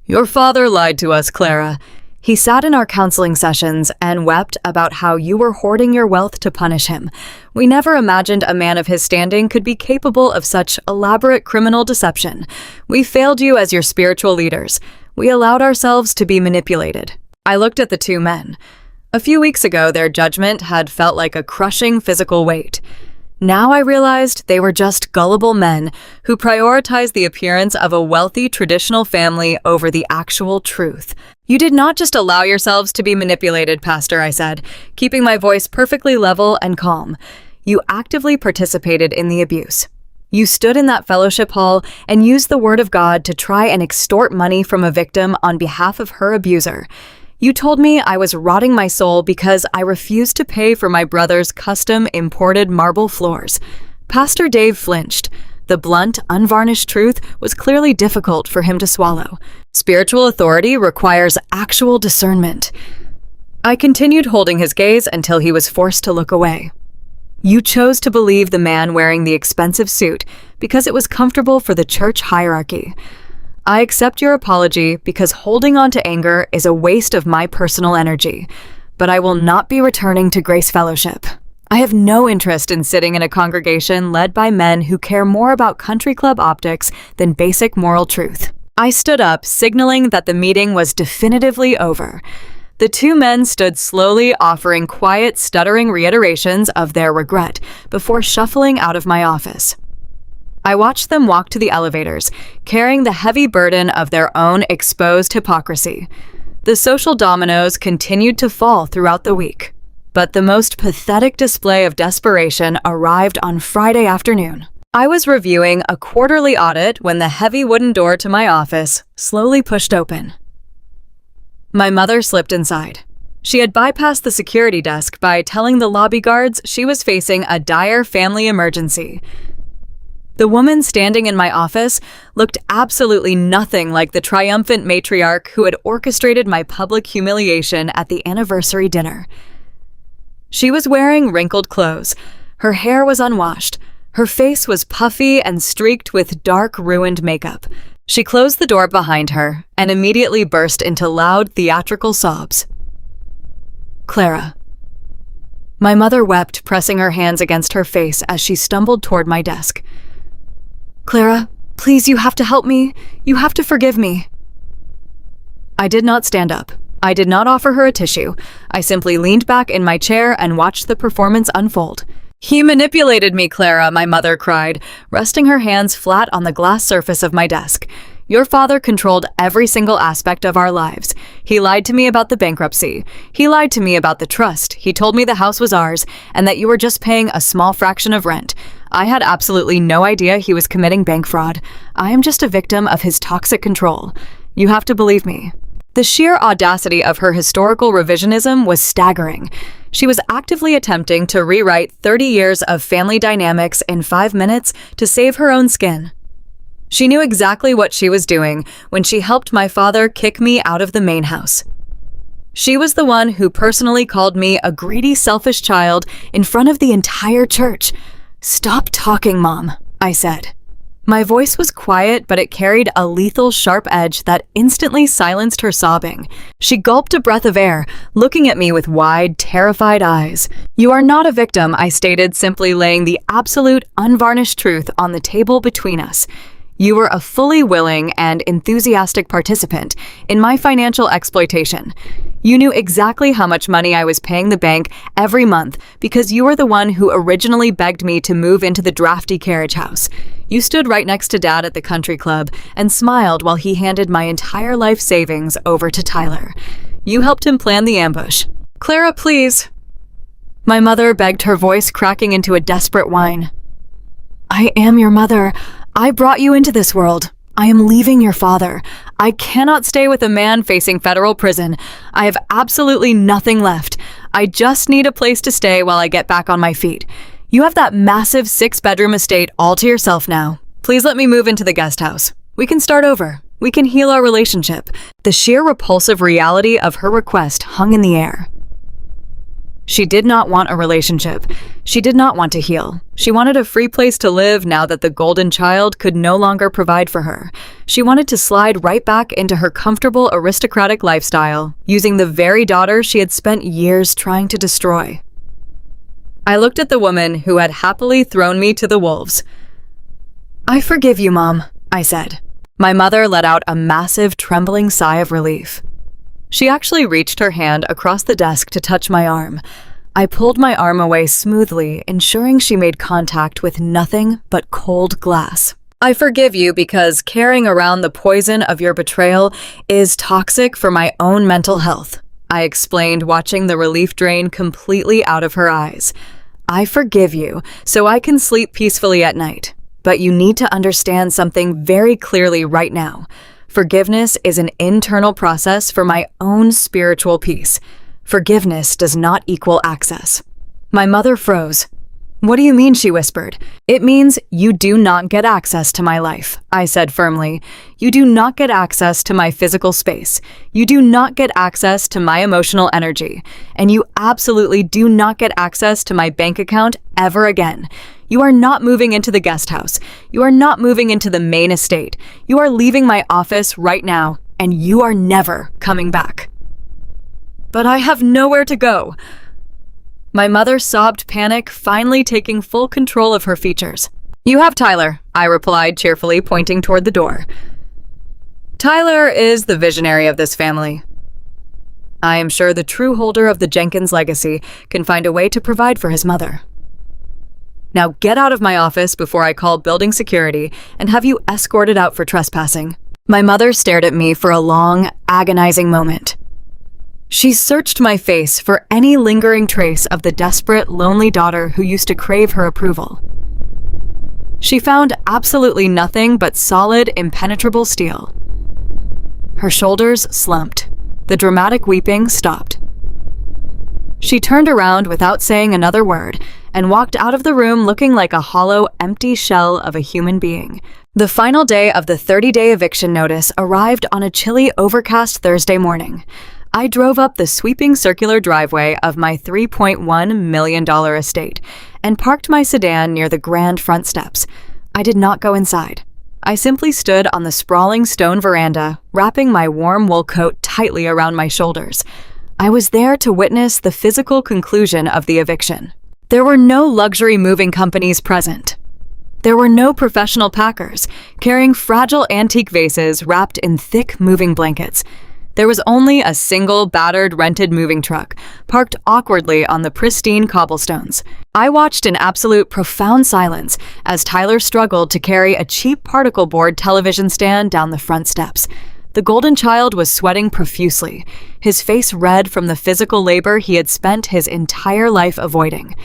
"Your father lied to us, Clara. He sat in our counseling sessions and wept about how you were hoarding your wealth to punish him. We never imagined a man of his standing could be capable of such elaborate criminal deception. We failed you as your spiritual leaders. We allowed ourselves to be manipulated." I looked at the two men. A few weeks ago, their judgment had felt like a crushing physical weight. Now I realized they were just gullible men who prioritized the appearance of a wealthy traditional family over the actual truth. "You did not just allow yourselves to be manipulated, Pastor," I said, keeping my voice perfectly level and calm. "You actively participated in the abuse. You stood in that fellowship hall and used the word of God to try and extort money from a victim on behalf of her abuser. You told me I was rotting my soul because I refused to pay for my brother's custom imported marble floors." Pastor Dave flinched. The blunt, unvarnished truth was clearly difficult for him to swallow. Spiritual authority requires actual discernment. I continued holding his gaze until he was forced to look away. "You chose to believe the man wearing the expensive suit because it was comfortable for the church hierarchy. I accept your apology because holding on to anger is a waste of my personal energy, but I will not be returning to Grace Fellowship. I have no interest in sitting in a congregation led by men who care more about country club optics than basic moral truth." I stood up, signaling that the meeting was definitively over. The two men stood slowly, offering quiet, stuttering reiterations of their regret before shuffling out of my office. I watched them walk to the elevators, carrying the heavy burden of their own exposed hypocrisy. The social dominoes continued to fall throughout the week, but the most pathetic display of desperation arrived on Friday afternoon. I was reviewing a quarterly audit when the heavy wooden door to my office slowly pushed open. My mother slipped inside. She had bypassed the security desk by telling the lobby guards she was facing a dire family emergency. The woman standing in my office looked absolutely nothing like the triumphant matriarch who had orchestrated my public humiliation at the anniversary dinner. She was wearing wrinkled clothes. Her hair was unwashed. Her face was puffy and streaked with dark, ruined makeup. She closed the door behind her and immediately burst into loud, theatrical sobs. Clara. My mother wept, pressing her hands against her face as she stumbled toward my desk. Clara, please, you have to help me. You have to forgive me. I did not stand up. I did not offer her a tissue. I simply leaned back in my chair and watched the performance unfold. He manipulated me, Clara, my mother cried, resting her hands flat on the glass surface of my desk. Your father controlled every single aspect of our lives. He lied to me about the bankruptcy. He lied to me about the trust. He told me the house was ours and that you were just paying a small fraction of rent. I had absolutely no idea he was committing bank fraud. I am just a victim of his toxic control. You have to believe me. The sheer audacity of her historical revisionism was staggering. She was actively attempting to rewrite 30 years of family dynamics in 5 minutes to save her own skin. She knew exactly what she was doing when she helped my father kick me out of the main house. She was the one who personally called me a greedy, selfish child in front of the entire church. Stop talking, Mom, I said. My voice was quiet, but it carried a lethal, sharp edge that instantly silenced her sobbing. She gulped a breath of air, looking at me with wide, terrified eyes. You are not a victim, I stated, simply laying the absolute, unvarnished truth on the table between us. You were a fully willing and enthusiastic participant in my financial exploitation. You knew exactly how much money I was paying the bank every month because you were the one who originally begged me to move into the drafty carriage house. You stood right next to Dad at the country club and smiled while he handed my entire life savings over to Tyler. You helped him plan the ambush. Clara, please. My mother begged, her voice cracking into a desperate whine. I am your mother. I brought you into this world. I am leaving your father. I cannot stay with a man facing federal prison. I have absolutely nothing left. I just need a place to stay while I get back on my feet. You have that massive 6-bedroom estate all to yourself now. Please let me move into the guest house. We can start over. We can heal our relationship. The sheer repulsive reality of her request hung in the air. She did not want a relationship. She did not want to heal. She wanted a free place to live now that the golden child could no longer provide for her. She wanted to slide right back into her comfortable aristocratic lifestyle, using the very daughter she had spent years trying to destroy. I looked at the woman who had happily thrown me to the wolves. I forgive you, Mom, I said. My mother let out a massive, trembling sigh of relief. She actually reached her hand across the desk to touch my arm. I pulled my arm away smoothly, ensuring she made contact with nothing but cold glass. I forgive you because carrying around the poison of your betrayal is toxic for my own mental health, I explained, watching the relief drain completely out of her eyes. I forgive you so I can sleep peacefully at night. But you need to understand something very clearly right now. Forgiveness is an internal process for my own spiritual peace. Forgiveness does not equal access. My mother froze. What do you mean, she whispered. It means you do not get access to my life, I said firmly. You do not get access to my physical space. You do not get access to my emotional energy. And you absolutely do not get access to my bank account ever again. You are not moving into the guest house. You are not moving into the main estate. You are leaving my office right now, and you are never coming back. But I have nowhere to go. My mother sobbed, panic finally taking full control of her features. You have Tyler, I replied cheerfully, pointing toward the door. Tyler is the visionary of this family. I am sure the true holder of the Jenkins legacy can find a way to provide for his mother. Now get out of my office before I call building security and have you escorted out for trespassing. My mother stared at me for a long, agonizing moment. She searched my face for any lingering trace of the desperate, lonely daughter who used to crave her approval. She found absolutely nothing but solid, impenetrable steel. Her shoulders slumped. The dramatic weeping stopped. She turned around without saying another word and walked out of the room looking like a hollow, empty shell of a human being. The final day of the 30-day eviction notice arrived on a chilly, overcast Thursday morning. I drove up the sweeping circular driveway of my $3.1 million estate and parked my sedan near the grand front steps. I did not go inside. I simply stood on the sprawling stone veranda, wrapping my warm wool coat tightly around my shoulders. I was there to witness the physical conclusion of the eviction. There were no luxury moving companies present. There were no professional packers carrying fragile antique vases wrapped in thick moving blankets. There was only a single battered rented moving truck parked awkwardly on the pristine cobblestones. I watched in absolute profound silence as Tyler struggled to carry a cheap particle board television stand down the front steps. The golden child was sweating profusely, his face red from the physical labor he had spent his entire life avoiding.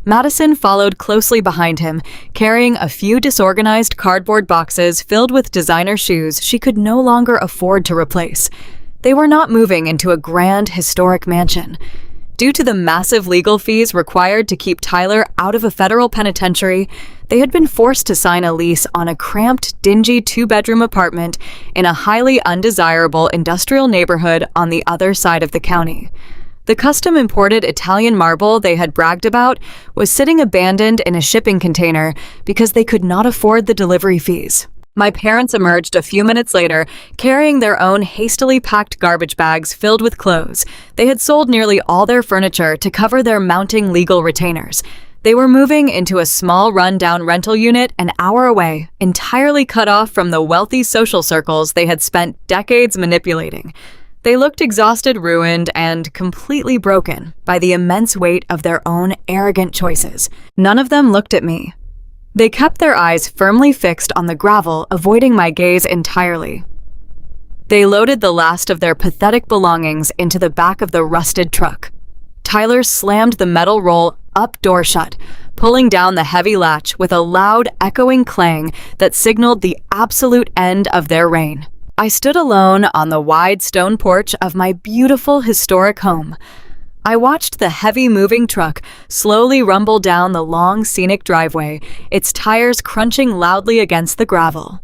Madison followed closely behind him, carrying a few disorganized cardboard boxes filled with designer shoes she could no longer afford to replace. They were not moving into a grand, historic mansion. Due to the massive legal fees required to keep Tyler out of a federal penitentiary, they had been forced to sign a lease on a cramped, dingy two-bedroom apartment in a highly undesirable industrial neighborhood on the other side of the county. The custom-imported Italian marble they had bragged about was sitting abandoned in a shipping container because they could not afford the delivery fees. My parents emerged a few minutes later, carrying their own hastily packed garbage bags filled with clothes. They had sold nearly all their furniture to cover their mounting legal retainers. They were moving into a small run-down rental unit an hour away, entirely cut off from the wealthy social circles they had spent decades manipulating. They looked exhausted, ruined, and completely broken by the immense weight of their own arrogant choices. None of them looked at me. They kept their eyes firmly fixed on the gravel, avoiding my gaze entirely. They loaded the last of their pathetic belongings into the back of the rusted truck. Tyler slammed the metal roll up door shut, pulling down the heavy latch with a loud, echoing clang that signaled the absolute end of their reign. I stood alone on the wide stone porch of my beautiful historic home. I watched the heavy moving truck slowly rumble down the long scenic driveway, its tires crunching loudly against the gravel.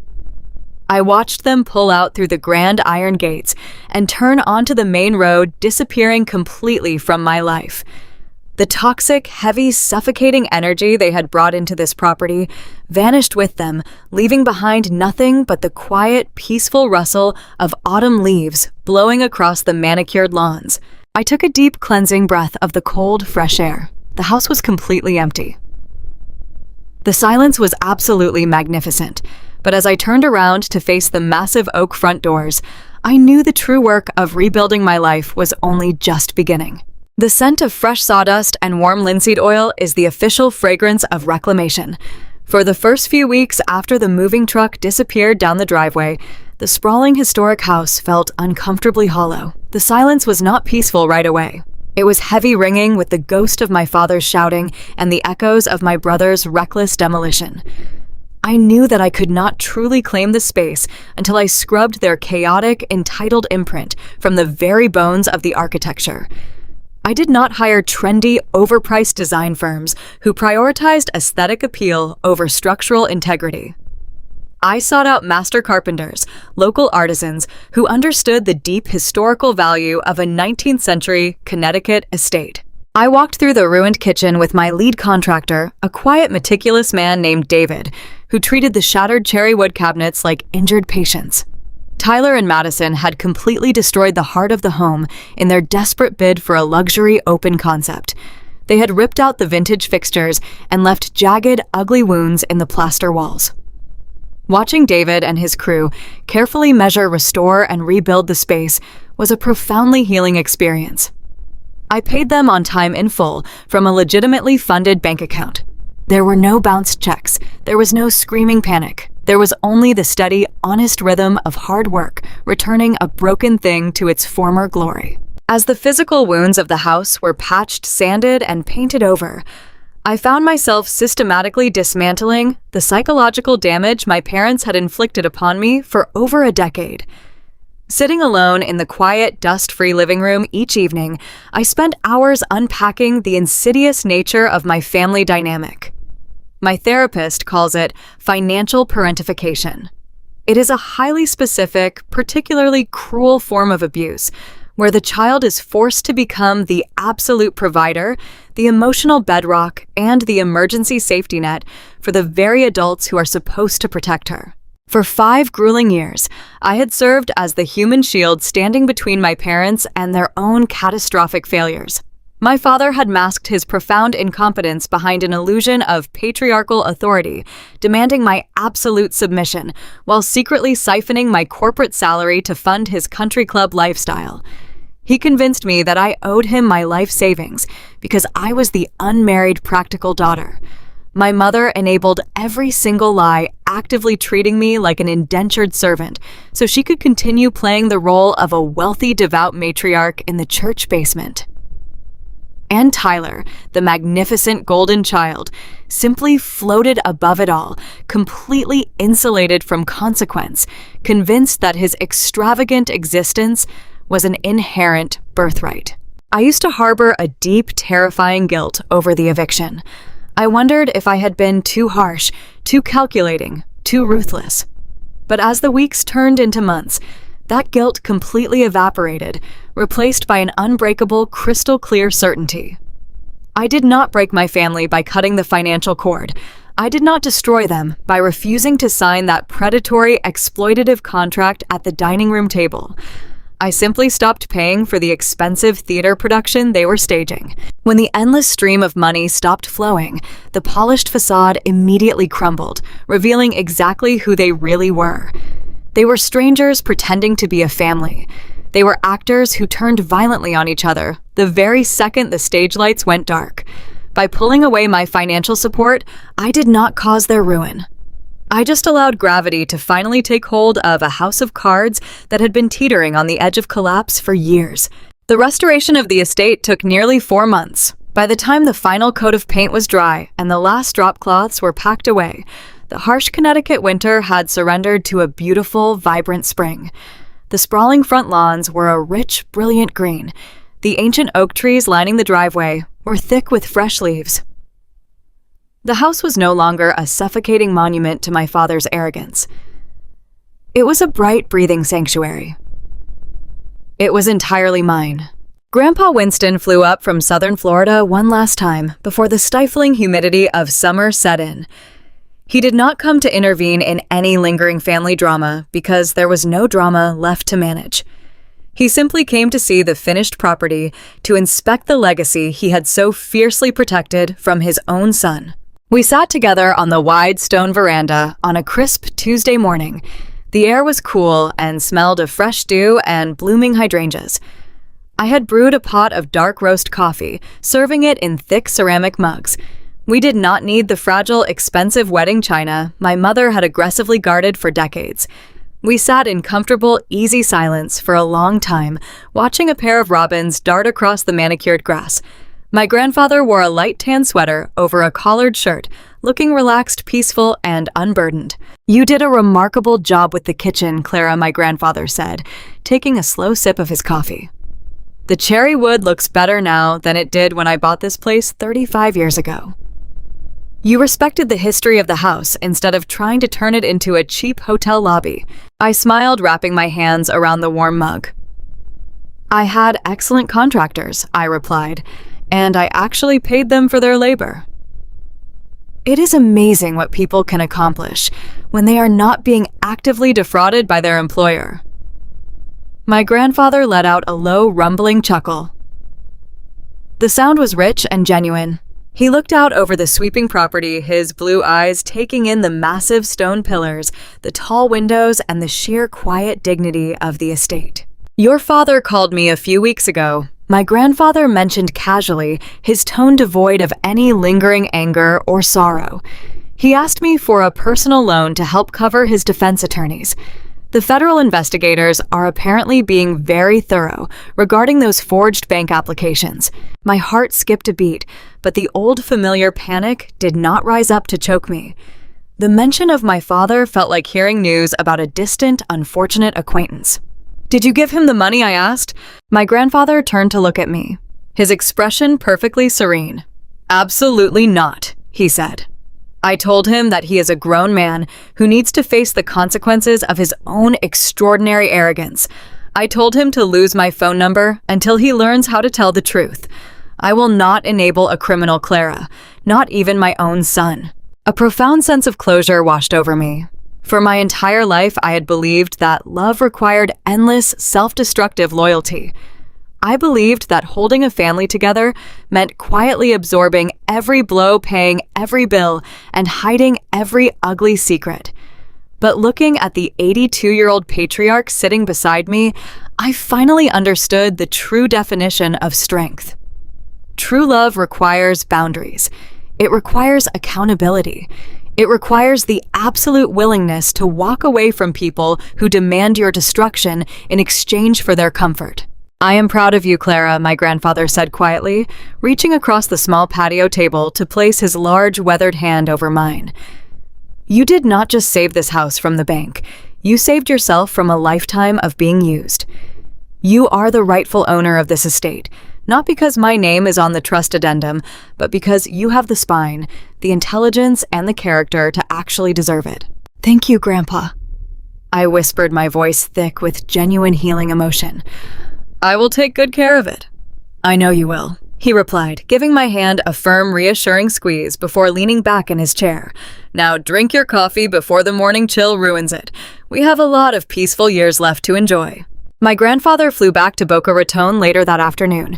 I watched them pull out through the grand iron gates and turn onto the main road, disappearing completely from my life. The toxic, heavy, suffocating energy they had brought into this property vanished with them, leaving behind nothing but the quiet, peaceful rustle of autumn leaves blowing across the manicured lawns. I took a deep, cleansing breath of the cold, fresh air. The house was completely empty. The silence was absolutely magnificent, but as I turned around to face the massive oak front doors, I knew the true work of rebuilding my life was only just beginning. The scent of fresh sawdust and warm linseed oil is the official fragrance of reclamation. For the first few weeks after the moving truck disappeared down the driveway, the sprawling historic house felt uncomfortably hollow. The silence was not peaceful right away. It was heavy ringing with the ghost of my father's shouting and the echoes of my brother's reckless demolition. I knew that I could not truly claim the space until I scrubbed their chaotic, entitled imprint from the very bones of the architecture. I did not hire trendy, overpriced design firms who prioritized aesthetic appeal over structural integrity. I sought out master carpenters, local artisans who understood the deep historical value of a 19th century Connecticut estate. I walked through the ruined kitchen with my lead contractor, a quiet, meticulous man named David, who treated the shattered cherry wood cabinets like injured patients. Tyler and Madison had completely destroyed the heart of the home in their desperate bid for a luxury open concept. They had ripped out the vintage fixtures and left jagged, ugly wounds in the plaster walls. Watching David and his crew carefully measure, restore, and rebuild the space was a profoundly healing experience. I paid them on time in full from a legitimately funded bank account. There were no bounced checks. There was no screaming panic. There was only the steady, honest rhythm of hard work, returning a broken thing to its former glory. As the physical wounds of the house were patched, sanded, and painted over, I found myself systematically dismantling the psychological damage my parents had inflicted upon me for over a decade. Sitting alone in the quiet, dust-free living room each evening, I spent hours unpacking the insidious nature of my family dynamic. My therapist calls it financial parentification. It is a highly specific, particularly cruel form of abuse, where the child is forced to become the absolute provider, the emotional bedrock, and the emergency safety net for the very adults who are supposed to protect her. For 5 grueling years, I had served as the human shield standing between my parents and their own catastrophic failures. My father had masked his profound incompetence behind an illusion of patriarchal authority, demanding my absolute submission, while secretly siphoning my corporate salary to fund his country club lifestyle. He convinced me that I owed him my life savings because I was the unmarried practical daughter. My mother enabled every single lie, actively treating me like an indentured servant so she could continue playing the role of a wealthy, devout matriarch in the church basement. And Tyler, the magnificent golden child, simply floated above it all, completely insulated from consequence, convinced that his extravagant existence was an inherent birthright. I used to harbor a deep, terrifying guilt over the eviction. I wondered if I had been too harsh, too calculating, too ruthless. But as the weeks turned into months, that guilt completely evaporated, replaced by an unbreakable, crystal-clear certainty. I did not break my family by cutting the financial cord. I did not destroy them by refusing to sign that predatory, exploitative contract at the dining room table. I simply stopped paying for the expensive theater production they were staging. When the endless stream of money stopped flowing, the polished facade immediately crumbled, revealing exactly who they really were. They were strangers pretending to be a family. They were actors who turned violently on each other the very second the stage lights went dark. By pulling away my financial support, I did not cause their ruin. I just allowed gravity to finally take hold of a house of cards that had been teetering on the edge of collapse for years. The restoration of the estate took nearly 4 months. By the time the final coat of paint was dry and the last drop cloths were packed away, the harsh Connecticut winter had surrendered to a beautiful, vibrant spring. The sprawling front lawns were a rich, brilliant green. The ancient oak trees lining the driveway were thick with fresh leaves. The house was no longer a suffocating monument to my father's arrogance. It was a bright, breathing sanctuary. It was entirely mine. Grandpa Winston flew up from southern Florida one last time before the stifling humidity of summer set in. He did not come to intervene in any lingering family drama because there was no drama left to manage. He simply came to see the finished property, to inspect the legacy he had so fiercely protected from his own son. We sat together on the wide stone veranda on a crisp Tuesday morning. The air was cool and smelled of fresh dew and blooming hydrangeas. I had brewed a pot of dark roast coffee, serving it in thick ceramic mugs. We did not need the fragile, expensive wedding china my mother had aggressively guarded for decades. We sat in comfortable, easy silence for a long time, watching a pair of robins dart across the manicured grass. My grandfather wore a light tan sweater over a collared shirt, looking relaxed, peaceful, and unburdened. "You did a remarkable job with the kitchen," Clara, my grandfather said, taking a slow sip of his coffee. "The cherry wood looks better now than it did when I bought this place 35 years ago. You respected the history of the house instead of trying to turn it into a cheap hotel lobby." I smiled, wrapping my hands around the warm mug. "I had excellent contractors," I replied, "and I actually paid them for their labor." It is amazing what people can accomplish when they are not being actively defrauded by their employer. My grandfather let out a low, rumbling chuckle. The sound was rich and genuine. He looked out over the sweeping property, his blue eyes taking in the massive stone pillars, the tall windows, and the sheer quiet dignity of the estate. "Your father called me a few weeks ago." My grandfather mentioned casually, his tone devoid of any lingering anger or sorrow. He asked me for a personal loan to help cover his defense attorneys. The federal investigators are apparently being very thorough regarding those forged bank applications. My heart skipped a beat, but the old familiar panic did not rise up to choke me. The mention of my father felt like hearing news about a distant, unfortunate acquaintance. Did you give him the money? I asked. My grandfather turned to look at me, his expression perfectly serene. Absolutely not, he said. I told him that he is a grown man who needs to face the consequences of his own extraordinary arrogance. I told him to lose my phone number until he learns how to tell the truth. I will not enable a criminal, Clara, not even my own son. A profound sense of closure washed over me. For my entire life, I had believed that love required endless, self-destructive loyalty. I believed that holding a family together meant quietly absorbing every blow, paying every bill, and hiding every ugly secret. But looking at the 82-year-old patriarch sitting beside me, I finally understood the true definition of strength. True love requires boundaries. It requires accountability. It requires the absolute willingness to walk away from people who demand your destruction in exchange for their comfort. I am proud of you, Clara, my grandfather said quietly, reaching across the small patio table to place his large, weathered hand over mine. You did not just save this house from the bank. You saved yourself from a lifetime of being used. You are the rightful owner of this estate, not because my name is on the trust addendum, but because you have the spine, the intelligence, and the character to actually deserve it. Thank you, Grandpa. I whispered, my voice thick with genuine healing emotion. I will take good care of it. I know you will, he replied, giving my hand a firm, reassuring squeeze before leaning back in his chair. Now drink your coffee before the morning chill ruins it. We have a lot of peaceful years left to enjoy. My grandfather flew back to Boca Raton later that afternoon.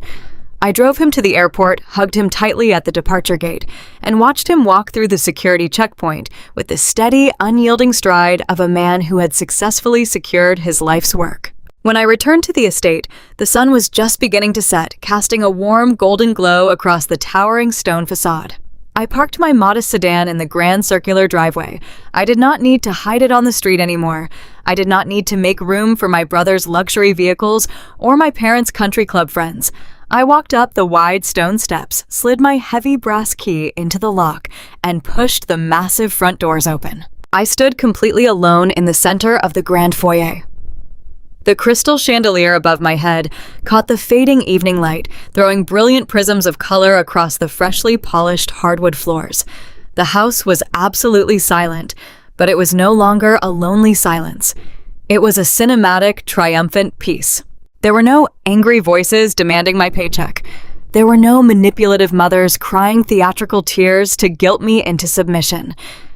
I drove him to the airport, hugged him tightly at the departure gate, and watched him walk through the security checkpoint with the steady, unyielding stride of a man who had successfully secured his life's work. When I returned to the estate, the sun was just beginning to set, casting a warm, golden glow across the towering stone facade. I parked my modest sedan in the grand circular driveway. I did not need to hide it on the street anymore. I did not need to make room for my brother's luxury vehicles or my parents' country club friends. I walked up the wide stone steps, slid my heavy brass key into the lock, and pushed the massive front doors open. I stood completely alone in the center of the grand foyer. The crystal chandelier above my head caught the fading evening light, throwing brilliant prisms of color across the freshly polished hardwood floors. The house was absolutely silent, but it was no longer a lonely silence. It was a cinematic, triumphant peace. There were no angry voices demanding my paycheck. There were no manipulative mothers crying theatrical tears to guilt me into submission.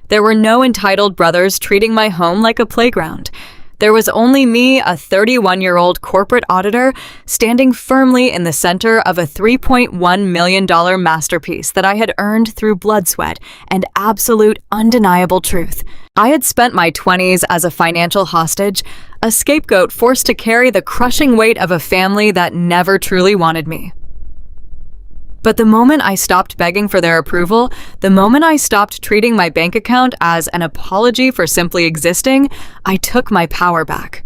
There were no entitled brothers treating my home like a playground. There was only me, a 31-year-old corporate auditor, standing firmly in the center of a $3.1 million masterpiece that I had earned through blood, sweat, and absolute undeniable truth. I had spent my 20s as a financial hostage, a scapegoat forced to carry the crushing weight of a family that never truly wanted me. But the moment I stopped begging for their approval, the moment I stopped treating my bank account as an apology for simply existing, I took my power back.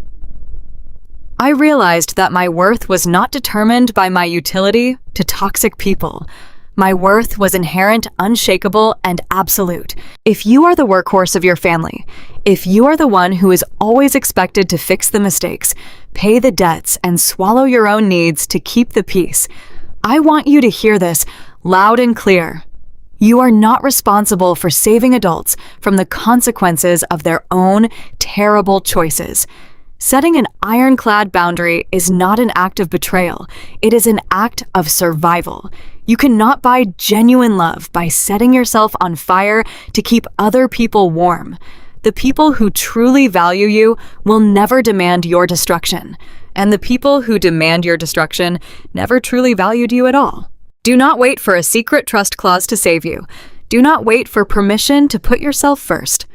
I realized that my worth was not determined by my utility to toxic people. My worth was inherent, unshakable, and absolute. If you are the workhorse of your family, if you are the one who is always expected to fix the mistakes, pay the debts, and swallow your own needs to keep the peace, I want you to hear this loud and clear. You are not responsible for saving adults from the consequences of their own terrible choices. Setting an ironclad boundary is not an act of betrayal. It is an act of survival. You cannot buy genuine love by setting yourself on fire to keep other people warm. The people who truly value you will never demand your destruction. And the people who demand your destruction never truly valued you at all. Do not wait for a secret trust clause to save you. Do not wait for permission to put yourself first.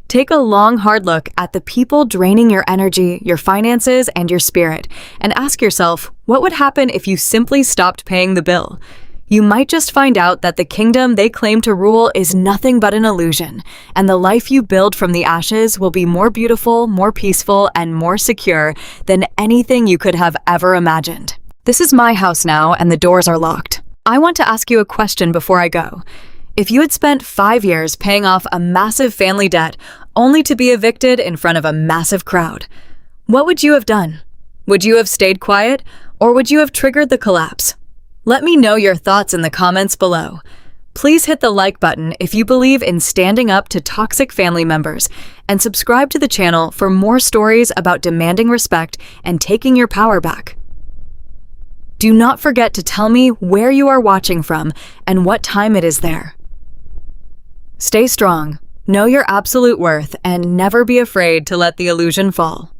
Take a long, hard look at the people draining your energy, your finances, and your spirit, and ask yourself, what would happen if you simply stopped paying the bill? You might just find out that the kingdom they claim to rule is nothing but an illusion, and the life you build from the ashes will be more beautiful, more peaceful, and more secure than anything you could have ever imagined. This is my house now, and the doors are locked. I want to ask you a question before I go. If you had spent 5 years paying off a massive family debt only to be evicted in front of a massive crowd, what would you have done? Would you have stayed quiet, or would you have triggered the collapse? Let me know your thoughts in the comments below. Please hit the like button if you believe in standing up to toxic family members, and subscribe to the channel for more stories about demanding respect and taking your power back. Do not forget to tell me where you are watching from and what time it is there. Stay strong, know your absolute worth, and never be afraid to let the illusion fall.